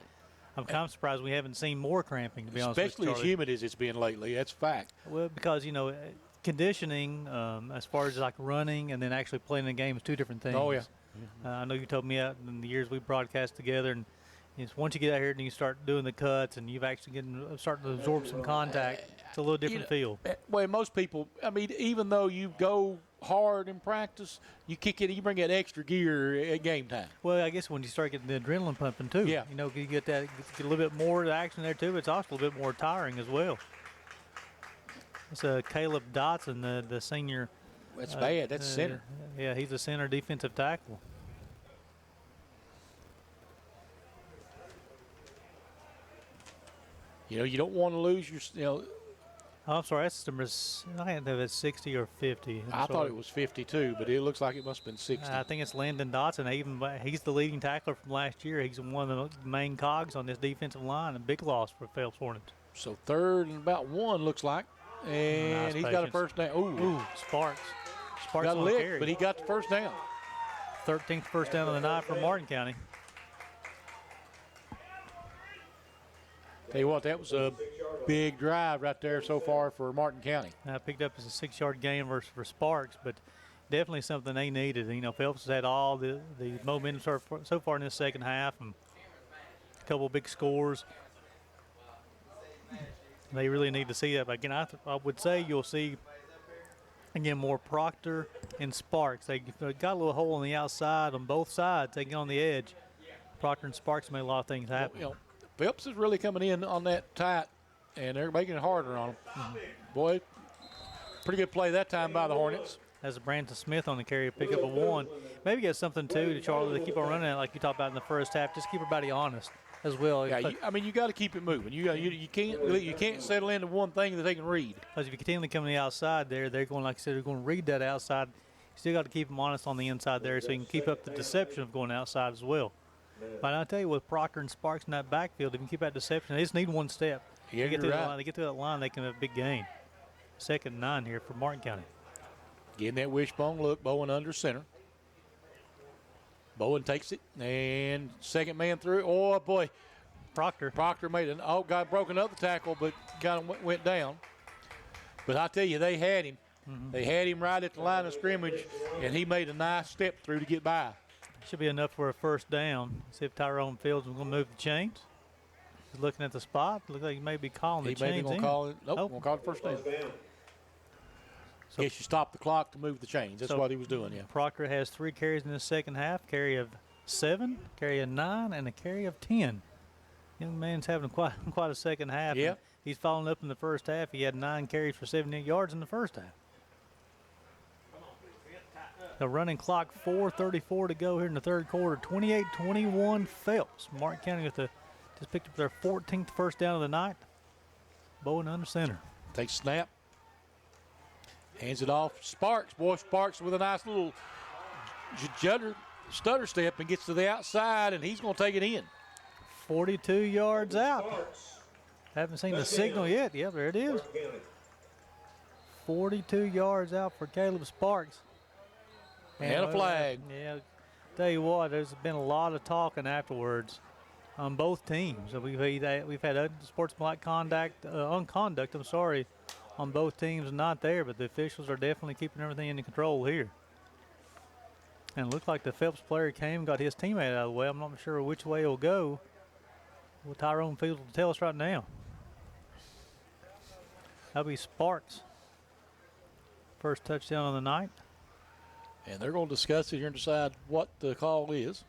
I'm kind of surprised we haven't seen more cramping, to be honest with you, Especially as Charlie. humid as it's been lately. That's a fact. Well, because, conditioning, as far as like running and then actually playing the game is two different things. Oh, yeah. I know you told me out in the years we broadcast together, and once you get out here and you start doing the cuts and you've actually starting to absorb some contact, it's a little different feel. Well, most people, I mean, even though you go hard in practice, you bring that extra gear at game time. Well, I guess when you start getting the adrenaline pumping too, Yeah. you get that, get a little bit more action there too, but it's also a little bit more tiring as well. It's Caleb Dotson, the senior. That's bad. That's center. Yeah, he's a center defensive tackle. You don't want to lose your, Oh, I'm sorry, that's number. I had that at 60 or 50. I thought it was 52, but it looks like it must have been 60. I think it's Landon Dotson. He's the leading tackler from last year. He's one of the main cogs on this defensive line. A big loss for Phelps Hornets. So 3rd and about 1 looks like, and Nice he's got a patience. first down. Ooh, Sparks. Sparks Got a on the lick, carry. but he got the first down. 13th first down of the night for Martin County. Tell you what, that was a big drive right there so far for Martin County. Picked up as a 6-yard gain for Sparks, but definitely something they needed. Phelps has had all the momentum so far in this second half, and a couple of big scores. They really need to see that. But again, I would say you'll see, again, more Proctor and Sparks. They got a little hole on the outside on both sides. They get on the edge. Proctor and Sparks made a lot of things happen. Phelps is really coming in on that tight, and they're making it harder on him. Boy, pretty good play that time by the Hornets. As Brandon Smith on the carry, pick up a 1. Maybe get something, too, to Charlie, to keep on running it like you talked about in the first half. Just keep everybody honest as well. Yeah, you got to keep it moving. You can't settle into one thing that they can read. Because if you continue to come to the outside there, they're going, like I said, they're going to read that outside. You still got to keep them honest on the inside there so you can keep up the deception of going outside as well. But I'll tell you, with Proctor and Sparks in that backfield, if you can keep that deception, they just need one step. Yeah, they get to you're the right. line, they get to that line, they can have a big gain. 2nd and 9 here for Martin County. Getting that wishbone look, Bowen under center. Bowen takes it, and second man through. Oh, boy. Proctor made got broken up the tackle, but kind of went down. But I tell you, they had him. They had him right at the line of scrimmage, and he made a nice step through to get by. Should be enough for a first down. See if Tyrone Fields is going to move the chains. He's looking at the spot. Looks like he may be calling the He chains may be going in. to call it. Nope, going to call it first down. So, Guess you stop the clock to move the chains. That's what he was doing, yeah. Proctor has 3 carries in the second half, carry of 7, carry of 9, and a carry of 10. Young man's having quite a second half. Yeah. He's following up in the first half. He had 9 carries for 78 yards in the first half. The running clock, 4:34 to go here in the third quarter. 28-21 Phelps. Martin County just picked up their 14th first down of the night. Bowen under center. Takes snap. Hands it off. Sparks. Boy, Sparks with a nice little stutter step and gets to the outside, and he's going to take it in. 42 yards out. Haven't seen the signal yet. Yeah, there it is. 42 yards out for Caleb Sparks. And a flag. Yeah, tell you what, there's been a lot of talking afterwards on both teams. We've had unsportsmanlike conduct, on both teams, not there, but the officials are definitely keeping everything in control here. And it looks like the Phelps player came and got his teammate out of the way. I'm not sure which way it'll go. Well, Tyrone Fields will tell us right now. That'll be Sparks. First touchdown of the night. And they're going to discuss it here and decide what the call is.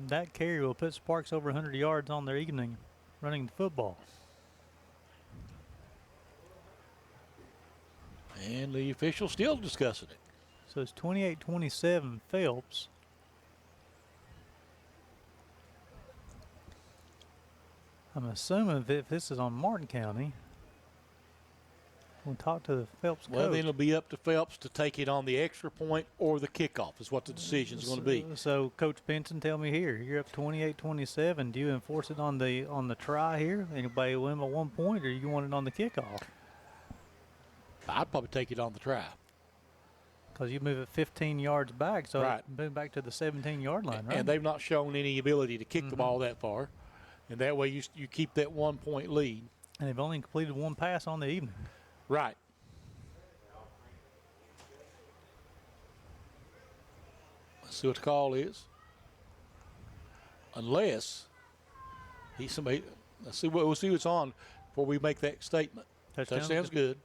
That carry will put Sparks over 100 yards on their evening running the football. And the official still discussing it. So it's 28-27 Phelps. I'm assuming if this is on Martin County, we'll talk to the Phelps coach. Well, then it'll be up to Phelps to take it on the extra point or the kickoff is what the decision is going to be. So Coach Benson, tell me here, you're up 28-27. Do you enforce it on the try here? Anybody win by 1 point, or you want it on the kickoff? I'd probably take it on the try. Because you move it 15 yards back, so Right. move back to the 17-yard line, right? And they've not shown any ability to kick the ball that far. And that way you keep that 1-point lead. And they've only completed one pass on the evening. Right. Let's see what the call is. Unless he's somebody. We'll see what's on before we make that statement. Touchdown's good.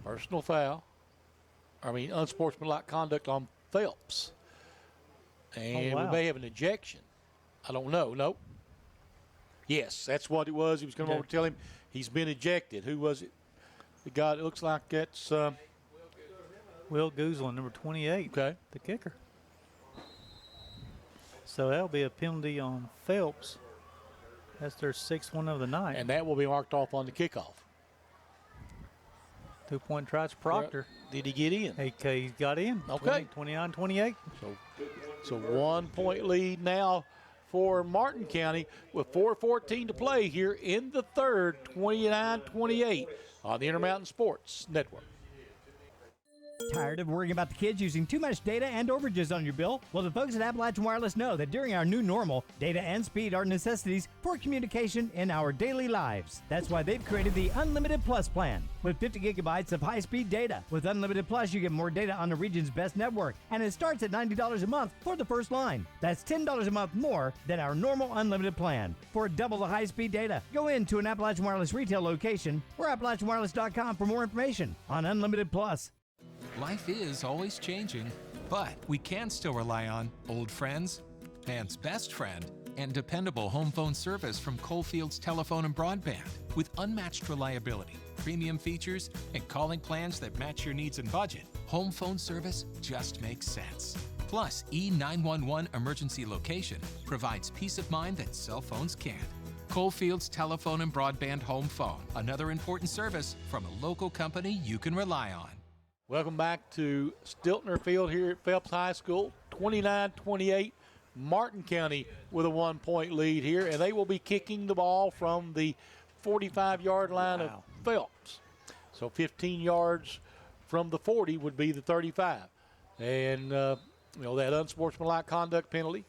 Personal foul. Unsportsmanlike conduct on Phelps. And we may have an ejection. I don't know. Nope. Yes, that's what it was. He was coming over to tell him he's been ejected. Who was it? The guy, it looks like that's Will Guzlin, number 28. Okay. The kicker. So that'll be a penalty on Phelps. That's their 6th one of the night. And that will be marked off on the kickoff. 2-point try to Proctor. Did he get in? He got in. Okay. 29-28. So 1 point lead now for Martin County with 4:14 to play here in the third, 29-28 on the Intermountain Sports Network. Tired of worrying about the kids using too much data and overages on your bill? Well, the folks at Appalachian Wireless know that during our new normal, data and speed are necessities for communication in our daily lives. That's why they've created the Unlimited Plus plan. With 50 gigabytes of high-speed data. With Unlimited Plus, you get more data on the region's best network, and it starts at $90 a month for the first line. That's $10 a month more than our normal unlimited plan. For double the high-speed data, go into an Appalachian Wireless retail location or AppalachianWireless.com for more information on Unlimited Plus. Life is always changing, but we can still rely on old friends, man's best friend, and dependable home phone service from Coalfield's Telephone and Broadband. With unmatched reliability, premium features, and calling plans that match your needs and budget, home phone service just makes sense. Plus, E911 emergency location provides peace of mind that cell phones can't. Coalfield's Telephone and Broadband Home Phone, another important service from a local company you can rely on. Welcome back to Stiltner Field here at Phelps High School. 29-28, Martin County with a 1 point lead here, and they will be kicking the ball from the 45-yard line of Phelps. So 15 yards from the 40 would be the 35. And, that unsportsmanlike conduct penalty.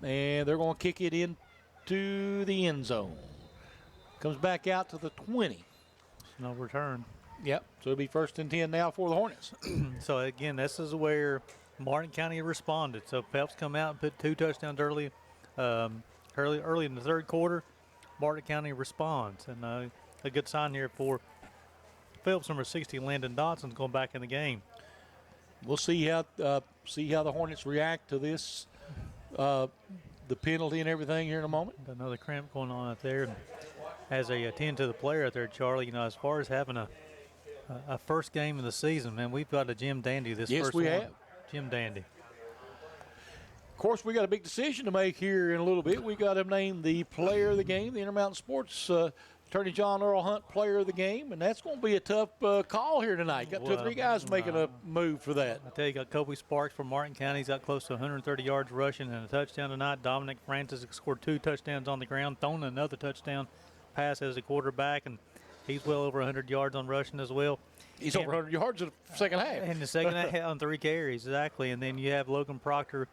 And they're going to kick it into the end zone. Comes back out to the 20. No return. Yep, so it'll be 1st and 10 now for the Hornets. So, again, this is where Martin County responded. So, Phelps come out and put 2 touchdowns early in the third quarter. Martin County responds. And a good sign here for Phelps, number 60, Landon Dotson's going back in the game. We'll see how the Hornets react to this, the penalty and everything here in a moment. Another cramp going on out there. And as they attend to the player out there, Charlie, as far as having a first game of the season, man, we've got a Jim Dandy this yes, first we one. have. Jim Dandy. Of course, we got a big decision to make here in a little bit. We got him named the player of the game, the Intermountain Sports Attorney John Earl Hunt player of the game, and that's going to be a tough call here tonight. Got 2 or 3 guys making a move for that. I tell you, got Kobe Sparks from Martin County. He's got close to 130 yards rushing and a touchdown tonight. Dominic Francis scored 2 touchdowns on the ground, thrown another touchdown pass as a quarterback, and he's well over 100 yards on rushing as well. He's over 100 yards in the second half. In the second half on 3 carries, exactly. And then you have Logan Proctor,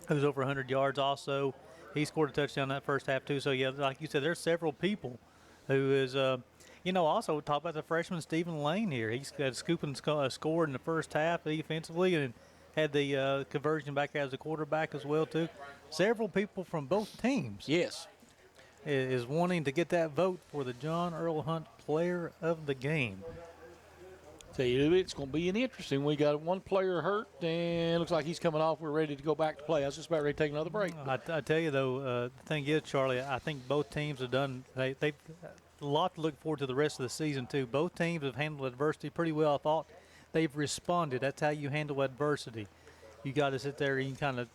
who's over 100 yards also. He scored a touchdown that first half too. So, yeah, like you said, there's several people who is, also talk about the freshman Stephen Lane here. He's got a scoop and scored in the first half defensively and had the conversion back as a quarterback as well too. Several people from both teams. Yes. Is wanting to get that vote for the John Earl Hunt player of the game. Tell you, it's going to be an interesting. We got one player hurt, and it looks like he's coming off. We're ready to go back to play. I was just about ready to take another break. I tell you, though, the thing is, Charlie, I think both teams have done they've a lot to look forward to the rest of the season, too. Both teams have handled adversity pretty well. I thought they've responded. That's how you handle adversity. You got to sit there and kind of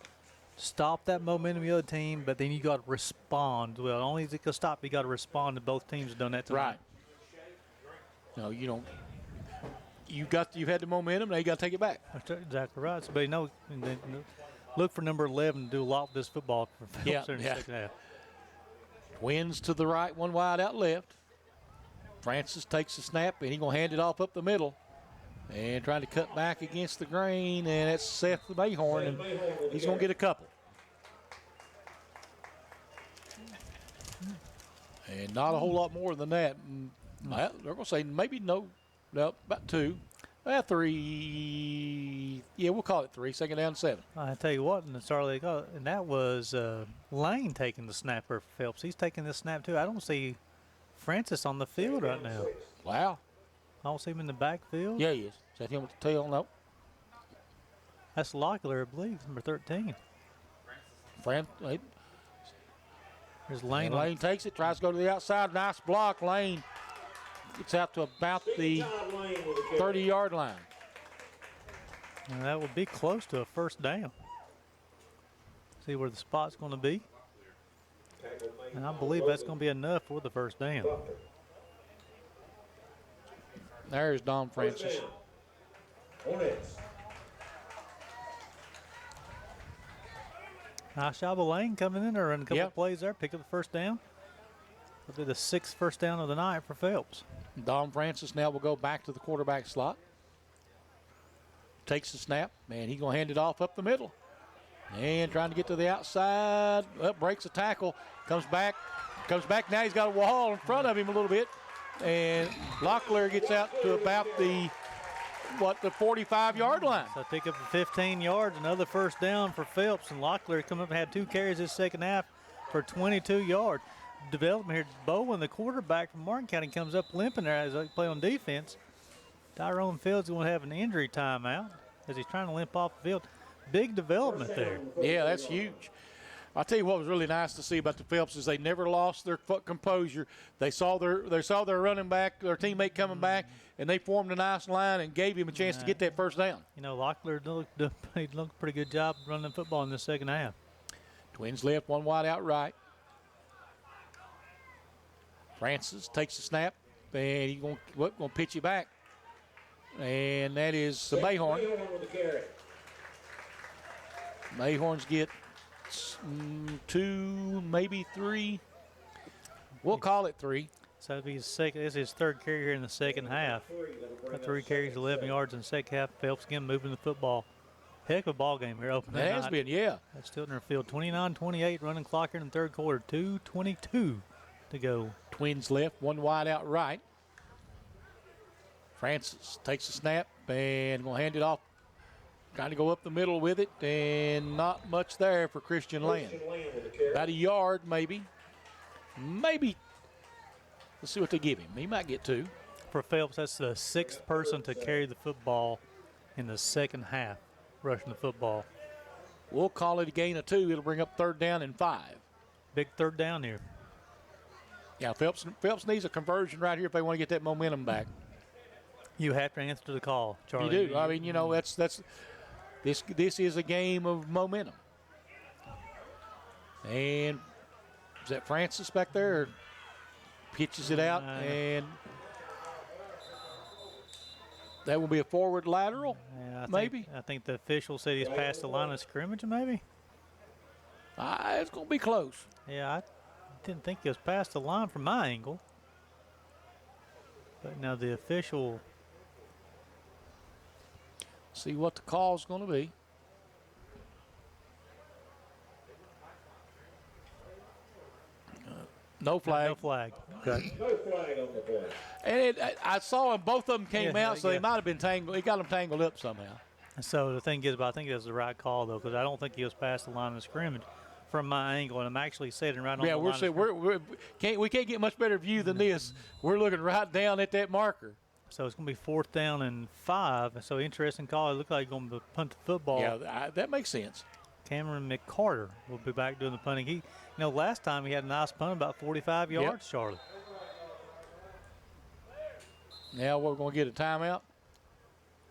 stop that momentum of the other team, but then you got to respond. Well, not only is it going to stop, you got to respond, and both teams have done that tonight. Right. No, you don't. You've had the momentum, now you got to take it back. That's exactly right. So, but look for number 11 to do a lot with this football for Phelps in the second half. Twins to the right, one wide out left. Francis takes the snap, and he's going to hand it off up the middle. And trying to cut back against the grain, and it's Seth Mayhorn, and he's going to get a couple. And not a whole lot more than that. They're going to say maybe no, about 2. 3. Yeah, we'll call it 3. Second down, 7. I tell you what, and that was Lane taking the snap for Phelps. He's taking this snap too. I don't see Francis on the field right now. Wow. I don't see him in the backfield. Yeah, he is. Is that him with the tail? No. That's Locklear, I believe, number 13. There's Lane. And Lane takes it, tries to go to the outside. Nice block. Lane gets out to about the 30-yard line. And that would be close to a first down. See where the spot's going to be. And I believe that's going to be enough for the first down. There's Don Francis. Hornets. Nice job of Lane coming in there and a couple of plays there. Pick up the first down. That'll be the 6th first down of the night for Phelps. Don Francis now will go back to the quarterback slot. Takes the snap, and he's going to hand it off up the middle. And trying to get to the outside. Breaks a tackle. Comes back. Now he's got a wall in front of him a little bit. And Locklear gets out to about the 45-yard line. So pick up the 15 yards, another first down for Phelps. And Locklear come up and had 2 carries this second half for 22 yards. Development here. Bowen, the quarterback from Martin County, comes up limping there as they play on defense. Tyrone Fields going to have an injury timeout as he's trying to limp off the field. Big development there. Yeah, that's huge. I'll tell you what was really nice to see about the Phelps is they never lost their composure. They saw their running back, their teammate coming back, and they formed a nice line and gave him a chance to get that first down. You know, Locklear looked a pretty good job running the football in the second half. Twins left, one wide out right. Francis takes the snap, and he's going to pitch it back. And that is Mayhorn. Mayhorns get 2, maybe 3. We'll call it 3. So it'll be his second. This is his 3rd carry here in the second half. 3 carries, 11 yards in the second half. Phelps again moving the football. Heck of a ball game here opening night. It has been, yeah. That's still in their field. 29-28 running clock here in the 3rd quarter. 2:22 to go. Twins left, one wide out right. Francis takes the snap and going to hand it off. Trying to go up the middle with it, and not much there for Christian Land. About a yard, maybe. Maybe. Let's see what they give him. He might get 2. For Phelps, that's the 6th person to carry the football in the second half, rushing the football. We'll call it a gain of 2. It'll bring up 3rd down and 5. Big 3rd down here. Yeah, Phelps needs a conversion right here if they want to get that momentum back. You have to answer the call, Charlie. You do. I mean, you know, that's this is a game of momentum. And is that Francis back there? Or pitches it out, and that will be a forward lateral, yeah, maybe. I think the official said he's past the line of scrimmage, maybe. It's going to be close. Yeah, I didn't think he was past the line from my angle. But now the official. See what the call is going to be. No flag. No flag. Okay. No flag on the play. And I saw them, both of them came out, so they might have been tangled. He got them tangled up somehow. So the thing is, but I think it was the right call, though, because I don't think he was past the line of scrimmage from my angle, and I'm actually sitting right on the line of scrimmage. We can't get much better view than this. We're looking right down at that marker. So it's going to be 4th down and 5. So interesting call. It looked like he's going to punt the football. Yeah, that makes sense. Cameron McCarter will be back doing the punting. Last time he had a nice punt, about 45 yards, Charlie. Now we're going to get a timeout.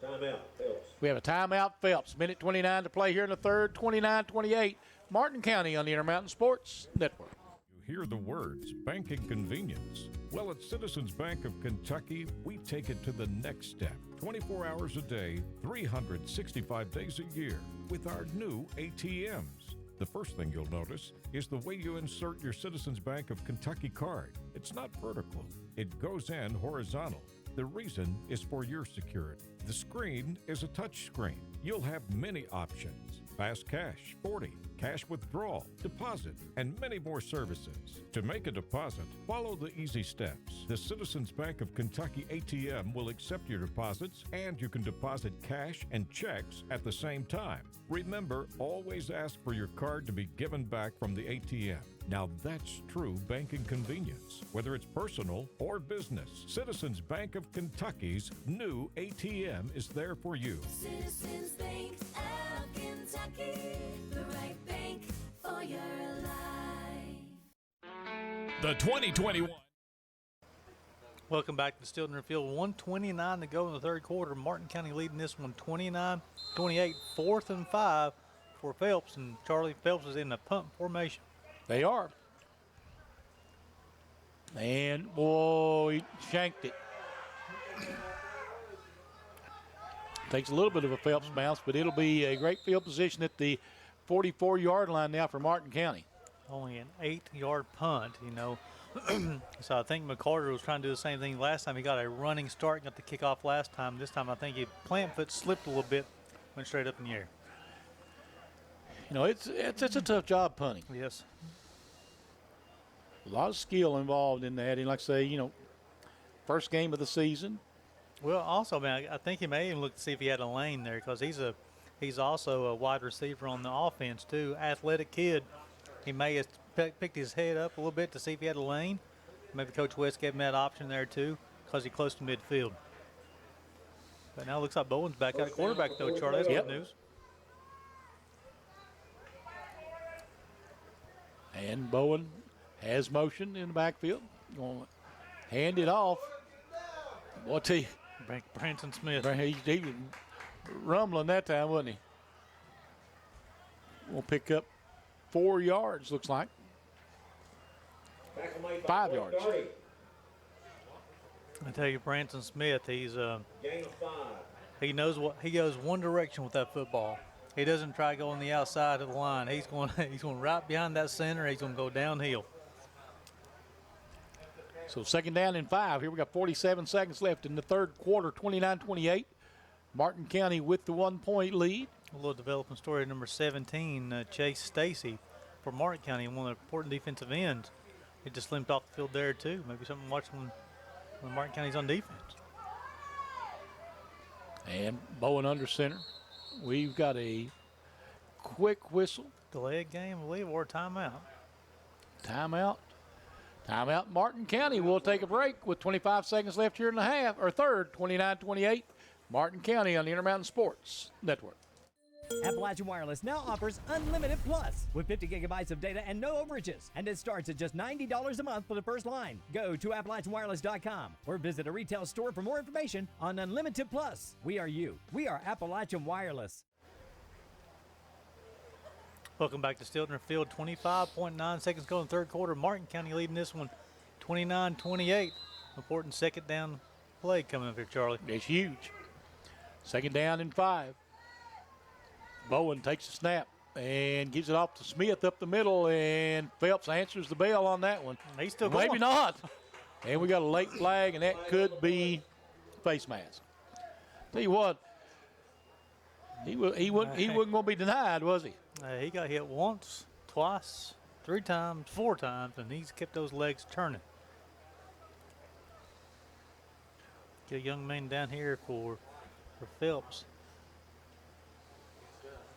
Timeout, Phelps. We have a timeout, Phelps. Minute 29 to play here in the 3rd, 29-28. Martin County on the Intermountain Sports Network. You hear the words banking convenience. Well, at Citizens Bank of Kentucky, we take it to the next step. 24 hours a day, 365 days a year with our new ATMs. The first thing you'll notice is the way you insert your Citizens Bank of Kentucky card. It's not vertical. It goes in horizontal. The reason is for your security. The screen is a touch screen. You'll have many options: fast cash, 40, cash withdrawal, deposit, and many more services. To make a deposit, follow the easy steps. The Citizens Bank of Kentucky ATM will accept your deposits, and you can deposit cash and checks at the same time. Remember, always ask for your card to be given back from the ATM. Now that's true banking convenience, whether it's personal or business. Citizens Bank of Kentucky's new ATM is there for you. Citizens Bank of Kentucky, the right bank for your life. The 2021. Welcome back to Stilton Field. 1:29 to go in the third quarter. Martin County leading this one 29-28. 4th and 5 for Phelps, and Charlie Phelps is in the punt formation. They are. And, boy, he shanked it. Takes a little bit of a Phelps bounce, but it'll be a great field position at the 44-yard line now for Martin County. Only an 8-yard punt, you know. So I think McCarter was trying to do the same thing last time. He got a running start, got the kickoff last time. This time I think he plant foot slipped a little bit, went straight up in the air. You know, it's a tough job punting. Yes. A lot of skill involved in that. And like I say, you know, first game of the season. Well, also, man, I think he may even look to see if he had a lane there, because he's also a wide receiver on the offense too. Athletic kid. He may have picked his head up a little bit to see if he had a lane. Maybe Coach West gave him that option there too, because he's close to midfield. But now it looks like Bowen's back at quarterback though, Charlie. That's good news. And Bowen has motion in the backfield. Going to hand it off. Boy, tell you, Branson Smith. He was rumbling that time, wasn't he? We'll pick up 4 yards, looks like. 5 yards. I tell you, Branson Smith, Gain of 5. he knows what he goes one direction with that football. He doesn't try to go on the outside of the line. He's going right behind that center. He's going to go downhill. So second down and 5. Here we got 47 seconds left in the third quarter, 29-28. Martin County with the 1-point lead. A little developing story, number 17, Chase Stacy for Martin County, one of the important defensive ends. He just limped off the field there too. Maybe something to watch when Martin County's on defense. And Bowen under center. We've got a quick whistle. Delayed game, I believe, or timeout. Timeout. Timeout. Martin County will take a break with 25 seconds left here in the half, or third, 29-28. Martin County on the Intermountain Sports Network. Appalachian Wireless now offers Unlimited Plus with 50 gigabytes of data and no overages. And it starts at just $90 a month for the first line. Go to AppalachianWireless.com or visit a retail store for more information on Unlimited Plus. We are you. We are Appalachian Wireless. Welcome back to Stilton Field. 25.9 seconds go in the third quarter. Martin County leading this one 29-28. Important second down play coming up here, Charlie. It's huge. Second down and 5. Bowen takes the snap and gives it off to Smith up the middle, and Phelps answers the bell on that one. He's still going. Maybe not. And we got a late flag, and that could be face mask. Tell you what, he wasn't going to be denied, was he? He got hit once, twice, 3 times, 4 times, and he's kept those legs turning. Get a young man down here for Phelps.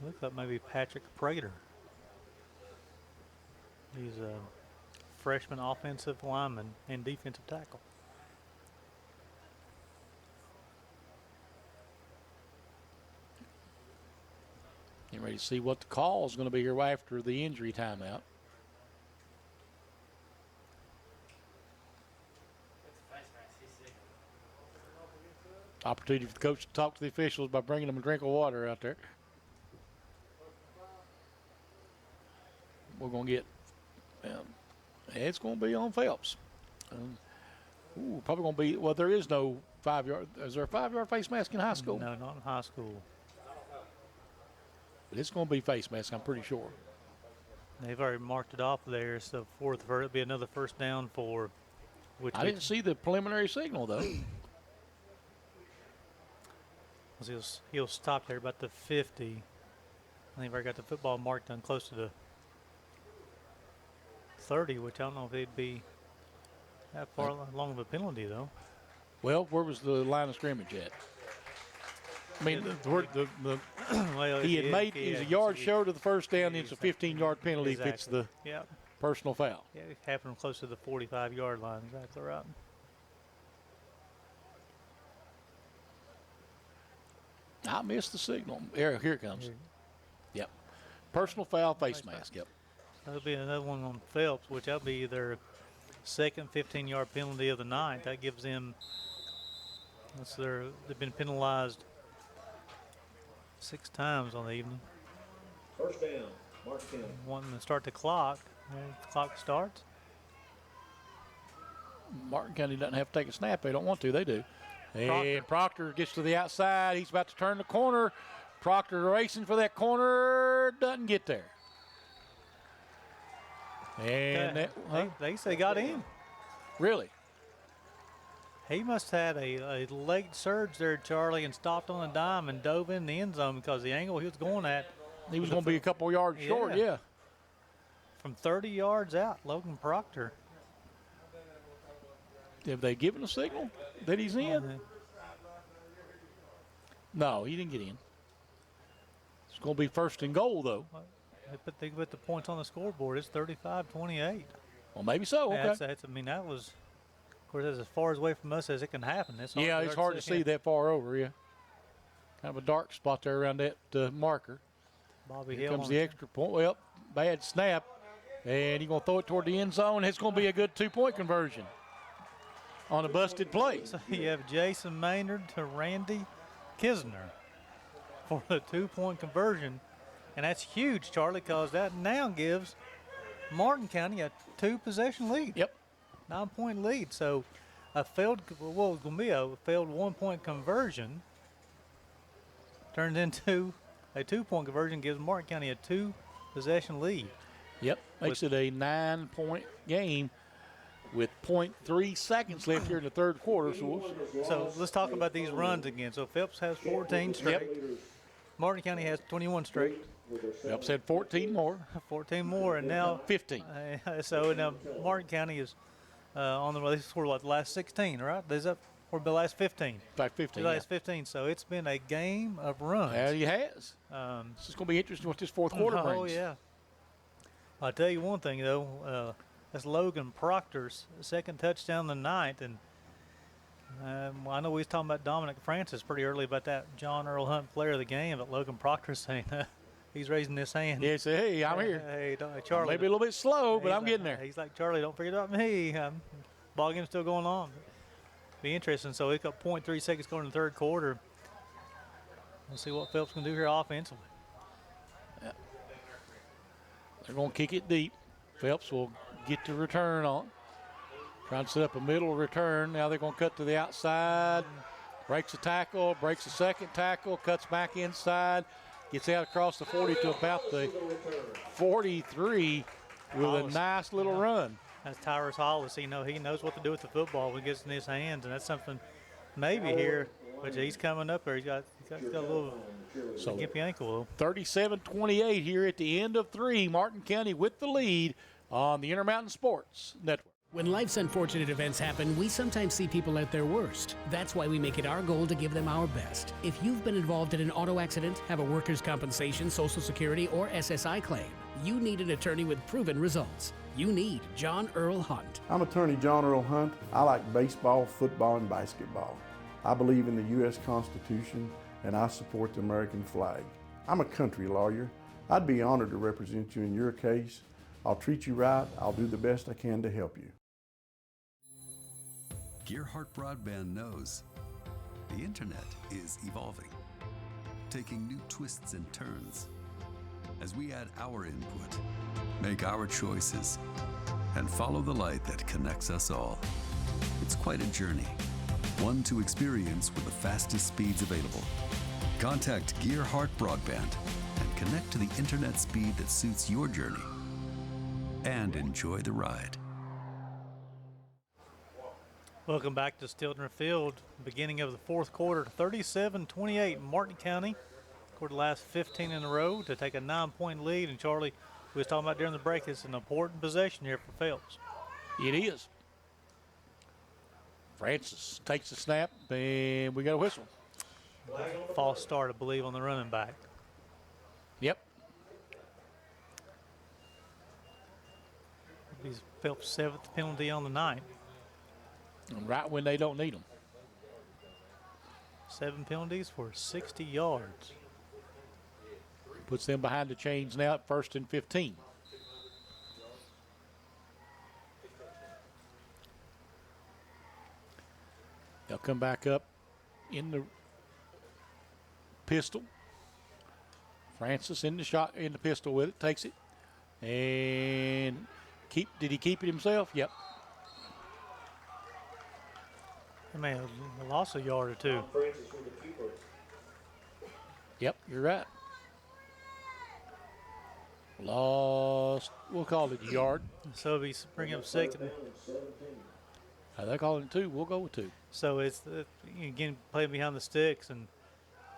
Looks like maybe Patrick Prater. He's a freshman offensive lineman and defensive tackle. Getting ready to see what the call is going to be here after the injury timeout. Opportunity for the coach to talk to the officials by bringing them a drink of water out there. We're going to get, it's going to be on Phelps. Probably going to be, well, there is no 5-yard. Is there a 5-yard face mask in high school? No, not in high school. But it's going to be face mask, I'm pretty sure. They've already marked it off there, so it'll be another first down for. I didn't see the preliminary signal, though. He'll stop there about the 50. I think I got the football mark done close to the 30, which I don't know if it'd be that far long of a penalty, though. Well, where was the line of scrimmage at? I mean, Well, he was a yard short of the first down. It's a 15-yard penalty if it's the personal foul. Yeah, it happened close to the 45-yard line. Exactly right. I missed the signal. Here it comes. Yep. Personal foul, face mask. Yep. That'll be another one on Phelps, which that'll be their second 15-yard penalty of the night. That gives them. They've been penalized 6 times on the evening. First down, Martin County. Wanting to start the clock. The clock starts. Martin County doesn't have to take a snap. They don't want to. They do. And Proctor gets to the outside. He's about to turn the corner. Proctor racing for that corner. Doesn't get there. And they say got in. Really? He must have had a late surge there, Charlie, and stopped on a dime and dove in the end zone because the angle he was going at. He was going to be a couple yards short, yeah. From 30 yards out, Logan Proctor. Have they given a signal that he's in? No, he didn't get in. It's going to be first and goal, though. They put the points on the scoreboard. It's 35-28. Well, maybe so. Okay. That was, of course, that's as far away from us as it can happen. It's hard to see that far over, yeah. Kind of a dark spot there around that marker. Here comes the extra point. Well, bad snap. And he's going to throw it toward the end zone. It's going to be a good 2-point conversion on a busted play. So you have Jason Maynard to Randy Kisner for the 2-point conversion. And that's huge, Charlie, because that now gives Martin County a 2-possession lead. Yep. 9-point lead. So a failed 1-point conversion turned into a 2-point conversion, gives Martin County a 2-possession lead. Yep, makes it a 9-point game with 0.3 seconds left here in the third quarter. So let's talk about these runs again. So Phelps has 14 straight. Yep. Martin County has 21 straight. Phelps had 14 more. 14 more, and now 15. So now Martin County is on the release for the last 16, right? Or the last 15. Like 15. The last 15. So it's been a game of runs. Yeah, he has. This is going to be interesting what this fourth quarter brings. Oh, yeah. I'll tell you one thing, though. That's Logan Proctor's second touchdown of the night. And I know we was talking about Dominic Francis pretty early about that John Earl Hunt player of the game, but Logan Proctor's saying he's raising his hand. Yeah, say, hey, I'm here. Hey, Charlie. Maybe a little bit slow, but I'm getting there. He's like, Charlie, don't forget about me. Ball game's still going on. Be interesting. So it's got 0.3 seconds going in the third quarter. We'll see what Phelps can do here offensively. Yeah. They're going to kick it deep. Phelps will get the return on. Trying to set up a middle return. Now they're going to cut to the outside. Breaks a tackle, breaks a second tackle, cuts back inside, gets out across the 40 to about the 43 with a nice little run. That's Tyrus Hollis. He knows what to do with the football when it gets in his hands, and that's something maybe here, but he's coming up there. He's got a little gimpy ankle. 37-28 here at the end of 3. Martin County with the lead on the Intermountain Sports Network. When life's unfortunate events happen, we sometimes see people at their worst. That's why we make it our goal to give them our best. If you've been involved in an auto accident, have a workers' compensation, Social Security, or SSI claim, you need an attorney with proven results. You need John Earl Hunt. I'm attorney John Earl Hunt. I like baseball, football, and basketball. I believe in the U.S. Constitution, and I support the American flag. I'm a country lawyer. I'd be honored to represent you in your case. I'll treat you right. I'll do the best I can to help you. Gearhart Broadband knows the internet is evolving, taking new twists and turns. As we add our input, make our choices, and follow the light that connects us all. It's quite a journey, one to experience with the fastest speeds available. Contact Gearhart Broadband and connect to the internet speed that suits your journey, and enjoy the ride. Welcome back to Stiltner Field. Beginning of the fourth quarter, 37-28. Martin County scored the last 15 in a row to take a 9-point lead. And Charlie, we was talking about during the break, it's an important possession here for Phelps. It is. Francis takes the snap, and we got a whistle. False start, I believe, on the running back. Yep. He's Phelps' 7th penalty on the night. And right when they don't need them. 7 penalties for 60 yards. Puts them behind the chains now at 1st and 15. They'll come back up in the pistol. Francis in the pistol with it, takes it. And did he keep it himself? Yep. He may have lost a yard or two. Yep, you're right. Lost, we'll call it a yard. So we bring up second. They're calling it 2. We'll go with 2. So it's, again, playing behind the sticks, and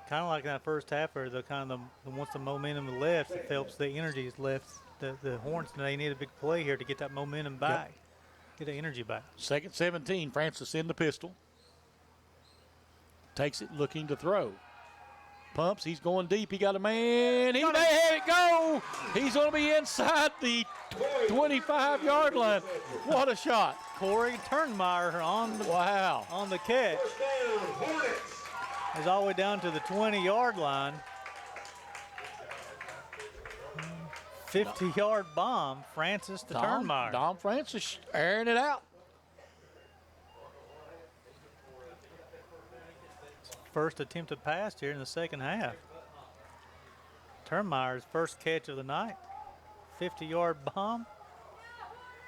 kind of like in that first half, or the kind of once the momentum is left, it Phelps, the energy is left. The Hornets, they need a big play here to get that momentum back, get the energy back. 2nd 17, Francis in the pistol. Takes it, looking to throw. Pumps, he's going deep. He got a man. He may have it go. He's going to be inside the 25-yard line. What a shot. Corey Turnmeyer on the catch. He's all the way down to the 20-yard line. 50-yard bomb, Francis to Turnmeyer. Dom Francis airing it out. First attempted pass here in the second half. Turnmeyer's first catch of the night. 50-yard bomb.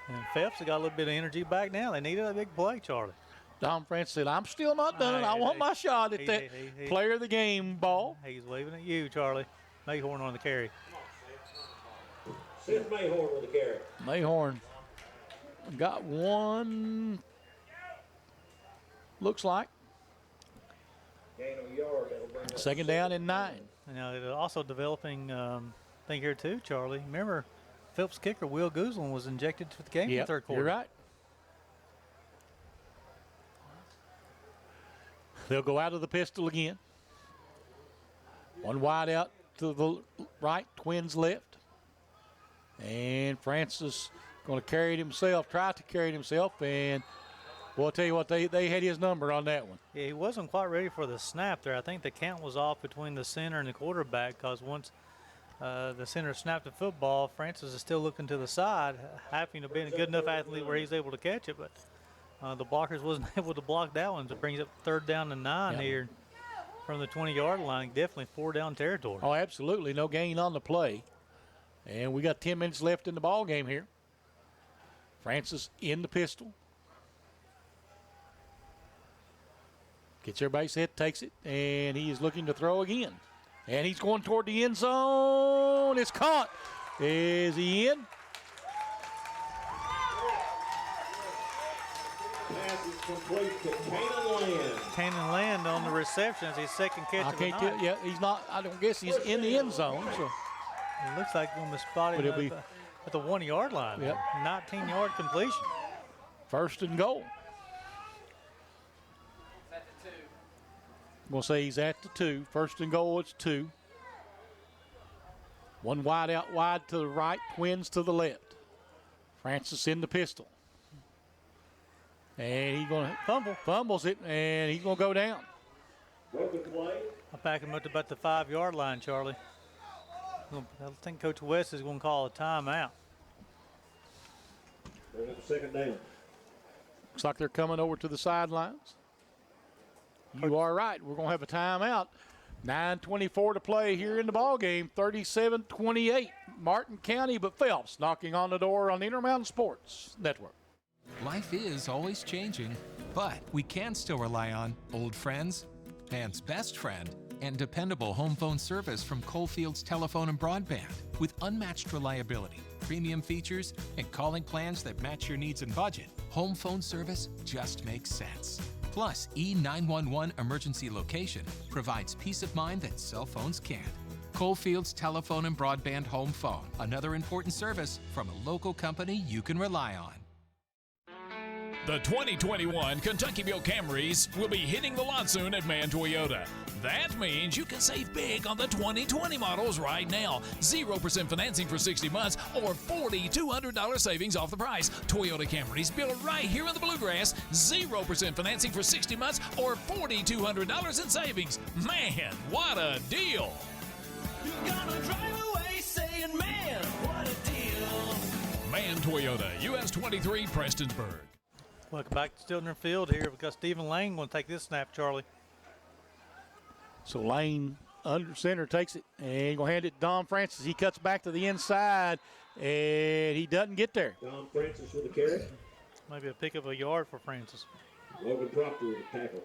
And Phelps has got a little bit of energy back now. They needed a big play, Charlie. Dom Francis said, I'm still not done. I want my shot at that player of the game ball. He's waving at you, Charlie. Mayhorn on the carry. Seth Mayhorn with the carry. Mayhorn got one, looks like. Gain of a yard. Second down and 9. Now, it's also developing thing here too, Charlie. Remember, Phelps kicker Will Guzlin was injected to the game in the third quarter. You're right. They'll go out of the pistol again. One wide out to the right, Twins left. And Francis going to carry it himself, try to carry it himself, and well, I'll tell you what, they had his number on that one. Yeah, he wasn't quite ready for the snap there. I think the count was off between the center and the quarterback, because once the center snapped the football, Francis is still looking to the side, having to be a good enough athlete where he's able to catch it, but the blockers wasn't able to block that one. So it brings up 3rd down and 9 here from the 20-yard line. Definitely 4-down territory. Oh, absolutely. No gain on the play. And we got 10 minutes left in the ball game here. Francis in the pistol. Gets everybody set, takes it, and he is looking to throw again. And he's going toward the end zone. It's caught. Is he in? Pass is complete to Canaan Land. Canaan Land on the reception as his second catch of the night. Yeah, he's not. I don't guess he's in the end zone. So it looks like when we spotted him at the 1-yard line. Yep. 19-yard completion. 1st and goal. I'm going to say he's at the 2. 1st and goal, it's 2. One wide out wide to the right, Twins to the left. Francis in the pistol. And he's going to fumbles it, and he's going to go down. Broken play. I'll back him up to about the 5-yard line, Charlie. I think Coach West is going to call a timeout. Bring up 2nd down. Looks like they're coming over to the sidelines. You are right. We're going to have a timeout. 9:24 to play here in the ball game. 37-28. Martin County, but Phelps knocking on the door on the Intermountain Sports Network. Life is always changing, but we can still rely on old friends, man's best friend, and dependable home phone service from Coalfields Telephone and Broadband. With unmatched reliability, premium features, and calling plans that match your needs and budget, home phone service just makes sense. Plus, E911 emergency location provides peace of mind that cell phones can't. Coalfield's Telephone and Broadband Home Phone, another important service from a local company you can rely on. The 2021 Kentucky Built Camrys will be hitting the lot soon at Man Toyota. That means you can save big on the 2020 models right now. 0% financing for 60 months or $4,200 savings off the price. Toyota Camrys built right here in the Bluegrass. 0% financing for 60 months or $4,200 in savings. Man, what a deal! You're gonna drive away saying, man, what a deal. Man Toyota, US 23, Prestonsburg. Welcome back to Stiltner Field here. We've got Stephen Lane going to take this snap, Charlie. So Lane under center takes it and going to hand it to Don Francis. He cuts back to the inside and he doesn't get there. Don Francis with the carry. Maybe a pick of a yard for Francis. Logan Proctor with the tackle.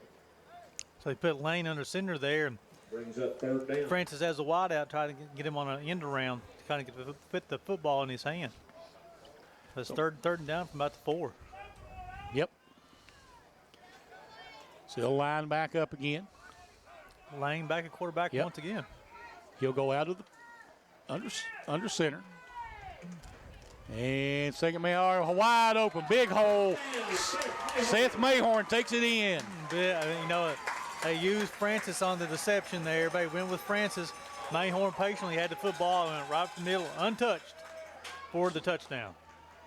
So they put Lane under center there. And brings up third down. Francis has a wide out, trying to get him on an end around to kind of fit the football in his hand. So it's third and down from about the 4. Yep. Still line back up again. Lane back at quarterback once again. He'll go out of the under center. And second man wide open, big hole. Seth Mayhorn takes it in. You know, they used Francis on the deception there. Everybody went with Francis. Mayhorn patiently had the football and went right from the middle, untouched, for the touchdown.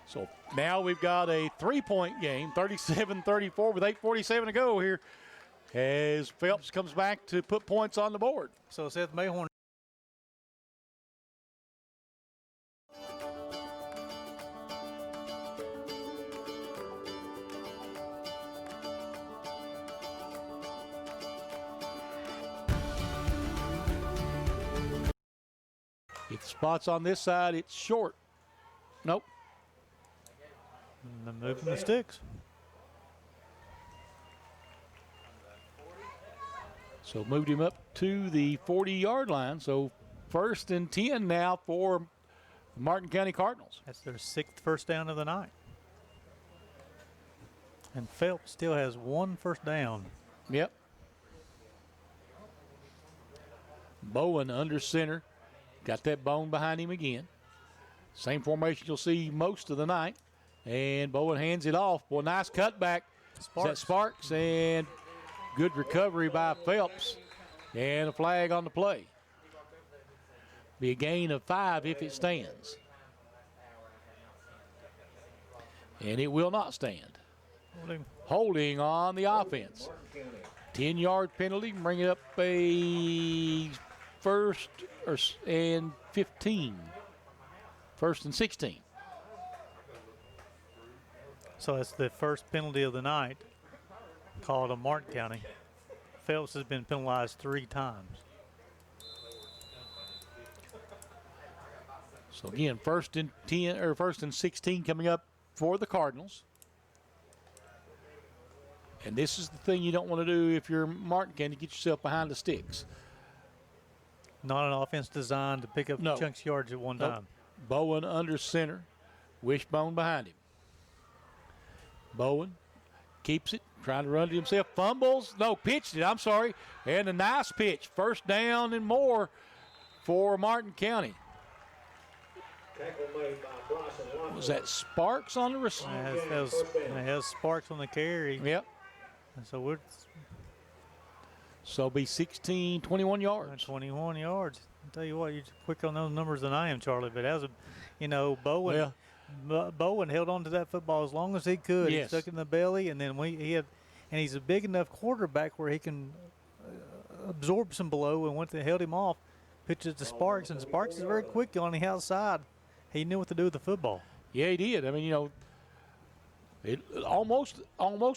So now we've got a 3-point game, 37-34 with 8:47 to go here as Phelps comes back to put points on the board. So Seth Mayhorn. If the spot's on this side, it's short. Nope. And they're moving the sticks. So moved him up to the 40-yard line. So 1st and 10 now for Martin County Cardinals. That's their 6th first down of the night. And Phelps still has 1 first down. Yep. Bowen under center. Got that bone behind him again. Same formation you'll see most of the night. And Bowen hands it off. Boy, nice cutback. Sparks, and good recovery by Phelps. And a flag on the play. Be a gain of 5 if it stands. And it will not stand. Holding on the offense. 10-yard penalty, bring it up a 1st and 15. 1st and 16. So that's the first penalty of the night called on Martin County. Phelps has been penalized 3 times. So again, 1st and 10 or 1st and 16 coming up for the Cardinals. And this is the thing you don't want to do if you're Martin County, get yourself behind the sticks. Not an offense designed to pick up chunks yards at one time. Bowen under center, Wishbone behind him. Bowen keeps it, trying to run to himself, fumbles, pitched it, I'm sorry, and a nice pitch. 1st down and more for Martin County. Was that Sparks on the receiver? It has Sparks on the carry. Yep. So be 16, 21 yards. 21 yards. I'll tell you what, you're quick on those numbers than I am, Charlie. But as Bowen, Bowen held on to that football as long as he could. Yes. He stuck it in the belly, and then he's a big enough quarterback where he can absorb some blow, and held him off, pitches to Sparks, and Sparks is very quick on the outside. He knew what to do with the football. Yeah, he did. I mean, it almost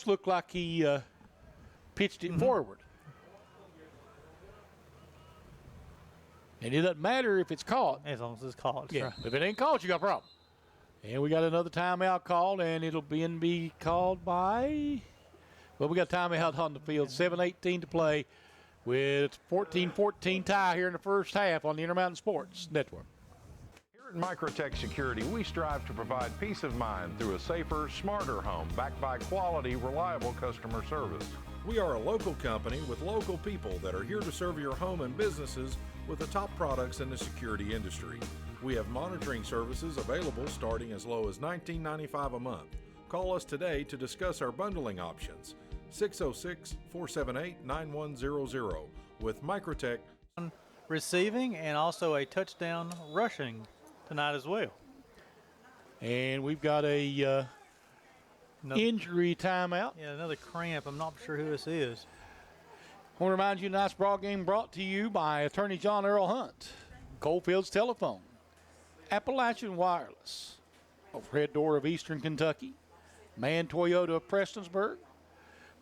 looked like he pitched it forward. And it doesn't matter if it's caught. As long as it's caught. Yeah, Right. if it ain't caught, you got a problem. And we got another timeout called, and it'll be called by, we got timeout on the field, 7:18 to play with 14-14 tie here in the first half on the Intermountain Sports Network. Here at Microtech Security, we strive to provide peace of mind through a safer, smarter home backed by quality, reliable customer service. We are a local company with local people that are here to serve your home and businesses with the top products in the security industry. We have monitoring services available starting as low as $19.95 a month. Call us today to discuss our bundling options. 606-478-9100 with Microtech. Receiving and also a touchdown rushing tonight as well. And we've got a injury timeout. Yeah, another cramp. I'm not sure who this is. I want to remind you, tonight's broad game brought to you by Attorney John Earl Hunt, Coalfields Telephone, Appalachian Wireless, Overhead Door of Eastern Kentucky, Man Toyota of Prestonsburg,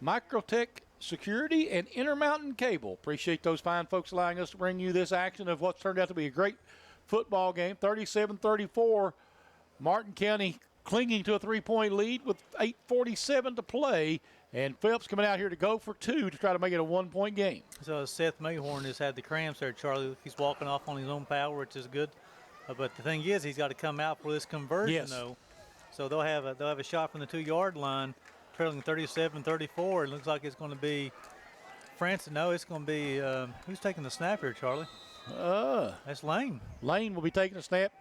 Microtech Security, and Intermountain Cable. Appreciate those fine folks allowing us to bring you this action of what's turned out to be a great football game. 37-34, Martin County clinging to a 3-point lead with 8:47 to play, and Phelps coming out here to go for 2 to try to make it a 1-point game. So Seth Mayhorn has had the cramps there, Charlie. He's walking off on his own power, which is good. But the thing is, he's got to come out for this conversion, though. So they'll have a shot from the 2-yard line, trailing 37-34. It looks like it's going to be Francis. No, it's going to be who's taking the snap here, Charlie? That's Lane. Lane will be taking a snap,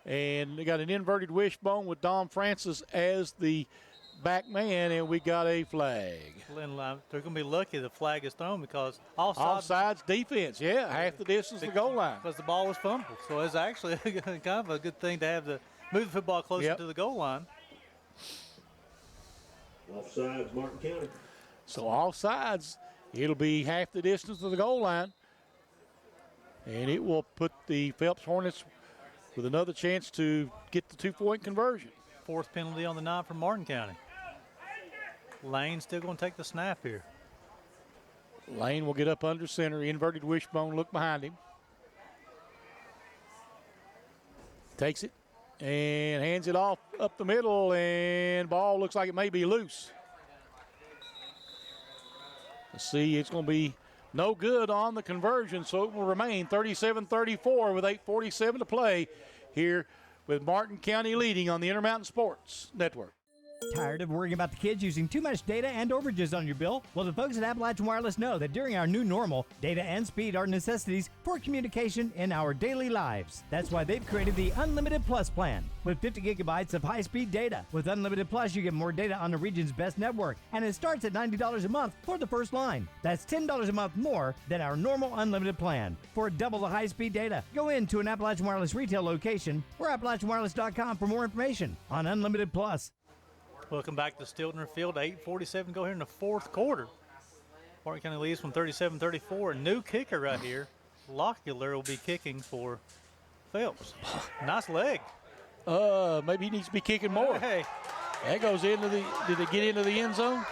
and they got an inverted wishbone with Don Francis as the back man, and we got a flag. They're going to be lucky the flag is thrown because offsides defense, half the distance to the goal line. Because the ball was fumbled. So it's actually kind of a good thing to have move the football closer to the goal line. Offsides, Martin County. So offsides, it'll be half the distance to the goal line. And it will put the Phelps Hornets with another chance to get the 2-point conversion. 4th penalty on the night for Martin County. Lane still going to take the snap here. Lane will get up under center, inverted wishbone, look behind him. Takes it and hands it off up the middle, and ball looks like it may be loose. Let's see, it's going to be no good on the conversion, so it will remain 37-34 with 8:47 to play here with Martin County leading on the Intermountain Sports Network. Tired of worrying about the kids using too much data and overages on your bill? Well, the folks at Appalachian Wireless know that during our new normal, data and speed are necessities for communication in our daily lives. That's why they've created the Unlimited Plus plan with 50 gigabytes of high-speed data. With Unlimited Plus, you get more data on the region's best network, and it starts at $90 a month for the first line. That's $10 a month more than our normal unlimited plan. For double the high-speed data, go into an Appalachian Wireless retail location or AppalachianWireless.com for more information on Unlimited Plus. Welcome back to Stiltner Field. 8:47 go here in the 4th quarter. Martin County leads from 37-34. A new kicker right here. Locular will be kicking for Phelps. Nice leg. Maybe he needs to be kicking more. Hey. That goes into the, did it get into the end zone?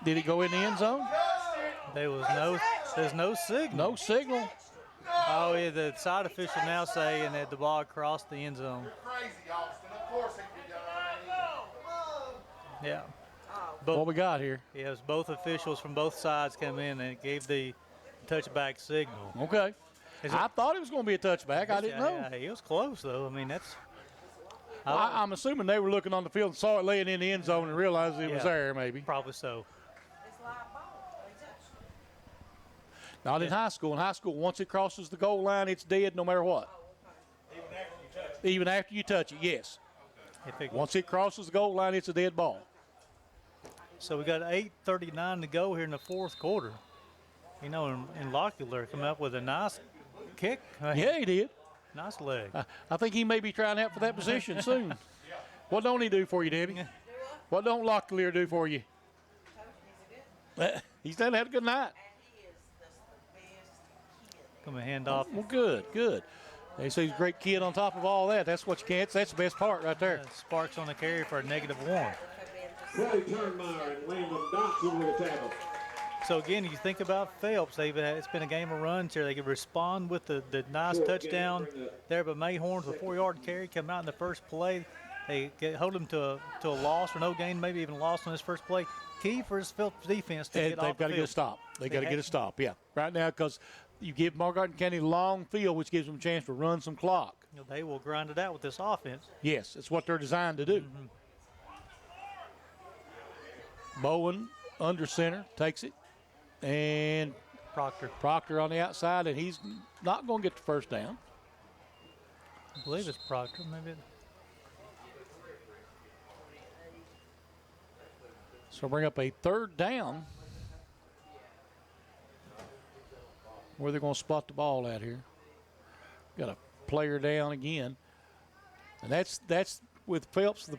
Did it go in the end zone? There's no signal. No signal. Oh, yeah, the side official now saying that the ball crossed the end zone. You're crazy, Austin. Of course it could be done. Yeah. What we got here? Yeah, it was both officials from both sides come in and it gave the touchback signal. Okay. I thought it was going to be a touchback. I didn't know. Yeah, it was close, though. I mean, that's... I'm assuming they were looking on the field and saw it laying in the end zone and realized it was there, maybe. Probably so. Not in high school. In high school, once it crosses the goal line, it's dead no matter what. Even after you touch it, yes. Once it crosses the goal line, it's a dead ball. So we got 8:39 to go here in the 4th quarter. You know, and Locular come up with a nice kick. Yeah, he did. Nice leg. I think he may be trying out for that position soon. What don't he do for you, Debbie? What don't Locular do for you? He's done had a good night. Come a hand off. Well, good. They say he's a great kid on top of all that. That's what you can't. That's the best part right there. Sparks on the carry for a -1. Ray Turnmeyer and Landon Dotson with a tackle. So again, you think about Phelps. It's been a game of runs here. They could respond with the nice touchdown there, but Mayhorn with a 4-yard carry coming out in the first play. hold him to a loss or no gain, maybe even a loss on his first play. Key for his Phelps defense to get off the field. They've got to get a stop. They've got to get a stop, yeah. Right now, because you give Martin County long field, which gives them a chance to run some clock. They will grind it out with this offense. Yes, it's what they're designed to do. Bowen under center takes it, and Proctor on the outside, and he's not going to get the first down. I believe it's Proctor, maybe. So bring up a third down. Where they're going to spot the ball out here. Got a player down again. And that's with Phelps, the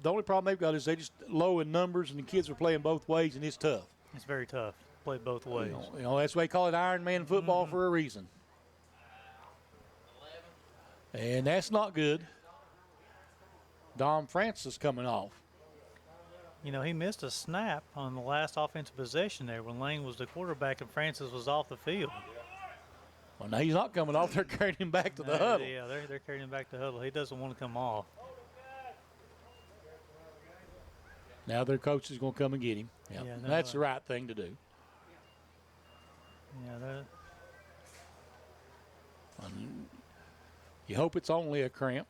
only problem they've got is they just low in numbers, and the kids are playing both ways, and it's tough. It's very tough. Play both ways. You know that's why they call it Iron Man football for a reason. And that's not good. Dom Francis coming off. You know, he missed a snap on the last offensive possession there when Lane was the quarterback and Francis was off the field. Well, now he's not coming off. They're carrying him back to the huddle. Yeah, they're carrying him back to the huddle. He doesn't want to come off. Now their coach is going to come and get him. Yep. Yeah, that's the right thing to do. Yeah, you hope it's only a cramp.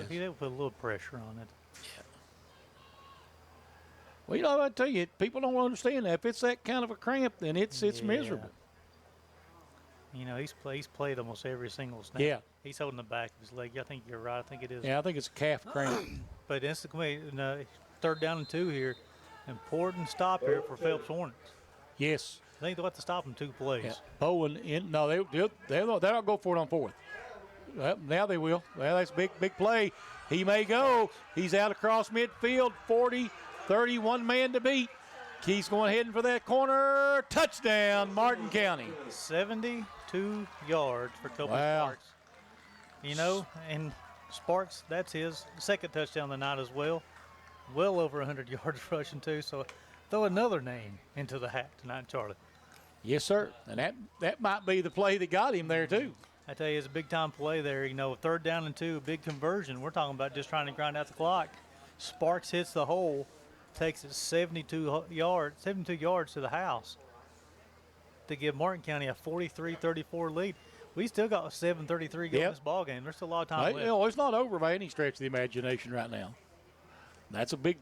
He'll put a little pressure on it. Yeah. Well, you know, I tell you, people don't understand that. If it's that kind of a cramp, then it's miserable. You know, he's played almost every single snap. Yeah. He's holding the back of his leg. I think you're right. I think it is. Yeah, I think it's a calf cramp. But instantly, third down and 2 here. Important stop here for Phelps Hornets. Yes. I think they'll have to stop him 2 plays. Yeah. Bowen, they'll go for it on 4th. Well, now they will. Well, that's a big play. He may go. He's out across midfield, 40, 31 man to beat. He's going heading for that corner. Touchdown, Martin County. 72 yards for Kobe Sparks. You know, and Sparks, that's his second touchdown of the night as well. Well over 100 yards rushing too. So throw another name into the hat tonight, Charlie. Yes, sir. And that might be the play that got him there too. I tell you, it's a big-time play there. You know, third down and 2, big conversion. We're talking about just trying to grind out the clock. Sparks hits the hole, takes it 72 yards to the house to give Martin County a 43-34 lead. We still got 7:33 going in this ball game. There's still a lot of time left. You know, it's not over by any stretch of the imagination right now. That's a big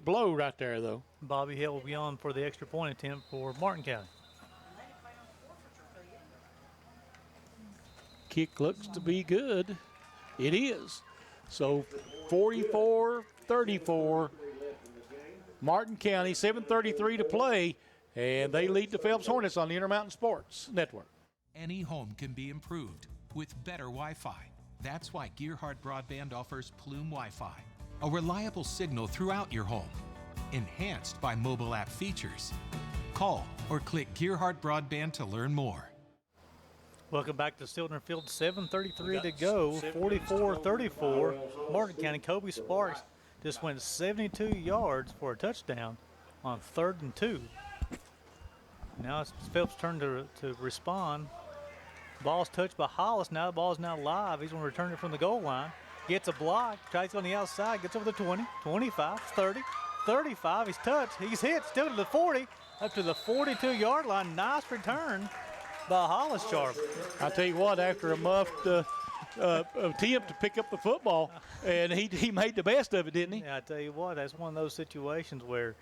blow right there, though. Bobby Hill will be on for the extra point attempt for Martin County. Kick looks to be good. It is. So 44-34. Martin County, 7:33 to play, and they lead the Phelps Hornets on the Intermountain Sports Network. Any home can be improved with better Wi-Fi. That's why Gearhart Broadband offers Plume Wi-Fi, a reliable signal throughout your home, enhanced by mobile app features. Call or click Gearhart Broadband to learn more. Welcome back to Stiltner Field. 7:33 to go. 44-34. Martin County. Kobe Sparks just went 72 yards for a touchdown on 3rd and 2. Now it's Phelps' turn to respond. Ball's touched by Hollis. Now the ball's now live. He's going to return it from the goal line. Gets a block. Tries on the outside. Gets over the 20, 25, 30, 35. He's touched. He's hit. Still to the 40. Up to the 42-yard line. Nice return by Hollis Sharp. I tell you what, after a muffed attempt to pick up the football, and he made the best of it, didn't he? Yeah, I tell you what, that's one of those situations where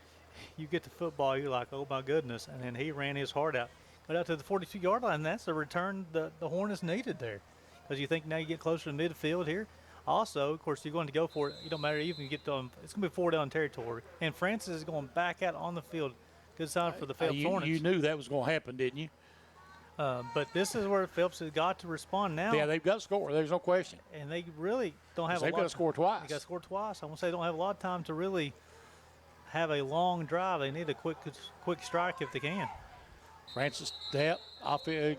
you get the football, you're like, oh my goodness, and then he ran his heart out. Got out to the 42-yard line, and that's the return the Hornets needed there. Because you think now you get closer to midfield here. Also, of course, you're going to go for it. It don't matter even you get to them. It's going to be 4-down territory. And Francis is going back out on the field. Good sign for the Phelps Hornets. You knew that was going to happen, didn't you? But this is where Phelps has got to respond now. Yeah, they've got to score. There's no question. And they really don't have a lot. They've got to score twice. They've got to score twice. I want to say they don't have a lot of time to really have a long drive. They need a quick strike if they can. Francis, it's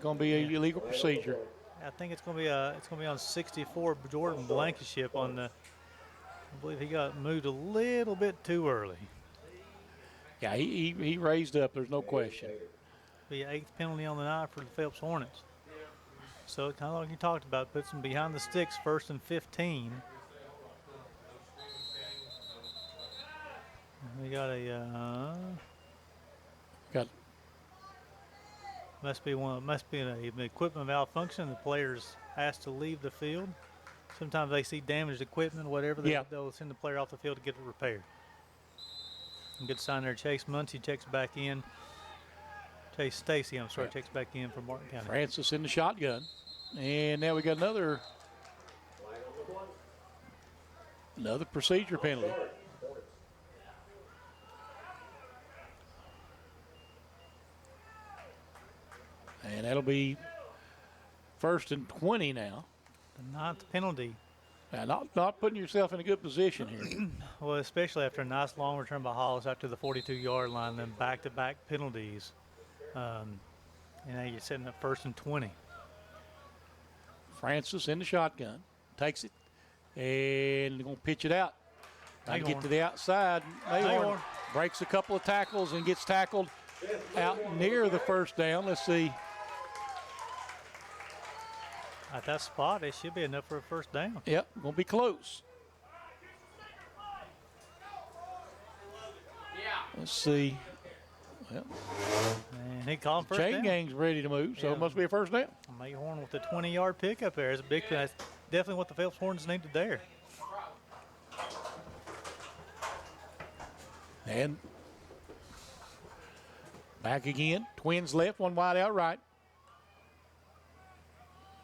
going to be a illegal procedure. I think it's going to be on 64. Jordan Blankenship on the. I believe he got moved a little bit too early. Yeah, he raised up. There's no question. Be 8th penalty on the night for the Phelps Hornets. So kind of like you talked about, puts them behind the sticks, 1st and 15. We got a must be an equipment malfunction. The player's asked to leave the field. Sometimes they see damaged equipment, whatever. They'll send the player off the field to get it repaired. Good sign there. Chase Muncie checks back in. Chase Stacy, checks back in for Martin County. Francis in the shotgun. And now we got another procedure penalty. And that'll be 1st and 20 now. The 9th penalty. Now, not putting yourself in a good position here. Well, especially after a nice long return by Hollis out to the 42-yard line, then back-to-back penalties. And now you're setting up 1st and 20. Francis in the shotgun. Takes it. And they're going to pitch it out. Trying to get to the outside. Mayhorn breaks a couple of tackles and gets tackled out near the 1st down. Let's see. At that spot, it should be enough for a 1st down. Yep, going to be close. Let's see. Well, and he called 1st down. Chain gang's ready to move, so it must be a 1st down. Mayhorn with the 20-yard pickup there is a big. That's definitely what the Phelps Hornets needed there. And back again. Twins left, one wide out right.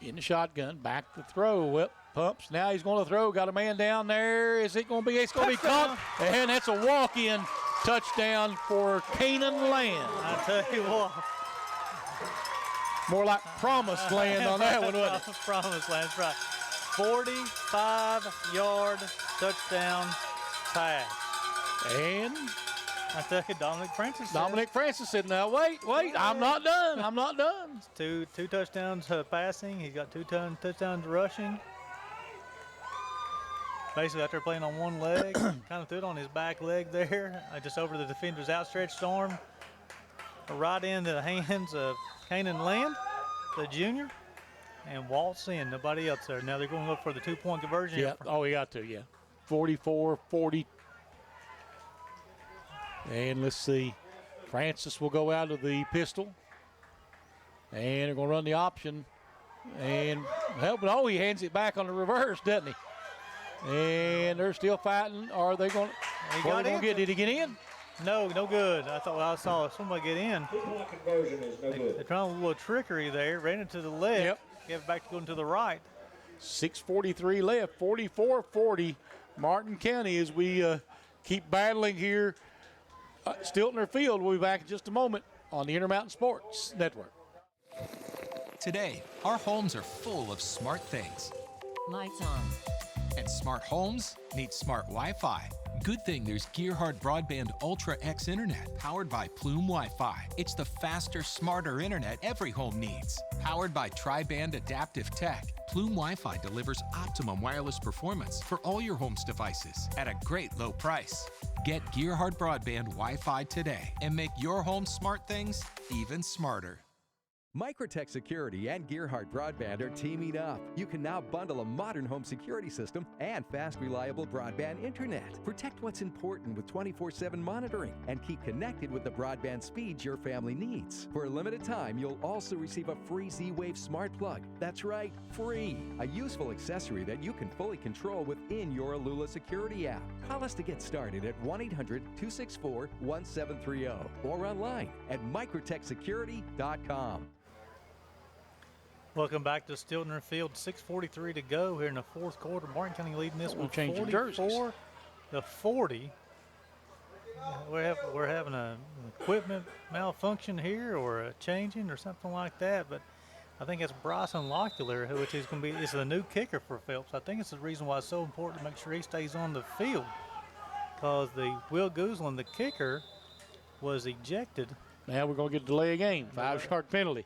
In the shotgun, back to throw. Well, pumps. Now he's going to throw. Got a man down there. Is it going to be? It's going to be caught. And that's a walk-in touchdown for Canaan Land. I tell you what. More like promised land on that one, wasn't it? Promised land, that's right. 45-yard touchdown pass. And I tell you, Dominic Francis said, now, wait, I'm not done. I'm not done. Two touchdowns passing. He's got 2 touchdowns rushing. Basically, out there playing on one leg, kind of threw it on his back leg there, just over the defender's outstretched arm. Right into the hands of Canaan Land, the junior, and waltz in. Nobody else there. Now they're going to look for the 2-point conversion. Yeah. Oh, he got to, 44-40. And let's see. Francis will go out of the pistol. And they're going to run the option. And he hands it back on the reverse, doesn't he? And they're still fighting. Are they going to get? Did he get in? No good. I saw somebody get in. 2-point conversion is no good. They're trying a little trickery there. Ran into the left. Gave it back to going to the right. 6:43 left. 44-40. Martin County as we keep battling here. Stiltner Field. We'll be back in just a moment on the Intermountain Sports Network. Today, our homes are full of smart things. Lights on. And smart homes need smart Wi-Fi. Good thing there's Gearhart Broadband Ultra X Internet, powered by Plume Wi-Fi. It's the faster, smarter internet every home needs. Powered by Tri-Band Adaptive Tech, Plume Wi-Fi delivers optimum wireless performance for all your home's devices at a great low price. Get Gearhart Broadband Wi-Fi today and make your home's smart things even smarter. Microtech Security and Gearhart Broadband are teaming up. You can now bundle a modern home security system and fast, reliable broadband internet. Protect what's important with 24/7 monitoring and keep connected with the broadband speeds your family needs. For a limited time, you'll also receive a free Z-Wave smart plug. That's right, free. A useful accessory that you can fully control within your Alula security app. Call us to get started at 1-800-264-1730 or online at microtechsecurity.com. Welcome back to Stiltner Field. 6:43 to go here in the 4th quarter. Martin County leading this one 44-40. We're having an equipment malfunction here or a changing or something like that. But I think it's Bryson Locklear, which is going to be the new kicker for Phelps. I think it's the reason why it's so important to make sure he stays on the field, because the Will Guzlin, the kicker, was ejected. Now we're going to get a delay of game, 5-yard penalty.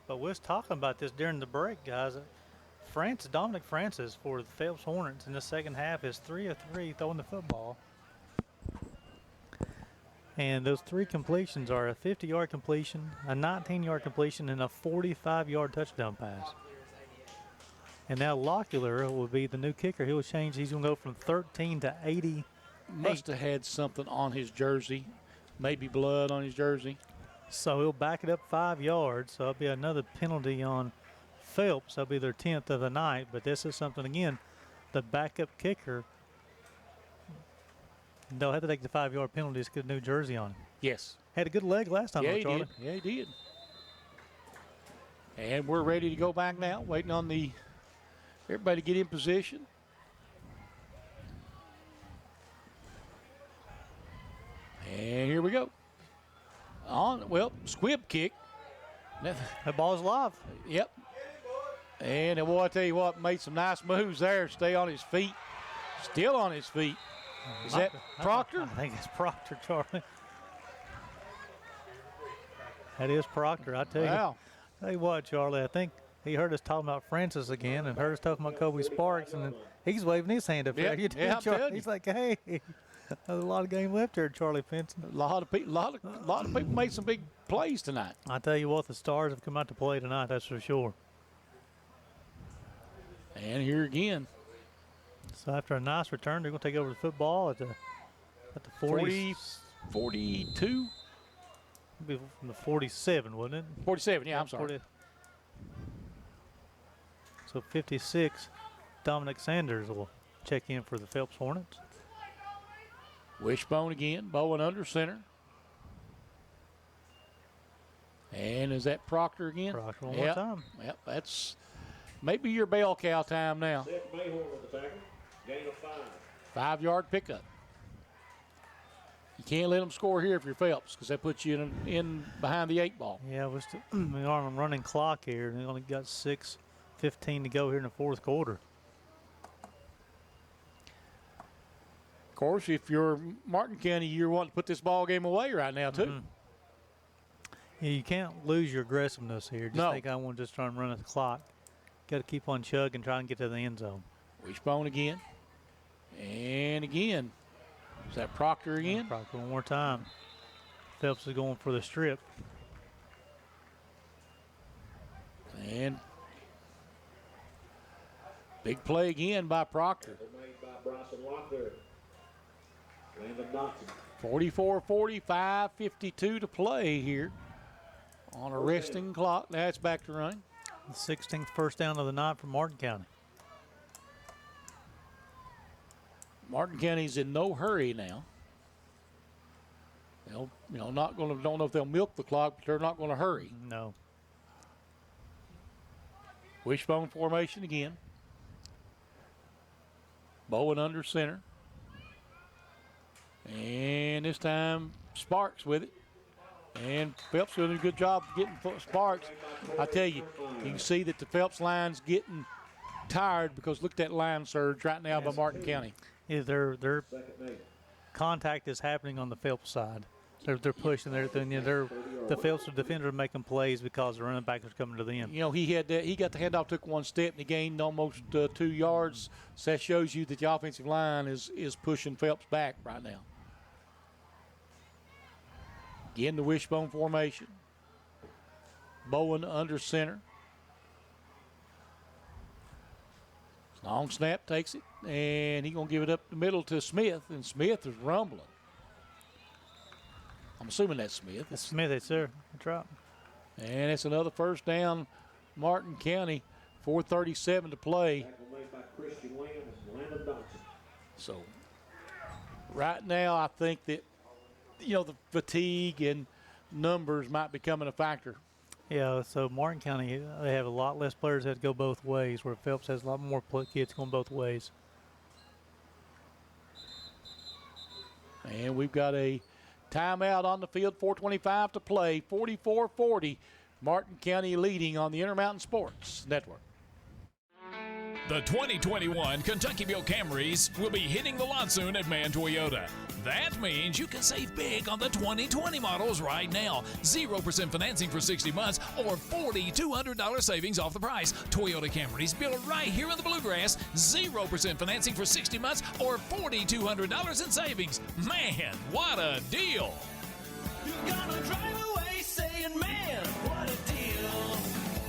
But we was talking about this during the break, guys. Dominic Francis for the Phelps Hornets in the second half is 3 of 3 throwing the football. And those 3 completions are a 50-yard completion, a 19-yard completion, and a 45-yard touchdown pass. And now Lockyer will be the new kicker. He'll change. He's going to go from 13 to 80. Must have had something on his jersey, maybe blood on his jersey. So he'll back it up 5 yards. So it'll be another penalty on Phelps. That'll be their 10th of the night. But this is something, again, the backup kicker, they'll have to take the 5-yard penalty to get a new jersey on him. Yes. Had a good leg last time, Yeah, he Charlie. did. Yeah, he did. And we're ready to go back now, waiting on everybody to get in position. And here we go. Squib kick. That ball's live. Yep. And boy, I tell you what, made some nice moves there. Stay on his feet. Still on his feet. Is that Proctor? I think it's Proctor, Charlie. That is Proctor. I tell you. Wow. Tell you what, Charlie, I think he heard us talking about Francis again and heard us talking about Kobe Sparks, and then he's waving his hand up there. Yep. You do, Yeah, I'm Charlie. telling He's like, hey, there's a lot of game left here, Charlie Pinson. A lot of people made some big plays tonight. I tell you what, the Stars have come out to play tonight, that's for sure. And here again. So after a nice return, they're going to take over the football at the 40. 42? Be from the 47, wouldn't it? 47, yeah, I'm sorry. 40. So 56, Dominic Sanders will check in for the Phelps Hornets. Wishbone again, Bowen under center. And is that Proctor again? Proctor one more time. Yep, that's maybe your bell cow time now. Seth Mayhorn with the tackle. Gain of 5. 5-yard pickup. You can't let them score here if you're Phelps, because that puts you in behind the 8 ball. Yeah, we're still on a running clock here, and we only got 6:15 to go here in the 4th quarter. Of course, if you're Martin County, you're wanting to put this ball game away right now, too. Mm-hmm. Yeah, you can't lose your aggressiveness here. Just think I want to just try and run at the clock. Got to keep on chugging, try and get to the end zone. Wishbone again. And again. Is that Proctor again? Proctor one more time. Phelps is going for the strip. And big play again by Proctor. Made by Bryson Lockyer. Landon Dotson. 44-40, 5:52 to play here on a resting clock. Now it's back to running. The 16th first down of the night for Martin County. Martin County's in no hurry now. They'll, don't know if they'll milk the clock, but they're not going to hurry. No. Wishbone formation again. Bowen under center. And this time Sparks with it. And Phelps doing a good job of getting Sparks. I tell you, you can see that the Phelps line's getting tired because look at that line surge right now by Martin County. Yeah, their contact is happening on the Phelps side. They're pushing everything. The Phelps defenders are making plays because the running backs are coming to them. You know, he got the handoff, took one step, and he gained almost 2 yards. So that shows you that the offensive line is pushing Phelps back right now. Again, the wishbone formation. Bowen under center. Long snap, takes it, and he's going to give it up the middle to Smith, and Smith is rumbling. I'm assuming that's Smith. That's Smith, it's there. That's right. And it's another first down, Martin County, 4:37 to play. So right now I think that, the fatigue and numbers might be becoming a factor. Yeah, so Martin County, they have a lot less players that go both ways, where Phelps has a lot more kids going both ways. And we've got a timeout on the field, 4:25 to play, 44-40. Martin County leading on the Intermountain Sports Network. The 2021 Kentucky Built Camrys will be hitting the lot soon at Man Toyota. That means you can save big on the 2020 models right now. 0% financing for 60 months or $4,200 savings off the price. Toyota Camrys built right here in the Bluegrass. 0% financing for 60 months or $4,200 in savings. Man, what a deal! Gonna drive away saying, man, what a deal.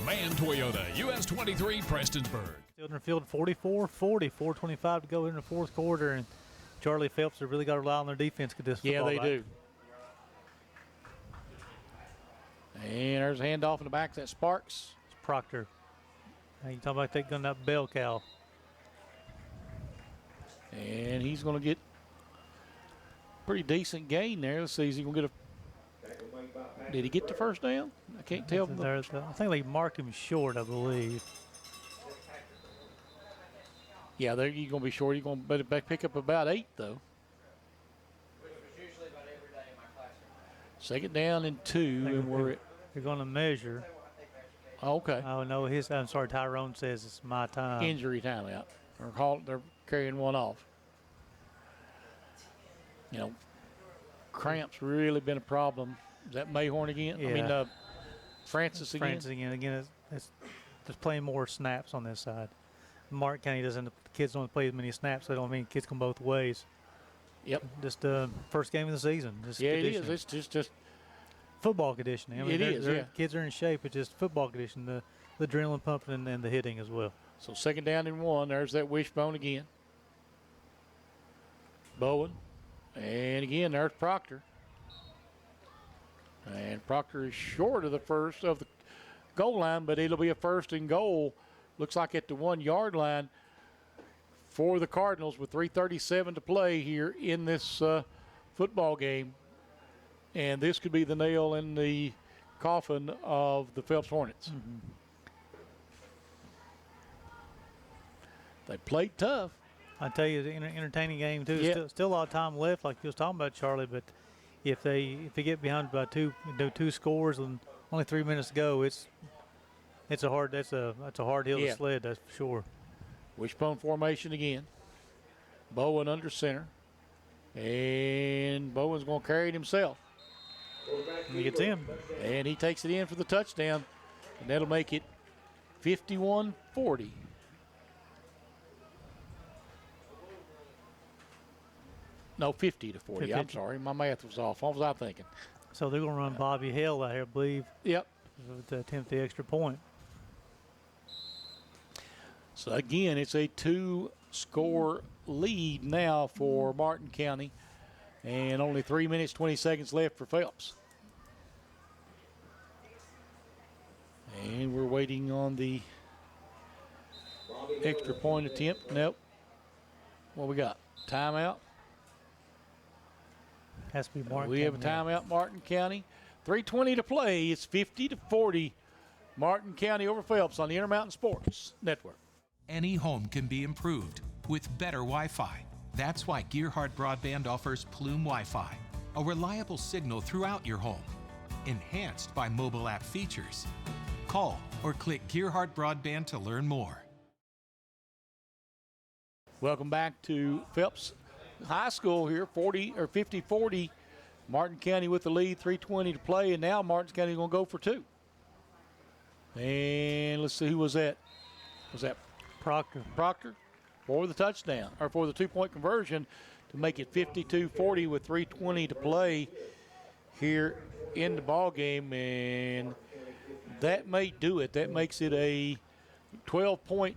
Man Toyota, US 23, Prestonsburg. Still in the field, 44-40, 4:25 to go in the fourth quarter, and Charlie Phelps have really got to rely on their defense to get this Yeah, football they back. do. And there's a handoff in the back. That's Sparks. It's Proctor. Now you talking about taking that bell cow. And he's going to get pretty decent gain there. Let's see, is he going to get a... Did he get the first down? I can't tell. I think they marked him short, I believe. Yeah, there you're going to be short. You're going to better pick up about 8, though. Second down and 2, and we're... They're going to measure. Okay. Oh, no, I'm sorry, Tyrone says it's my time. Injury timeout. They're carrying one off. You know, cramps really been a problem. Is that Mayhorn again? Yeah. I mean, Francis again? Francis again. Again, it's playing more snaps on this side. Martin County doesn't, the kids don't play as many snaps, so I don't mean kids come both ways. Yep. Just first game of the season. Just yeah, it is. It's just football conditioning. I mean, it is, yeah. Kids are in shape. It's just football conditioning, the adrenaline pumping and the hitting as well. So second down and 1. There's that wishbone again. Bowen. And again, there's Proctor. And Proctor is short of the first of the goal line, but it'll be a first and goal. Looks like at the 1 yard line for the Cardinals with 3:37 to play here in this football game. And this could be the nail in the coffin of the Phelps Hornets. Mm-hmm. They played tough. I tell you, it's an entertaining game too. Yeah. Still a lot of time left, like you was talking about, Charlie. But if they get behind by two scores and only 3 minutes to go, it's a hard hill to sled, that's for sure. Wishbone formation again. Bowen under center, and Bowen's going to carry it himself. He gets in, and he takes it in for the touchdown, and that'll make it 51-40. No, 50-40. I'm sorry, my math was off. What was I thinking? So they're going to run Bobby Hill out here, I believe. Yep. To attempt the extra point. So again, it's a 2-score lead now for Martin County, and only 3 minutes, 20 seconds left for Phelps. And we're waiting on the extra point attempt. Nope. What we got? Timeout. Has to be Martin. We have a timeout, Martin County. 3:20 to play. It's 50-40. Martin County over Phelps on the Intermountain Sports Network. Any home can be improved with better Wi-Fi. That's why Gearhart Broadband offers Plume Wi-Fi, a reliable signal throughout your home, enhanced by mobile app features. Call or click Gearhart Broadband to learn more. Welcome back to Phelps High School here, 50-40. Martin County with the lead, 3:20 to play, and now Martin County going to go for 2. And let's see, who was that? Was that Proctor? Proctor for the touchdown, or for the 2-point conversion to make it 52-40 with 3:20 to play here in the ball game, and that may do it. That makes it a 12-point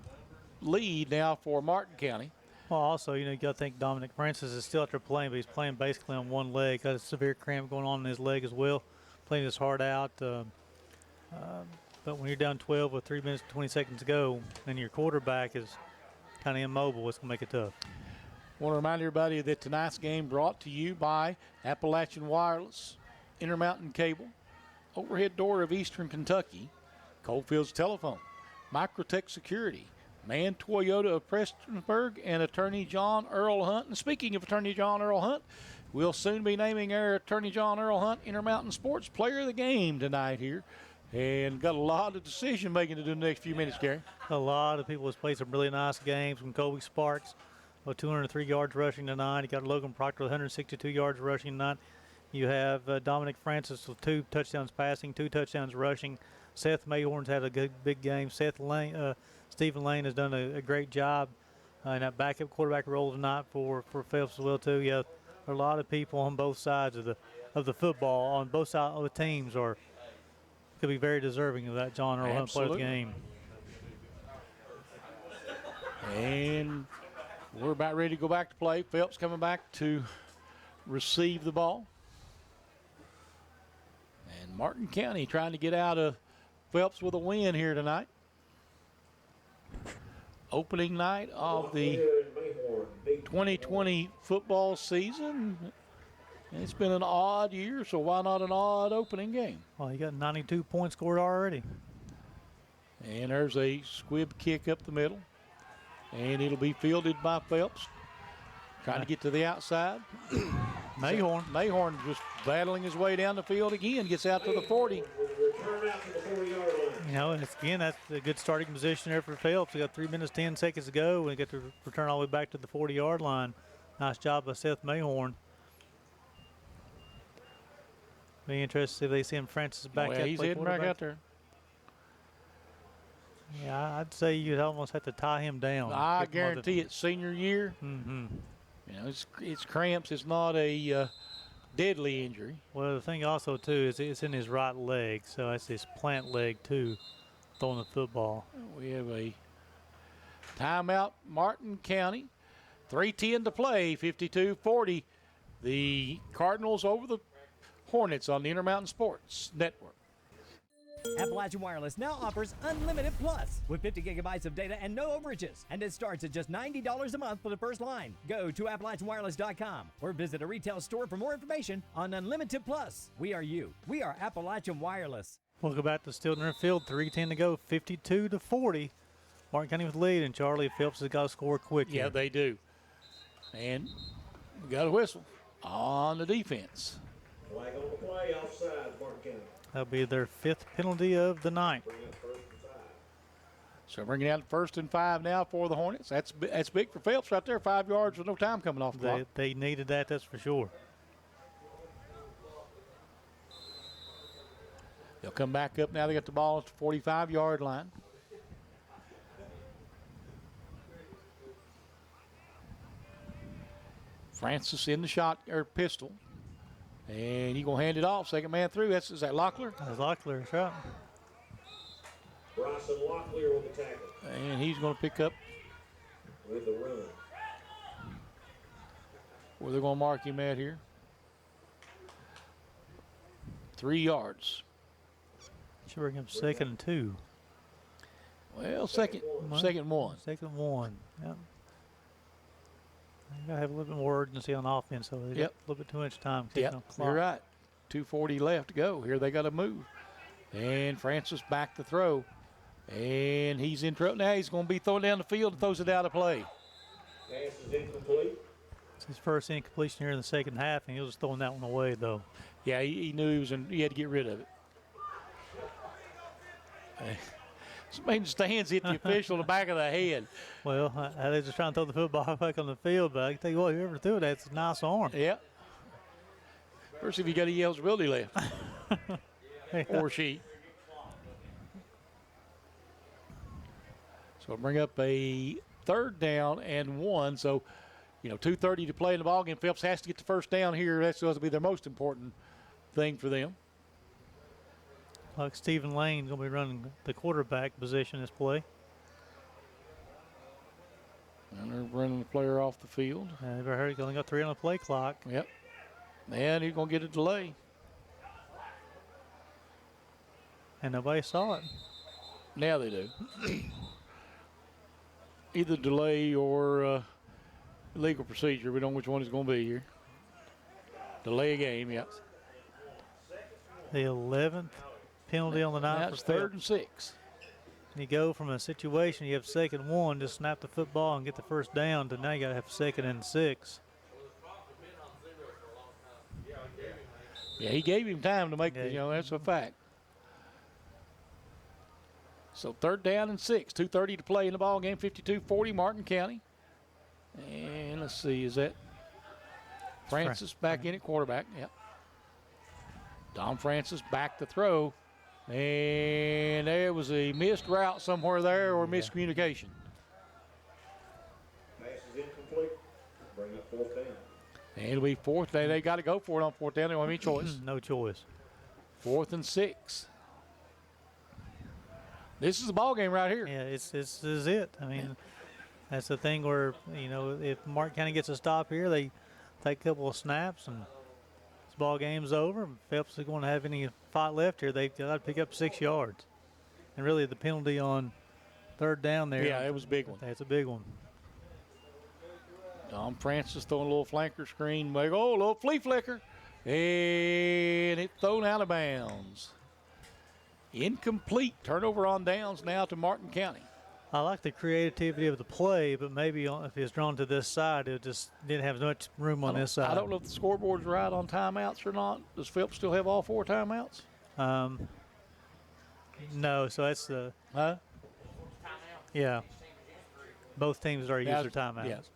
lead now for Martin County. Well, also, you got to think Dominic Francis is still out there playing, but he's playing basically on one leg. Got a severe cramp going on in his leg as well. Playing his heart out. But when you're down 12 with 3 minutes and 20 seconds to go, and your quarterback is kind of immobile, it's going to make it tough. I want to remind everybody that tonight's game brought to you by Appalachian Wireless, Intermountain Cable, Overhead Door of Eastern Kentucky, Coalfields Telephone, Microtech Security, Man Toyota of Prestonsburg, and Attorney John Earl Hunt. And speaking of Attorney John Earl Hunt, we'll soon be naming our Attorney John Earl Hunt Intermountain Sports Player of the Game tonight here. And got a lot of decision making to do in the next few minutes, Gary. A lot of people have played some really nice games from Colby Sparks with 203 yards rushing tonight. You got Logan Proctor with 162 yards rushing tonight. You have Dominic Francis with 2 touchdowns passing, 2 touchdowns rushing. Seth Mayhorn's had a good big game. Stephen Lane has done a great job in that backup quarterback role tonight for Phelps as well too. Yeah, there are a lot of people on both sides of of the football on both sides of the teams could be very deserving of that John Earl Hunt Player of the Game. And we're about ready to go back to play. Phelps coming back to receive the ball. And Martin County trying to get out of Phelps with a win here tonight. Opening night of the 2020 football season. It's been an odd year, so why not an odd opening game? Well, he got 92 points scored already. And there's a squib kick up the middle. And it'll be fielded by Phelps. Trying to get to the outside. Mayhorn just battling his way down the field again. Gets out to the 40. You know, and that's a good starting position there for Phelps. We got 3 minutes, 10 seconds to go. And we get to return all the way back to the 40-yard line. Nice job by Seth Mayhorn. Be interested to see if they send Francis back. Yeah, he's heading back out there. Yeah, I'd say you'd almost have to tie him down. I guarantee it's senior year. Mm-hmm. You know, it's cramps. It's not a deadly injury. Well, the thing also, too, is it's in his right leg. So that's his plant leg, too, throwing the football. We have a timeout, Martin County. 3:10 to play, 52-40. The Cardinals over the Hornets on the Intermountain Sports Network. Appalachian Wireless now offers Unlimited Plus with 50 gigabytes of data and no overages. And it starts at just $90 a month for the first line. Go to AppalachianWireless.com or visit a retail store for more information on Unlimited Plus. We are you. We are Appalachian Wireless. We'll go back to Stiltner Field. 3:10 to go, 52-40. Martin County with the lead, and Charlie Phelps has got to score quick. Yeah, here. they do. And we got a whistle on the defense. Flag on the play, offside, Martin County. That'll be their 5th penalty of the night. So bringing out 1st and 5 now for the Hornets. That's big for Phelps right there. 5 yards with no time coming off the clock. They needed that, that's for sure. They'll come back up now. They got the ball at the 45-yard line. Francis in the shot or pistol. And he's going to hand it off. Second man through. Is that Locklear? That's Locklear, that's right. Bryson Locklear with the tackle. And he's going to pick up with the run. Where they're going to mark him at here. 3 yards. Should bring him 2nd and 2. Well, second one. 2nd and 1. Yep. You got to have a little bit more urgency on offense, so they got a little bit too much time. Yep, you're right. 2:40 left to go. Here they got to move. And Francis back to throw. And he's in trouble. Now he's going to be throwing down the field and throws it out of play. Pass is incomplete. It's his first incompletion here in the second half, and he was throwing that one away, though. Yeah, he knew he had to get rid of it. Somebody stands hit the official in the back of the head. Well, they're just trying to throw the football back on the field, but I can tell you what, whoever threw it, that's a nice arm. Yeah. First, if you got any eligibility left. Or she. So bring up a 3rd down and 1. So, 2:30 to play in the ballgame. Phelps has to get the first down here. That's supposed to be their most important thing for them. Like Stephen Lane's going to be running the quarterback position this play. And they're running the player off the field. They've already only got 3 on the play clock. Yep. And he's going to get a delay. And nobody saw it. Now they do. Either delay or legal procedure. We don't know which one is going to be here. Delay a game, yes. The 11th penalty on the night. That's 3rd and 6. You go from a situation you have 2nd and 1, just snap the football and get the first down, to now you got to have 2nd and 6. Yeah, he gave him time to make that's a fact. So 3rd down and 6, 2:30 to play in the ball game, 52-40 Martin County. And let's see, is that Francis back in at quarterback? Yep. Dom Francis back to throw. And there was a missed route somewhere there or miscommunication. Pass is incomplete. Bring up 4th down. And it'll be fourth. They got to go for it on fourth down. They don't have any choice. No choice. 4th and 6. This is the ball game right here. Yeah, this is it. I mean, that's the thing where, if Martin County gets a stop here, they take a couple of snaps and this ball game's over. Phelps is going to have any fight left here. They've got to pick up 6 yards. And really the penalty on third down there. Yeah, it was a big one. That's a big one. Tom Francis throwing a little flanker screen. A little flea flicker. And it's thrown out of bounds. Incomplete. Turnover on downs now to Martin County. I like the creativity of the play, but maybe if it's drawn to this side, it just didn't have as much room on this side. I don't know if the scoreboard's right on timeouts or not. Does Phelps still have all 4 timeouts? No, so that's the – Huh? Yeah. Both teams are using their timeouts. Yes.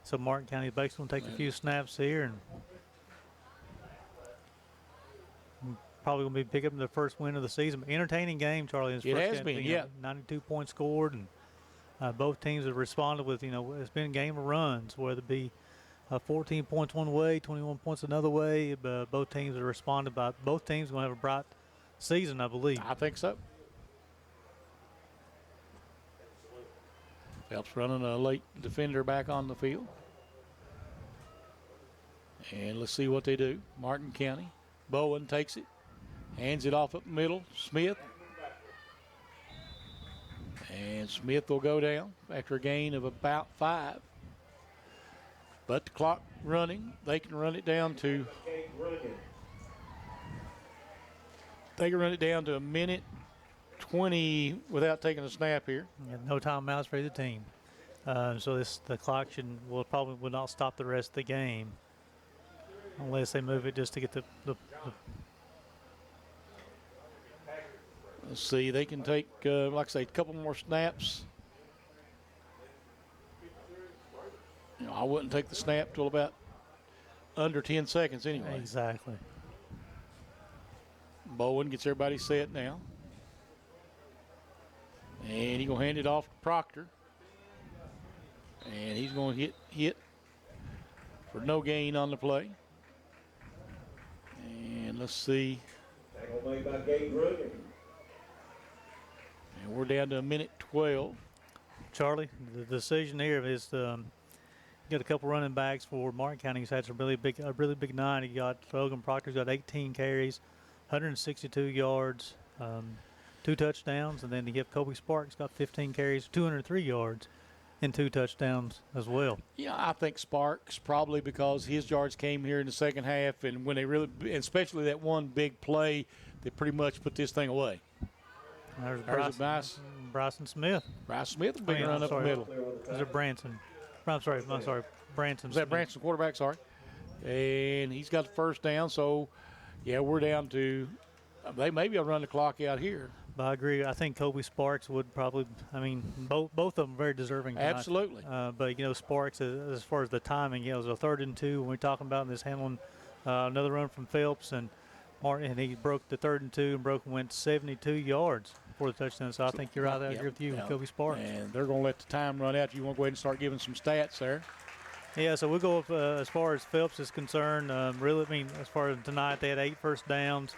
So Martin County basically going to take a few snaps here and probably going to be picking up the first win of the season. Entertaining game, Charlie. It has been, yeah. 92 points scored, and both teams have responded with, it's been a game of runs, whether it be 14 points one way, 21 points another way. But both teams have responded. Both teams are going to have a bright season, I believe. I think so. Phelps running a late defender back on the field. And let's see what they do. Martin County. Bowen takes it. Hands it off up middle. Smith. And Smith will go down after a gain of about 5. But the clock running. They can run it down to a minute 20 without taking a snap here. No timeouts for either team. So the clock will not stop the rest of the game unless they move it just to get the Let's see, they can take, like I say, a couple more snaps. I wouldn't take the snap till about under 10 seconds anyway. Exactly. Bowen gets everybody set now. And he's going to hand it off to Proctor. And he's going to hit for no gain on the play. And let's see. And we're down to a minute 12. Charlie, the decision here is you got a couple running backs for Martin County. He's had a really big night. He got Logan Proctor's got 18 carries, 162 yards, 2 touchdowns, and then you have Kobe Sparks got 15 carries, 203 yards, and 2 touchdowns as well. Yeah, I think Sparks probably because his yards came here in the second half, and when they really, especially that one big play, they pretty much put this thing away. There's Bryson Smith. Bryson Smith, a big run up the middle. Is it Branson? I'm sorry, Branson. Was that Branson quarterback? Sorry. And he's got the first down, so yeah, we're down to. They maybe will run the clock out here. But I agree. I think Kobe Sparks would probably. I mean, both of them very deserving tonight. Absolutely. But Sparks, as far as the timing, it was a 3rd and 2 when we're talking about this handling another run from Phelps and Martin, and he broke the 3rd and 2 and went 72 yards for the touchdown. So I think you're right there with you, Kobe Sparks. And they're going to let the time run out. You want to go ahead and start giving some stats there. Yeah, so we'll go up, as far as Phelps is concerned. Really, I mean, as far as tonight, they had 8 first downs.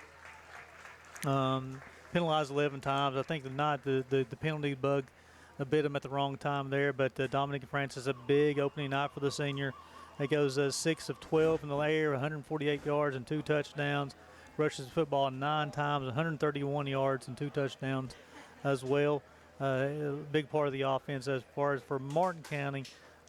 Penalized 11 times. I think tonight the penalty bug bit him at the wrong time there. But Dominic Francis, a big opening night for the senior. He goes 6 of 12 in the air, 148 yards and 2 touchdowns. Rushes the football 9 times, 131 yards and 2 touchdowns as well. A big part of the offense. As far as for Martin County,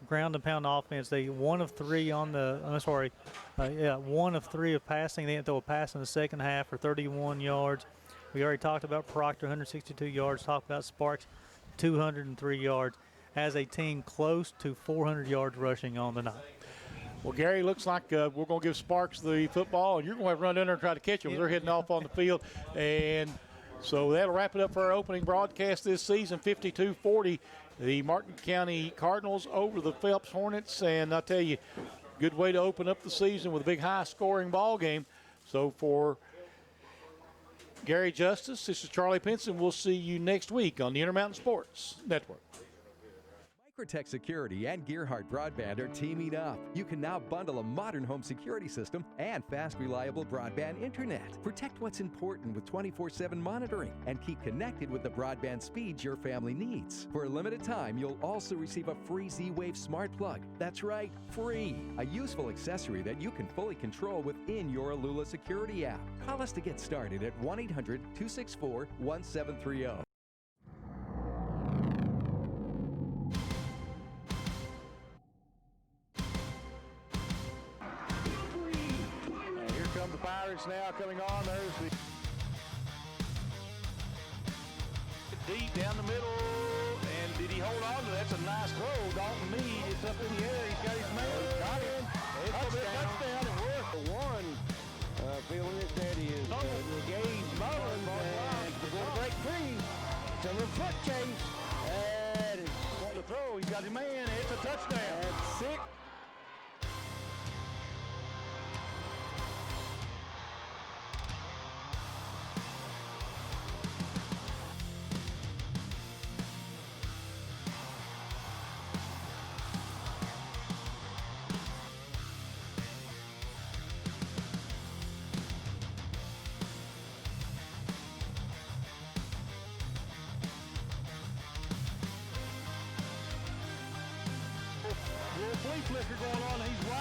ground and pound offense, they 1 of 3 on the. 1 of 3 of passing. They didn't throw a pass in the second half for 31 yards. We already talked about Proctor, 162 yards. Talked about Sparks, 203 yards. As a team close to 400 yards rushing on the night. Well, Gary, looks like we're going to give Sparks the football, and you're going to have to run down there and try to catch them. They're heading off on the field. And so that'll wrap it up for our opening broadcast this season, 52-40. The Martin County Cardinals over the Phelps Hornets. And I tell you, good way to open up the season with a big high-scoring ball game. So for Gary Justice, this is Charlie Pinson. We'll see you next week on the Intermountain Sports Network. Tech Security and Gearhart Broadband are teaming up. You can now bundle a modern home security system and fast, reliable broadband internet. Protect what's important with 24/7 monitoring and keep connected with the broadband speeds your family needs. For a limited time, you'll also receive a free Z-Wave smart plug. That's right, free. A useful accessory that you can fully control within your Alula security app. Call us to get started at 1-800-264-1730. The Pirates now coming on. There's the deep down the middle, and did he hold on to that? That's a nice throw. Dalton Meade, it's up in the air. He's got his man. Got him. It's a touchdown. It was the one. Feeling his daddy is engaged. Mullins and going to break free. It's a little foot chase. And it's on the throw. He's got his man. It's a touchdown. That's 6. Flea flicker going on. He's right.